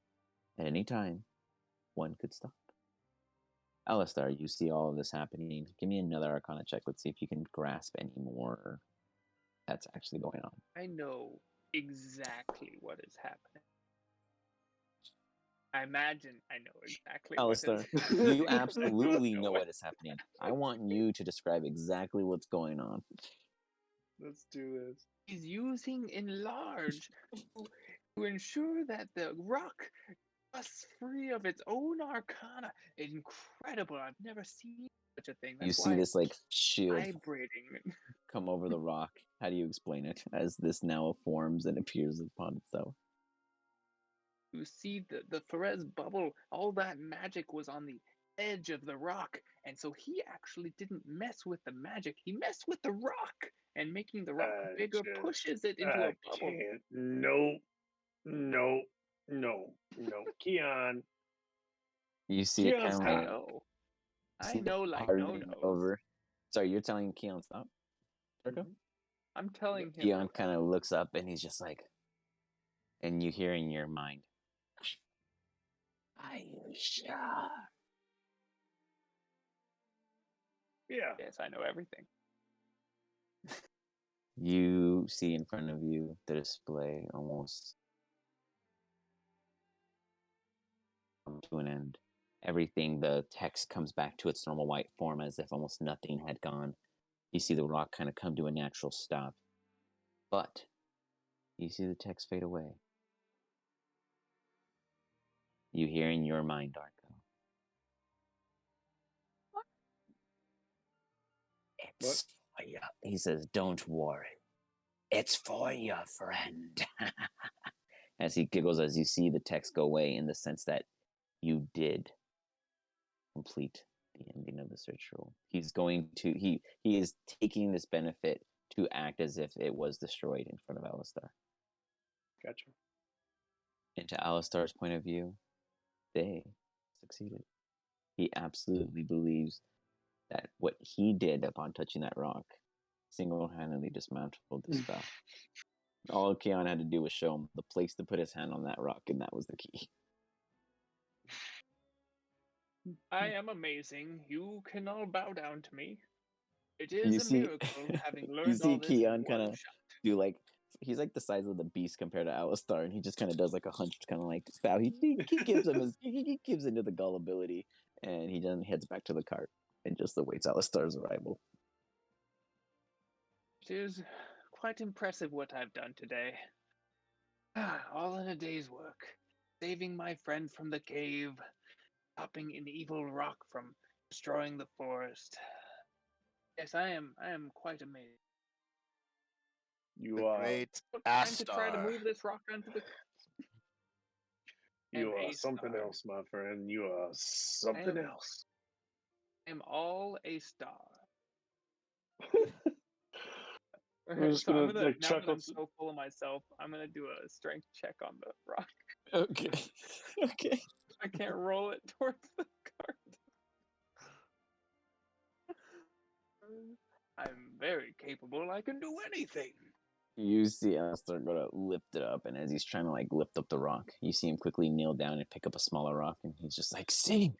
At any time, one could stop. Alistar, you see all of this happening. Give me another Arcana check. Let's see if you can grasp any more that's actually going on. I know exactly what is happening. I imagine I know exactly Alistar, what is you absolutely know what is happening. I want you to describe exactly what's going on. Let's do this. He's using enlarge to ensure that the rock busts free of its own arcana. Incredible. I've never seen such a thing. That's You see why this like shield vibrating. come over the rock. How do you explain it as this now forms and appears upon itself? You see the Ferez bubble, all that magic was on the edge of the rock, and so he actually didn't mess with the magic, he messed with the rock, and making the rock bigger pushes it into a bubble. Can't. No. Keon. You see it Keon, kind of stop. like, I know, like hardening no-nos. over. Sorry, you're telling Keon stop, Darko? I'm telling him. Keon kind of looks up and he's just like, and you hear in your mind, "Are you sure?" Yeah. Yes, I know everything. You see in front of you the display almost come to an end. Everything, the text comes back to its normal white form as if almost nothing had gone. You see the rock kind of come to a natural stop. But you see the text fade away. You hear in your mind, Darko, "It's for you." He says, "Don't worry. It's for you, friend." As he giggles, as you see the text go away, in the sense that you did complete the ending of the search rule. He's going to he is taking this benefit to act as if it was destroyed in front of Alistar. Gotcha. And to Alistar's point of view, they succeeded. He absolutely believes that what he did upon touching that rock single-handedly dismantled the spell. All Keon had to do was show him the place to put his hand on that rock, and that was the key. I am amazing. You can all bow down to me. It You is a see, miracle having you learned see all this in Keon kind one of shot. do like he's like the size of the beast compared to Alistar, and he just kind of does like a hunched kind of like bow. He gives him he gives into the gullibility, and he then heads back to the cart and just awaits Alistar's arrival. It is quite impressive what I've done today. All in a day's work. Saving my friend from the cave, stopping an evil rock from destroying the forest. Yes, I am quite amazed. You The are great Time to try to Astar. move this rock onto the you am are a something star. else, my friend. You are something am- else. I'm all a star. I'm just So I'm gonna gonna like now that chuckle. I'm so full of myself, I'm gonna do a strength check on the rock. Okay, okay. I can't roll it towards the cart. I'm very capable. I can do anything. You see Alistar go to lift it up, and as he's trying to like lift up the rock, you see him quickly kneel down and pick up a smaller rock, and he's just like, see,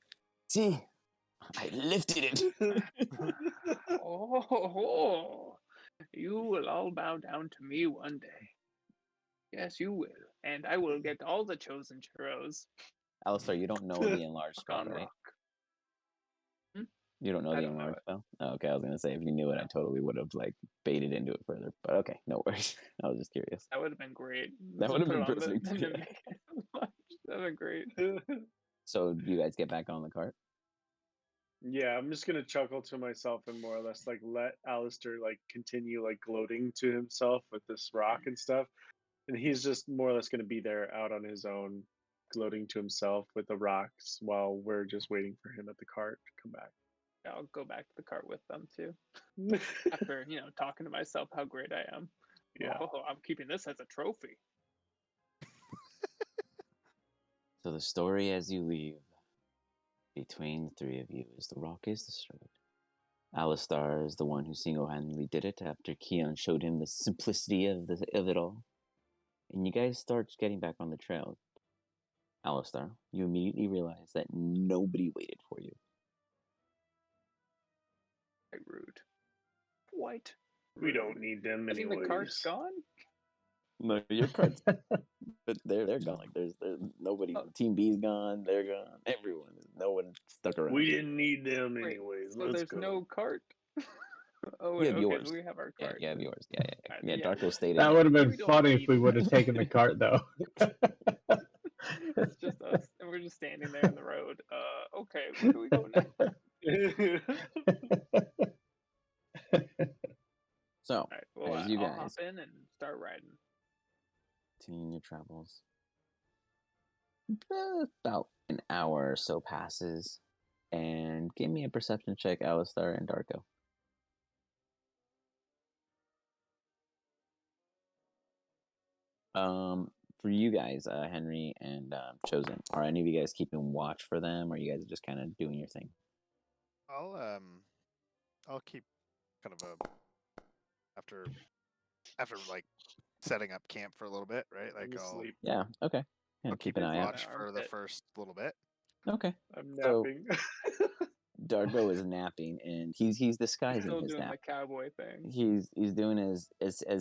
I lifted it. Oh, you will all bow down to me one day. Yes, you will. And I will get all the chosen churros. Alistar, you don't know the enlarged Rock spell, on right? rock. Hmm? You don't know I the don't know enlarged it. spell? Oh, okay, I was gonna say if you knew it, I No. totally would have like baited into it further. But okay, no worries. I was just curious. That would have been great. That would have Put been it on perfect. the Yeah. make it enlarged. That would have been great. So you guys get back on the cart. Yeah, I'm just gonna chuckle to myself and more or less like let Alistair like continue like gloating to himself with this rock and stuff. And he's just more or less gonna be there out on his own, gloating to himself with the rocks while we're just waiting for him at the cart to come back. I'll go back to the cart with them too. After, talking to myself how great I am. Yeah. Oh, I'm keeping this as a trophy. So the story as you leave between the three of you is the rock is destroyed. Alistar is the one who single-handedly did it after Keon showed him the simplicity of it all. And you guys start getting back on the trail. Alistar, you immediately realize that nobody waited for you. Quite rude. Quite We rude. don't need them I think the cart's anyways. gone. No, your cards, but they're gone. Like there's nobody. Oh. Team B's gone. They're gone. Everyone. No one stuck around. We didn't need them Wait, anyways. so Let's there's go. no cart? Oh You wait, have okay, yours. so we have our Yeah, cart. you have yours. Yeah. Alright, Yeah, yeah. Darko stayed in That there. would have been We don't funny if need we would have them. taken the cart, though. It's just us, and we're just standing there in the road. Okay, where do we go next? So, All right, well, as you I'll hop guys in and start riding. continue your travels, about an hour or so passes, and give me a perception check, Alistar and Darko. For you guys, Henry and Chosen, are any of you guys keeping watch for them, or you guys are just kind of doing your thing? I'll keep kind of after like setting up camp for a little bit, right? Like I'm asleep. Yeah. Okay. Yeah, I'll keep keep an a eye out. watch for the first little bit. Okay. I'm So napping. Darko is napping, and he's disguising Still his doing nap. the cowboy thing. He's doing as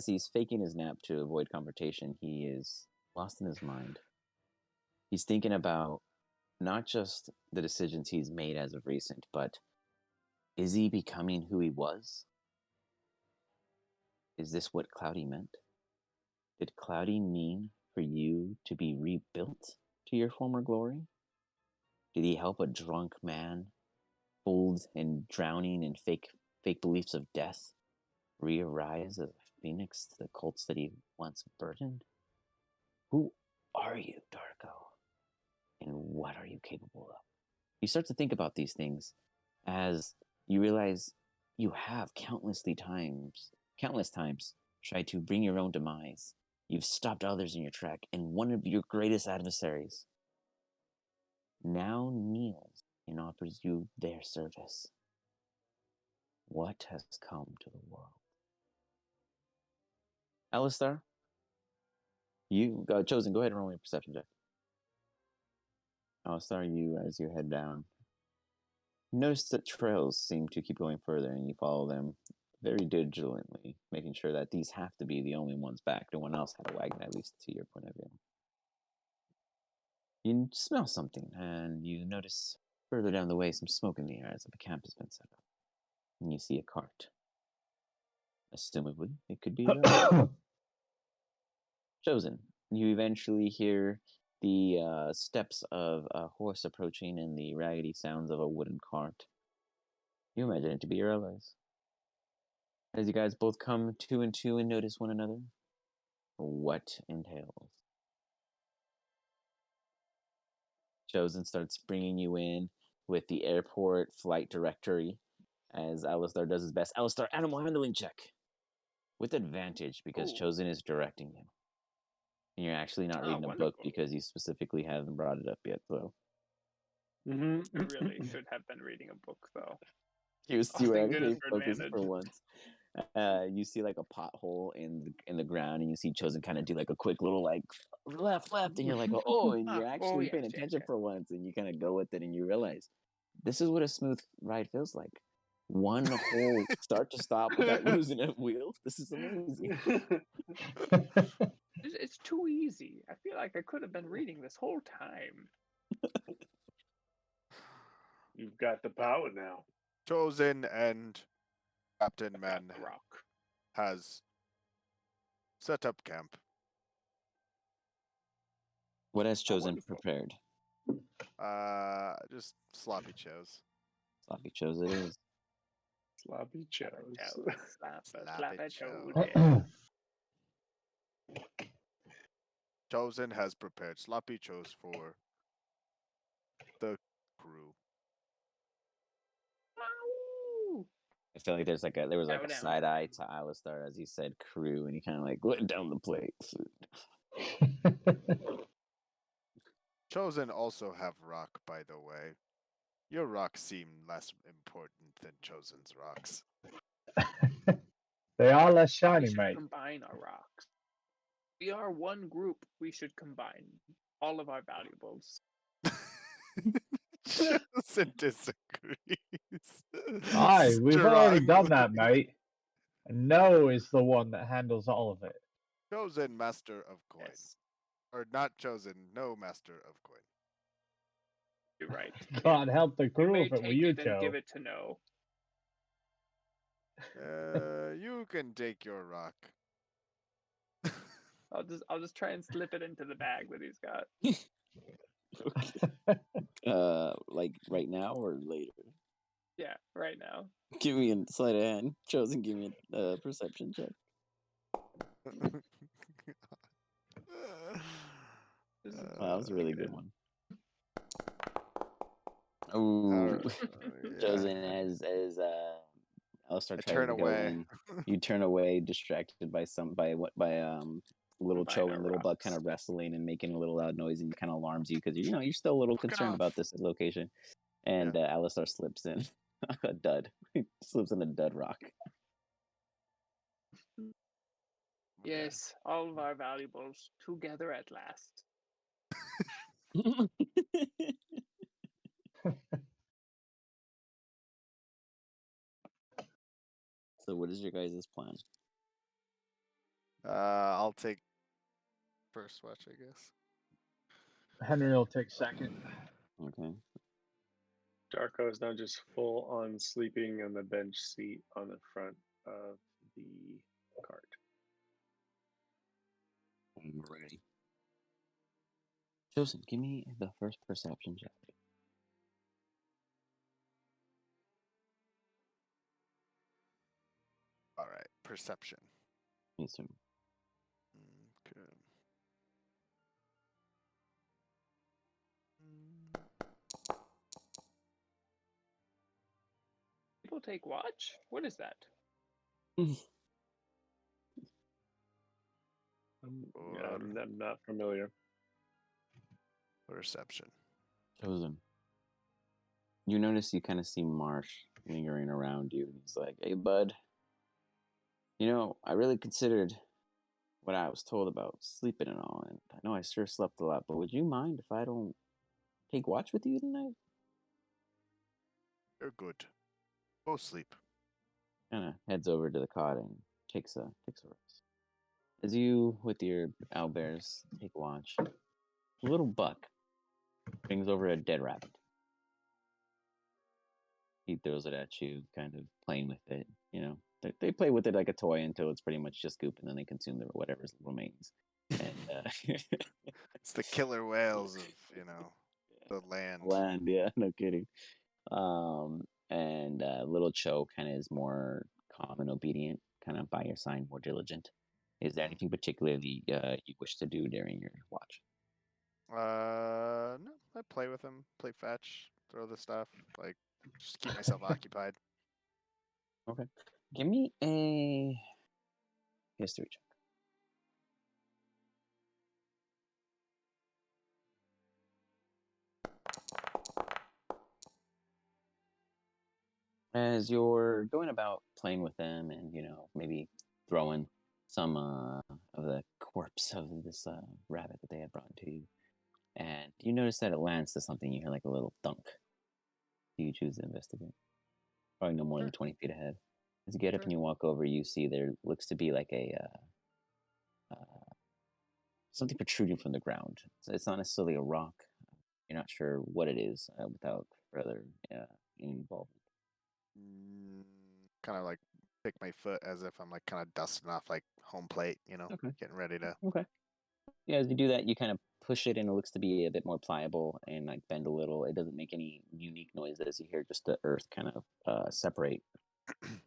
he's faking his nap to avoid confrontation. He is lost in his mind. He's thinking about not just the decisions he's made as of recent, but is he becoming who he was? Is this what Cloudy meant? Did Cloudy mean for you to be rebuilt to your former glory? Did he help a drunk man, fooled and drowning in fake beliefs of death, re-arise as a phoenix to the cults that he once burdened? Who are you, Darko? And what are you capable of? You start to think about these things as you realize you have countless times tried to bring your own demise. You've stopped others in your track, and one of your greatest adversaries now kneels and offers you their service. What has come to the world? Alistar, You Chosen. Go ahead and roll me a perception check. I'll start you as you head down. Notice that trails seem to keep going further, and you follow them very diligently, making sure that these have to be the only ones back. No one else had a wagon, at least to your point of view. You smell something, and you notice further down the way some smoke in the air as if a camp has been set up. And you see a cart. Assumably, it could be Chosen. You eventually hear the steps of a horse approaching and the raggedy sounds of a wooden cart. You imagine it to be your allies. As you guys both come two and two and notice one another, what entails? Chosen starts bringing you in with the airport flight directory as Alistar does his best. Alistar, animal handling check with advantage because Chosen is directing you. And you're actually not reading a book because you specifically haven't brought it up yet, so. I really should have been reading a book, though. You were actually focused for once. You see like a pothole in the ground, and you see Chosen kind of do like a quick little like left, and you're like, oh, and you're actually paying attention for once, and you kind of go with it, and you realize this is what a smooth ride feels like. One whole start to stop without losing a wheel. This is amazing. It's too easy. I feel like I could have been reading this whole time. You've got the power now. Chosen and Captain Man Rock has set up camp. What has Chosen prepared? Just sloppy Chos. Sloppy Chos it is. Sloppy Chos. Sloppy Chos. Chosen has prepared sloppy Chos for the crew. I feel like there was like a side eye to Alistar as he said crew, and he kind of like went down the plate. Chosen also have rock, by the way. Your rocks seem less important than Chosen's rocks. They are less shiny, we mate. Combine our rocks. We are one group. We should combine all of our valuables. Chosen disagrees. Aye, we've already done that, mate. No is the one that handles all of it. Chosen master of coin. Yes. Or not chosen, no master of coin. You're right. God help the crew may if it were take you, it and Joe. give it to No. You can take your rock. I'll just try and slip it into the bag that he's got. Like right now or later? Yeah, right now. Give me a sleight of hand. Chosen, give me a perception check. Wow, that was a really good one. Oh, Chosen, as Alistar tries to go in, you turn away, distracted by little Cho and little Buck kind of wrestling and making a little loud noise, and it kind of alarms you because you're still a little concerned about this location. And Alistar slips in a dud. He slips in a dud rock. Yes, all of our valuables together at last. So what is your guys' plan? I'll take first watch, I guess. Henry will take second. Okay. Darko is now just full on sleeping on the bench seat on the front of the cart. I'm ready. Chosen, give me the first perception check. All right, perception. Yes, sir. Okay. People take watch? What is that? I'm not familiar. Perception. Chosen. You notice you kind of see Marsh lingering around you, and he's like, "Hey, bud. I really considered what I was told about sleeping and all, and I know I sure slept a lot, but would you mind if I don't take watch with you tonight? You're good. Go sleep. Kind of heads over to the cot and takes a rest. As you, with your owlbears, take watch, a little buck brings over a dead rabbit. He throws it at you, kind of playing with it. You know, they play with it like a toy until it's pretty much just goop, and then they consume the whatever remains. And It's the killer whales of, the land. land, yeah, no kidding. And little Cho kind of is more calm and obedient, kind of by your side, more diligent. Is there anything particularly you wish to do during your watch? No, I play with him, play fetch, throw the stuff, like just keep myself occupied. Okay. Give me a history check. As you're going about playing with them and, maybe throwing some of the corpse of this rabbit that they had brought to you, and you notice that it lands to something, you hear like a little thunk. Do you choose to investigate? Probably no more Sure. than 20 feet ahead. As you get up Sure. and you walk over, you see there looks to be like a something protruding from the ground. It's not necessarily a rock. You're not sure what it is without further involvement. Kind of like pick my foot as if I'm like kind of dusting off like home plate, Okay. getting ready to. Okay. Yeah, as you do that, you kind of push it, and it looks to be a bit more pliable and like bend a little. It doesn't make any unique noises. You hear just the earth kind of separate.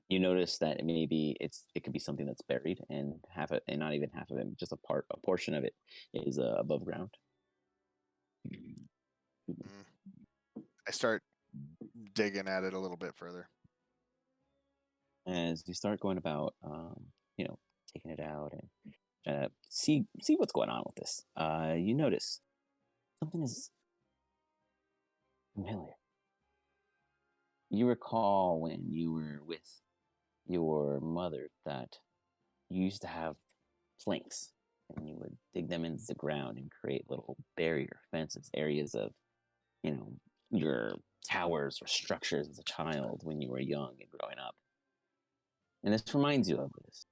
You notice that it could be something that's buried, and half it, and not even half of it, just a portion of it is above ground. I start digging at it a little bit further. As you start going about, taking it out and see what's going on with this, you notice something is familiar. You recall when you were with your mother that you used to have planks, and you would dig them into the ground and create little barrier fences, areas of, your towers or structures as a child when you were young and growing up. And this reminds you of this.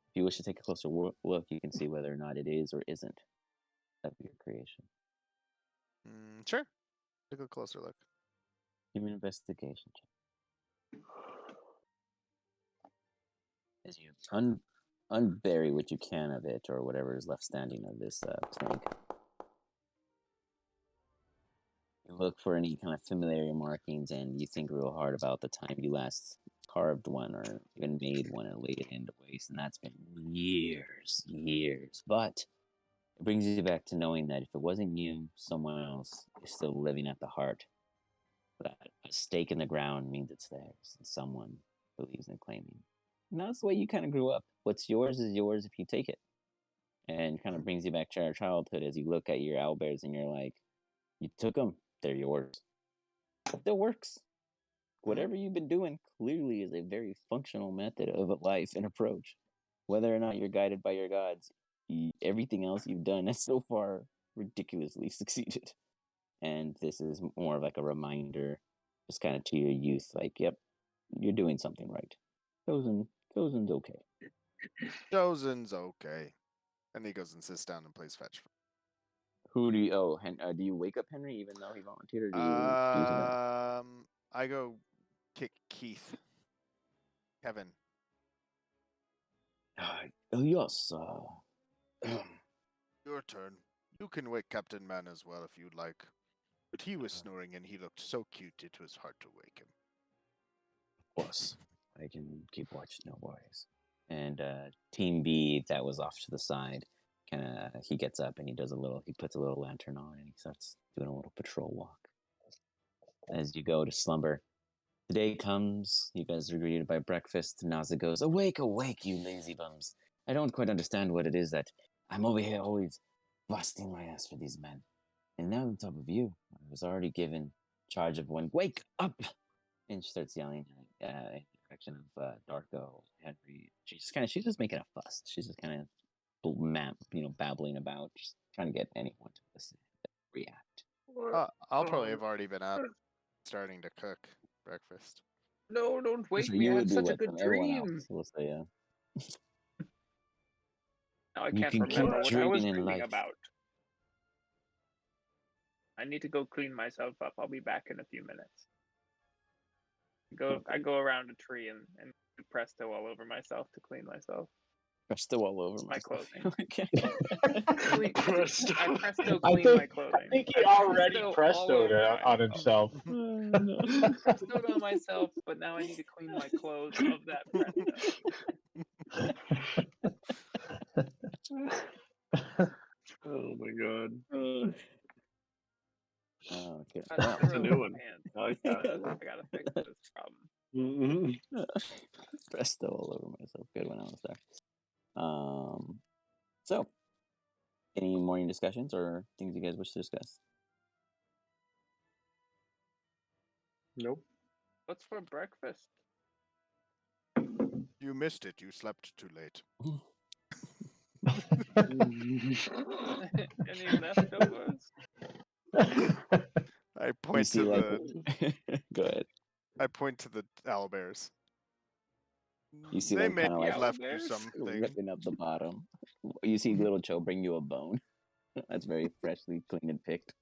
If you wish to take a closer look, you can see whether or not it is or isn't of your creation. Sure. Take a closer look. Give me an investigation check. As you unbury what you can of it, or whatever is left standing of this plank. You look for any kind of familiar markings, and you think real hard about the time you last carved one or even made one and laid it into waste, and that's been years. But it brings you back to knowing that if it wasn't you, someone else is still living at the heart. That a stake in the ground means it's theirs, and someone believes in claiming. And that's the way you kind of grew up. What's yours is yours if you take it. And kind of brings you back to our childhood as you look at your owlbears and you're like, you took them, they're yours. It still works. Whatever you've been doing clearly is a very functional method of life and approach. Whether or not you're guided by your gods, everything else you've done has so far ridiculously succeeded. And this is more of like a reminder, just kind of to your youth, like, yep, you're doing something right. Chosen's okay. Chosen's okay. And he goes and sits down and plays fetch. Who do you? Oh, do you wake up Henry even though he volunteered, or do you do something else? I go kick Keith. Kevin. Oh yes. Your turn. You can wake Captain Man as well if you'd like. But he was snoring and he looked so cute it was hard to wake him. Of course, I can keep watch, no worries. And Team B that was off to the side, he gets up and he puts a little lantern on and he starts doing a little patrol walk. As you go to slumber, the day comes, you guys are greeted by breakfast, Naza goes, awake, you lazy bums. I don't quite understand what it is that I'm over here always busting my ass for these men. And now on top of you, I was already given charge of one. Wake up! And she starts yelling in the direction of Darko, Henry. She's just making a fuss. She's just kind of babbling about, just trying to get anyone to listen and react. I'll probably have already been up, starting to cook breakfast. No, don't wake So me. you I would had be such a with good them. Everyone dream. else will say, Now I you can't can remember keep what I was dreaming in dreaming life. about. I need to go clean myself up. I'll be back in a few minutes. I go around a tree and do presto all over myself to clean myself. Presto all over My myself. clothing. Okay. Presto. I presto I clean think my clothing. I think he I already presto all prestoed over on myself. himself. Oh, no. Prestoed on myself, but now I need to clean my clothes of that presto. Oh my god. Okay. Got Well, That's a new throw one. pants. I like that. I gotta fix this problem. Mm-hmm. presto all over myself. Good when I was there. So, any morning discussions or things you guys wish to discuss? Nope. What's for breakfast? You missed it. You slept too late. Any leftovers? I You point see, to like, the go ahead. I point to the owlbears. You see They them may kind of have like left you Owlbears? something. ripping up the bottom. You see Little Cho bring you a bone. That's very freshly cleaned and picked.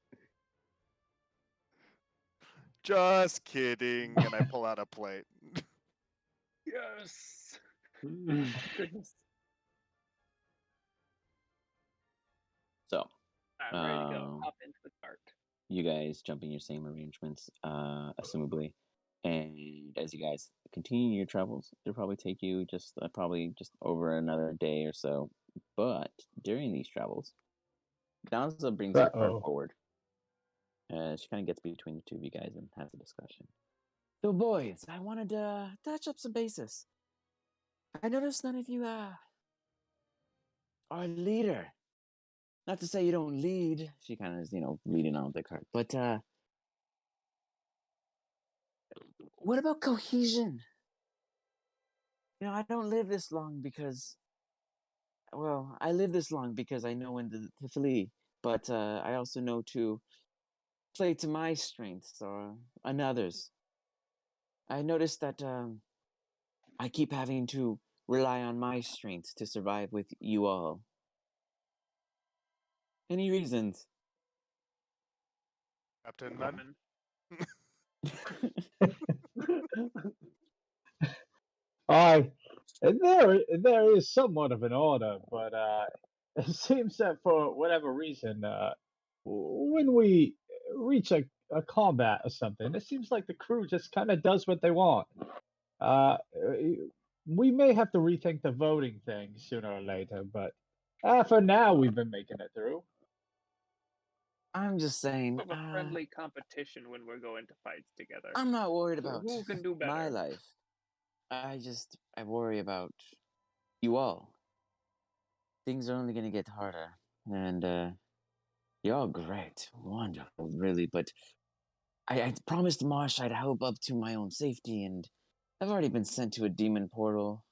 Just kidding. And I pull out a plate. Yes. Mm-hmm. Goodness. So, I'm ready to go. Hop into the cart. you guys jump in your same arrangements, assumably. And as you guys continue your travels, it'll probably take you just over another day or so. But during these travels, Danza brings your cart Uh-oh. forward. She kind of gets between the two of you guys and has a discussion. So, boys, I wanted to touch up some bases. I noticed none of you are a leader. Not to say you don't lead. She kind of is, leading on with the cart. But what about cohesion? I don't live this long because, well, I live this long because I know when to flee. But I also know to play to my strengths or another's. I noticed that I keep having to rely on my strengths to survive with you all. Any reasons? Captain None? Woman. There is somewhat of an order, but it seems that for whatever reason, when we reach a combat or something, it seems like the crew just kind of does what they want. Uh, we may have to rethink the voting thing sooner or later, but for now, we've been making it through. I'm just saying, Of a friendly competition when we're going to fights together. I'm not worried So about who can do my better? life. I worry about you all. Things are only going to get harder. And you're all great, wonderful, really. But I promised Marsh I'd help up to my own safety, and I've already been sent to a demon portal,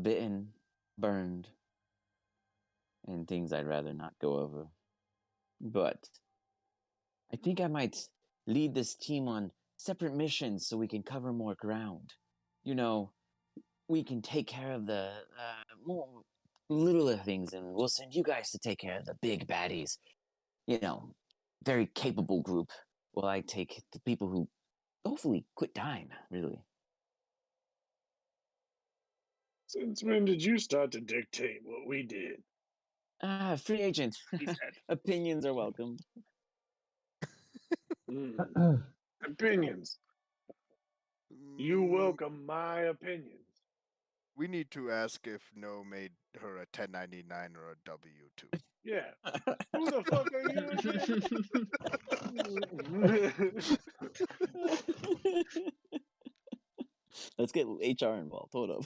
bitten, burned, and things I'd rather not go over. But I think I might lead this team on separate missions so we can cover more ground. We can take care of the more littler things, and we'll send you guys to take care of the big baddies. Very capable group. Well, I take the people who hopefully quit dying, really. Since when did you start to dictate what we did? Free agent. He said. Opinions are welcomed. Opinions. You welcome my opinions. We need to ask if No made her a 1099 or a W-2. Yeah. Who the fuck are you again? Let's get HR involved. Hold up.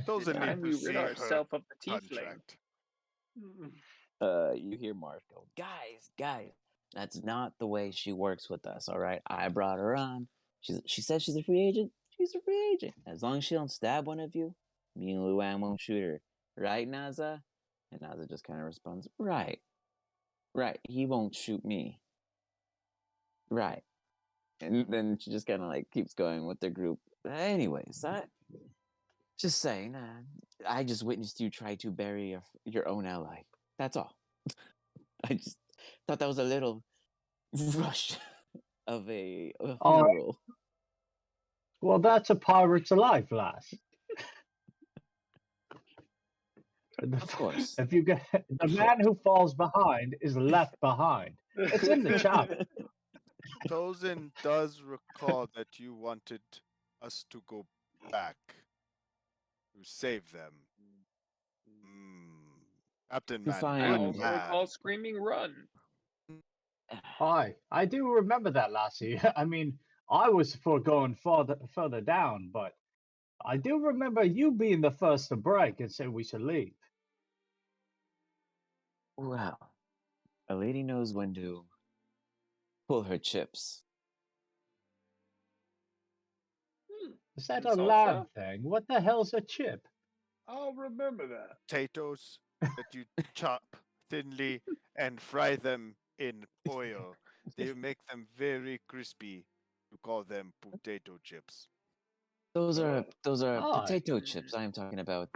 Those that need Time to we see rid her ourselves of the tiefling. contract. You hear Marsh go, guys, that's not the way she works with us, all right? I brought her on. She says she's a free agent. She's a free agent. As long as she don't stab one of you, Me and Luan won't shoot her. Right, Naza? And Naza just kind of responds, right. Right. He won't shoot me. Right. And then she just kind of like keeps going with the group. Anyways, just saying, I just witnessed you try to bury your own ally. That's all. I just thought that was a little rush of a Oh, funeral. well, that's a pirate's life, lass. Of course. If you get the man who falls behind is left behind. It's in the chapter. Chosen does recall that you wanted us to go back to save them. Captain To Man, I find- also recall screaming "Run!" I do remember that, lassie. I mean, I was for going further down, but I do remember you being the first to break and say we should leave. Well, a lady knows when to pull her chips. Is that And a salsa? lad thing? What the hell's a chip? I'll remember that. potatoes that you chop thinly and fry them in oil. They make them very crispy. You call them potato chips. Those are Oh. potato chips. I am talking about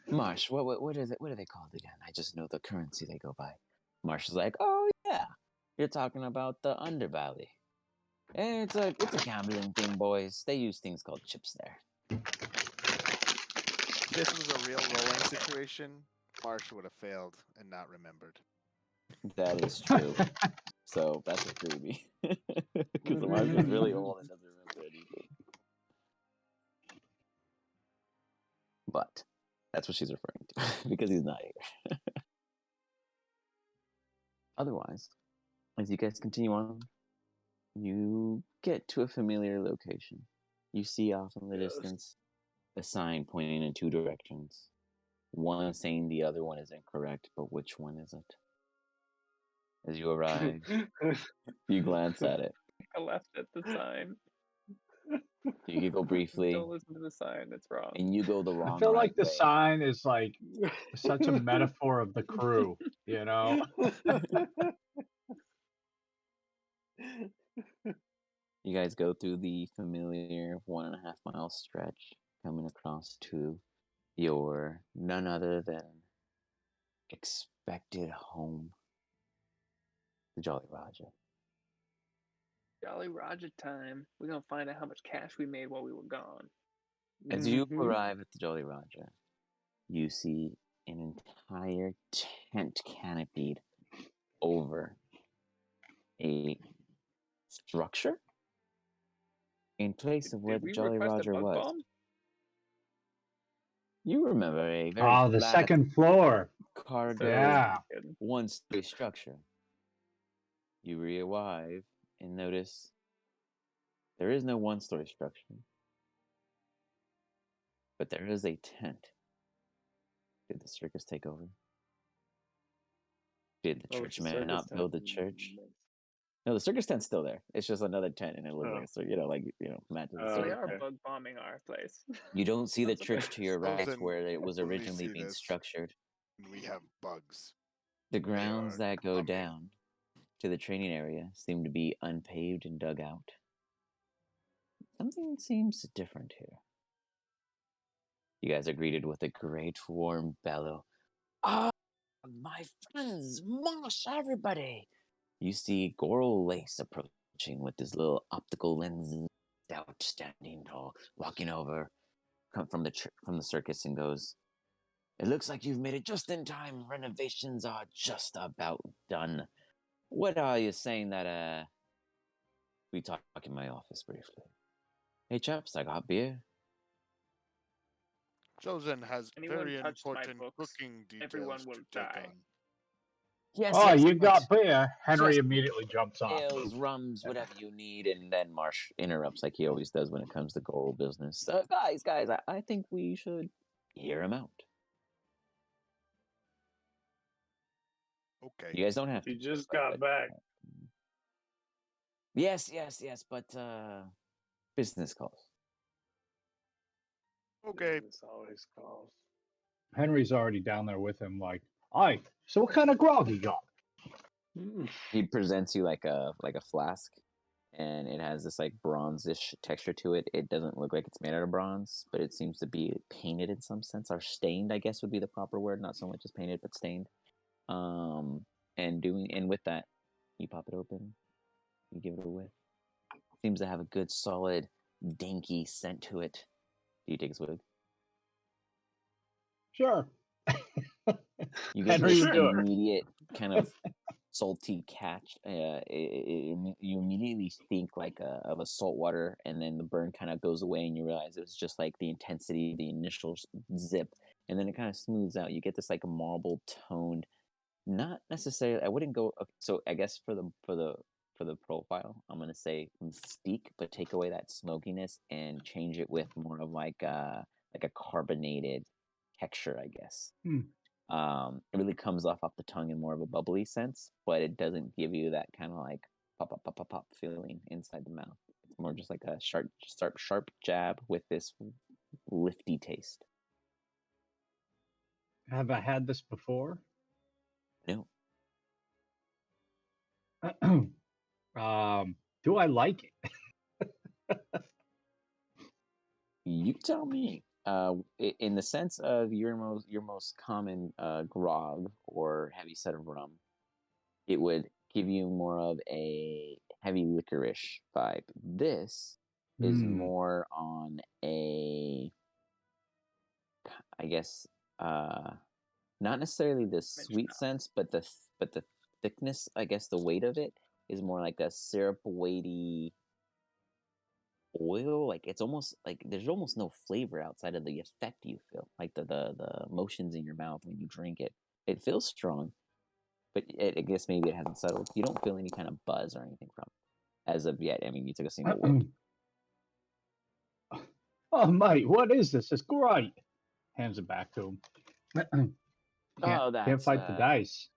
Marsh. What is it? What are they called again? I just know the currency they go by. Marsh is like, oh yeah, you're talking about the underbelly. It's a gambling thing, boys. They use things called chips there. If this was a real rolling situation, Marsh would have failed and not remembered. That is true. So that's a freebie. Because Marsh is really old and doesn't remember anything. But that's what she's referring to because he's not here. Otherwise, as you guys continue on, you get to a familiar location. You see off in the distance a sign pointing in two directions. One saying the other one is incorrect, but which one is it? As you arrive, you glance at it. I left at the sign. You giggle briefly, Don't listen to the sign. It's wrong. and you go the I wrong feel like the way. sign is like such a metaphor of the crew, you know? You guys go through the familiar 1.5 mile stretch, coming across to your none other than expected home, the Jolly Roger. Jolly Roger time. We're gonna find out how much cash we made while we were gone. As you arrive at the Jolly Roger, you see an entire tent canopied over a structure in place of where Did the we Jolly request Roger a bug was. bomb? You remember a very Oh, the flat second floor. cargo Yeah. one-story structure. You re-arrive and notice there is no one-story structure, but there is a tent. Did the circus take over? Did the churchman not build the church? No, the circus tent's still there. It's just another tent, and it looks like a matches the So they circus are tent. bug bombing our place. You don't see the Sounds church to your right Chosen where it was only originally see being this. structured. We have bugs. The grounds are that go coming. down to the training area seem to be unpaved and dug out. Something seems different here. You guys are greeted with a great warm bellow. Ah, my friends, Mosh, everybody! You see Goral Lace approaching with his little optical lenses, out, standing tall, walking over, come from the circus and goes, "It looks like you've made it just in time. Renovations are just about done. What are you saying that we talk in my office briefly? Hey chaps, I got beer." Chosen has Anyone very touched my important books, cooking details everyone will to take die. on. Yes, Oh, yes, you but got beer. Henry just immediately jumps off. ales, rums, whatever you need, and then Marsh interrupts like he always does when it comes to Goral business. Guys, I think we should hear him out. Okay. You guys don't have to. He just got back. Yes, but business calls. Okay. This always calls. Henry's already down there with him, like, aye, so what kind of grog you got? He presents you like a flask, and it has this like bronzish texture to it. It doesn't look like it's made out of bronze, but it seems to be painted in some sense, or stained, I guess would be the proper word. Not so much as painted, but stained. And with that, you pop it open, you give it a whiff. Seems to have a good, solid, danky scent to it. Do you take a swig? Sure. You get Henry this would do it. immediate kind of salty catch. You immediately think like of a salt water, and then the burn kind of goes away, and you realize it was just like the intensity, the initial zip, and then it kind of smooths out. You get this like marble toned, not necessarily. I wouldn't go. So I guess for the profile, I'm gonna say mystique, but take away that smokiness and change it with more of like a carbonated texture, I guess. Hmm. It really comes off the tongue in more of a bubbly sense, but it doesn't give you that kind of like pop pop pop pop pop feeling inside the mouth. It's more just like a sharp jab with this lifty taste. Have I had this before? No, Do I like it? you tell me. In the sense of your most common grog or heavy set of rum, it would give you more of a heavy licorice vibe. This is Hmm. more on a, I guess, not necessarily the sweet sense, but the thickness. I guess the weight of it is more like a syrup weighty oil. Like it's almost like there's almost no flavor outside of the effect you feel, like the motions in your mouth when you drink it. It feels strong, but I guess maybe it hasn't settled. You don't feel any kind of buzz or anything from it as of yet. I mean, you took a single whiff. Oh, mate, what is this? It's great. Hands it back to him. Oh, Can't that's fight the dice.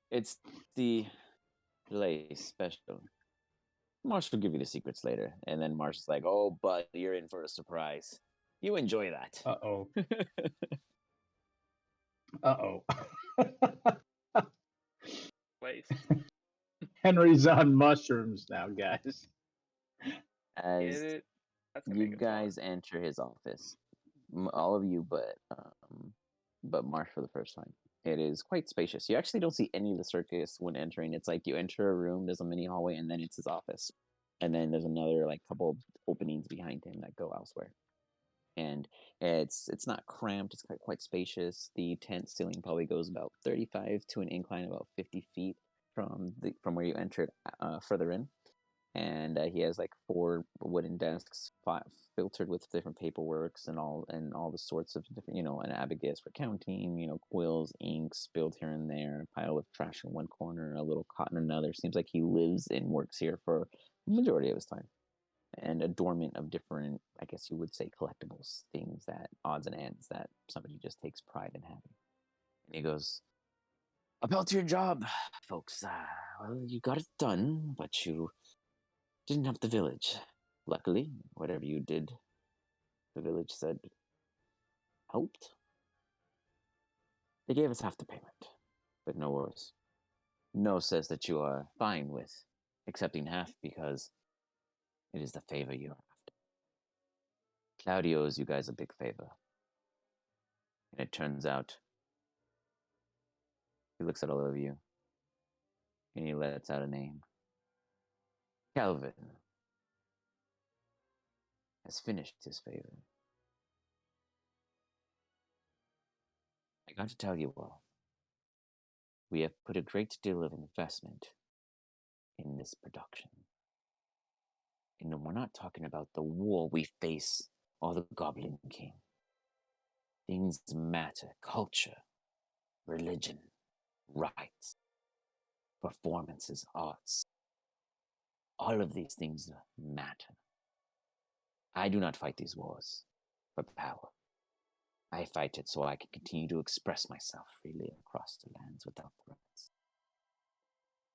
it's the Lay special. Marsh will give you the secrets later. And then Marsh is like, oh, bud, you're in for a surprise. You enjoy that. Uh-oh. Uh-oh. Place. Henry's on mushrooms now, guys. As Get it? That's gonna you make it fun. guys enter his office, all of you but Marsh for the first time. It is quite spacious. You actually don't see any of the circus when entering. It's like you enter a room, there's a mini hallway, and then it's his office. And then there's another like couple of openings behind him that go elsewhere. And it's not cramped. It's quite spacious. The tent ceiling probably goes about 35 to an incline about 50 feet from where you entered further in. And he has like 4 wooden desks filtered with different paperworks and all the sorts of different, an abacus for counting, quills, inks spilled here and there, a pile of trash in one corner, a little cot in another. Seems like he lives and works here for the majority of his time. And adornment of different, I guess you would say, collectibles, things that odds and ends that somebody just takes pride in having. And he goes, about your job, folks. Well, you got it done, but you didn't have the village. Luckily, whatever you did, the village said helped. They gave us half the payment, but no worries. No says that you are fine with accepting half because it is the favor you are after. Claudio owes you guys a big favor. And it turns out he looks at all of you and he lets out a name. Calvin has finished his favor. I got to tell you all, we have put a great deal of investment in this production. And we're not talking about the war we face or the Goblin King. Things matter: culture, religion, rights, performances, arts. All of these things matter. I do not fight these wars for power. I fight it so I can continue to express myself freely across the lands without threats.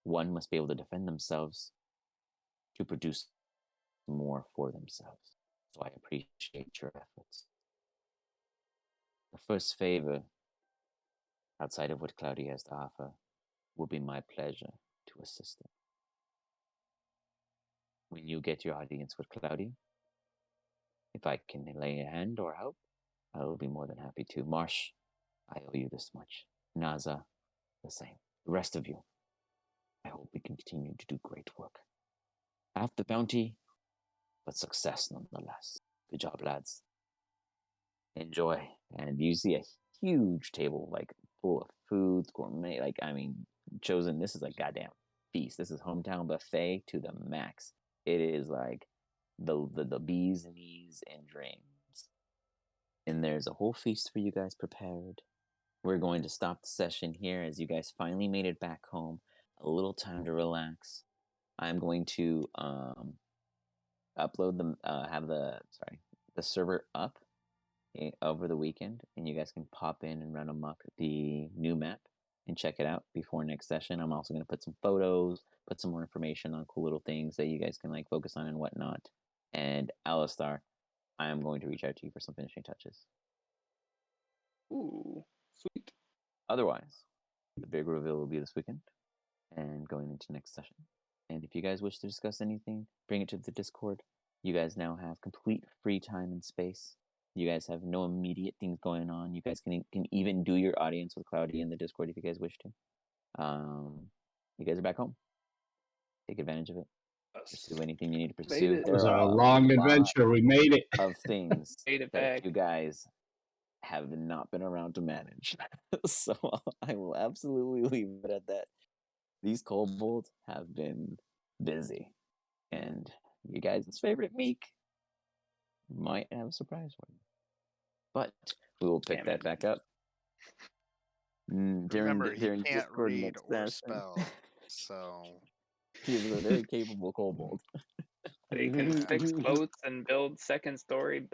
One must be able to defend themselves to produce more for themselves. So I appreciate your efforts. The first favor, outside of what Cloudy has to offer, will be my pleasure to assist him. When you get your audience with Cloudy, if I can lay a hand or help, I will be more than happy to. Marsh, I owe you this much. Naza, the same. The rest of you, I hope we can continue to do great work. Half the bounty, but success nonetheless. Good job, lads. Enjoy. And you see a huge table, like full of foods, gourmet. Like, I mean, Chosen, this is a goddamn feast. This is hometown buffet to the max. It is like the bees and knees and dreams. And there's a whole feast for you guys prepared. We're going to stop the session here as you guys finally made it back home. A little time to relax. I'm going to upload them, have the server up over the weekend, and you guys can pop in and run amok the new map and check it out before next session. I'm also going to put some photos, put some more information on cool little things that you guys can like focus on and whatnot. And Alistar, I am going to reach out to you for some finishing touches. Ooh, sweet. Otherwise, the big reveal will be this weekend and going into next session. And if you guys wish to discuss anything, bring it to the Discord. You guys now have complete free time and space. You guys have no immediate things going on. You guys can even do your audience with Cloudy in the Discord if you guys wish to. You guys are back home. Take advantage of it. Pursue anything you need to pursue. It There was are a long adventure. We made it. of things Made it that back. you guys have not been around to manage. So I will absolutely leave it at that. These kobolds have been busy. And you guys' favorite Meek might have a surprise for you. But we will pick Damn that it. back up Remember, he during can't Discord read next or session. spell, so He is a very capable kobold. They can fix boats and build second story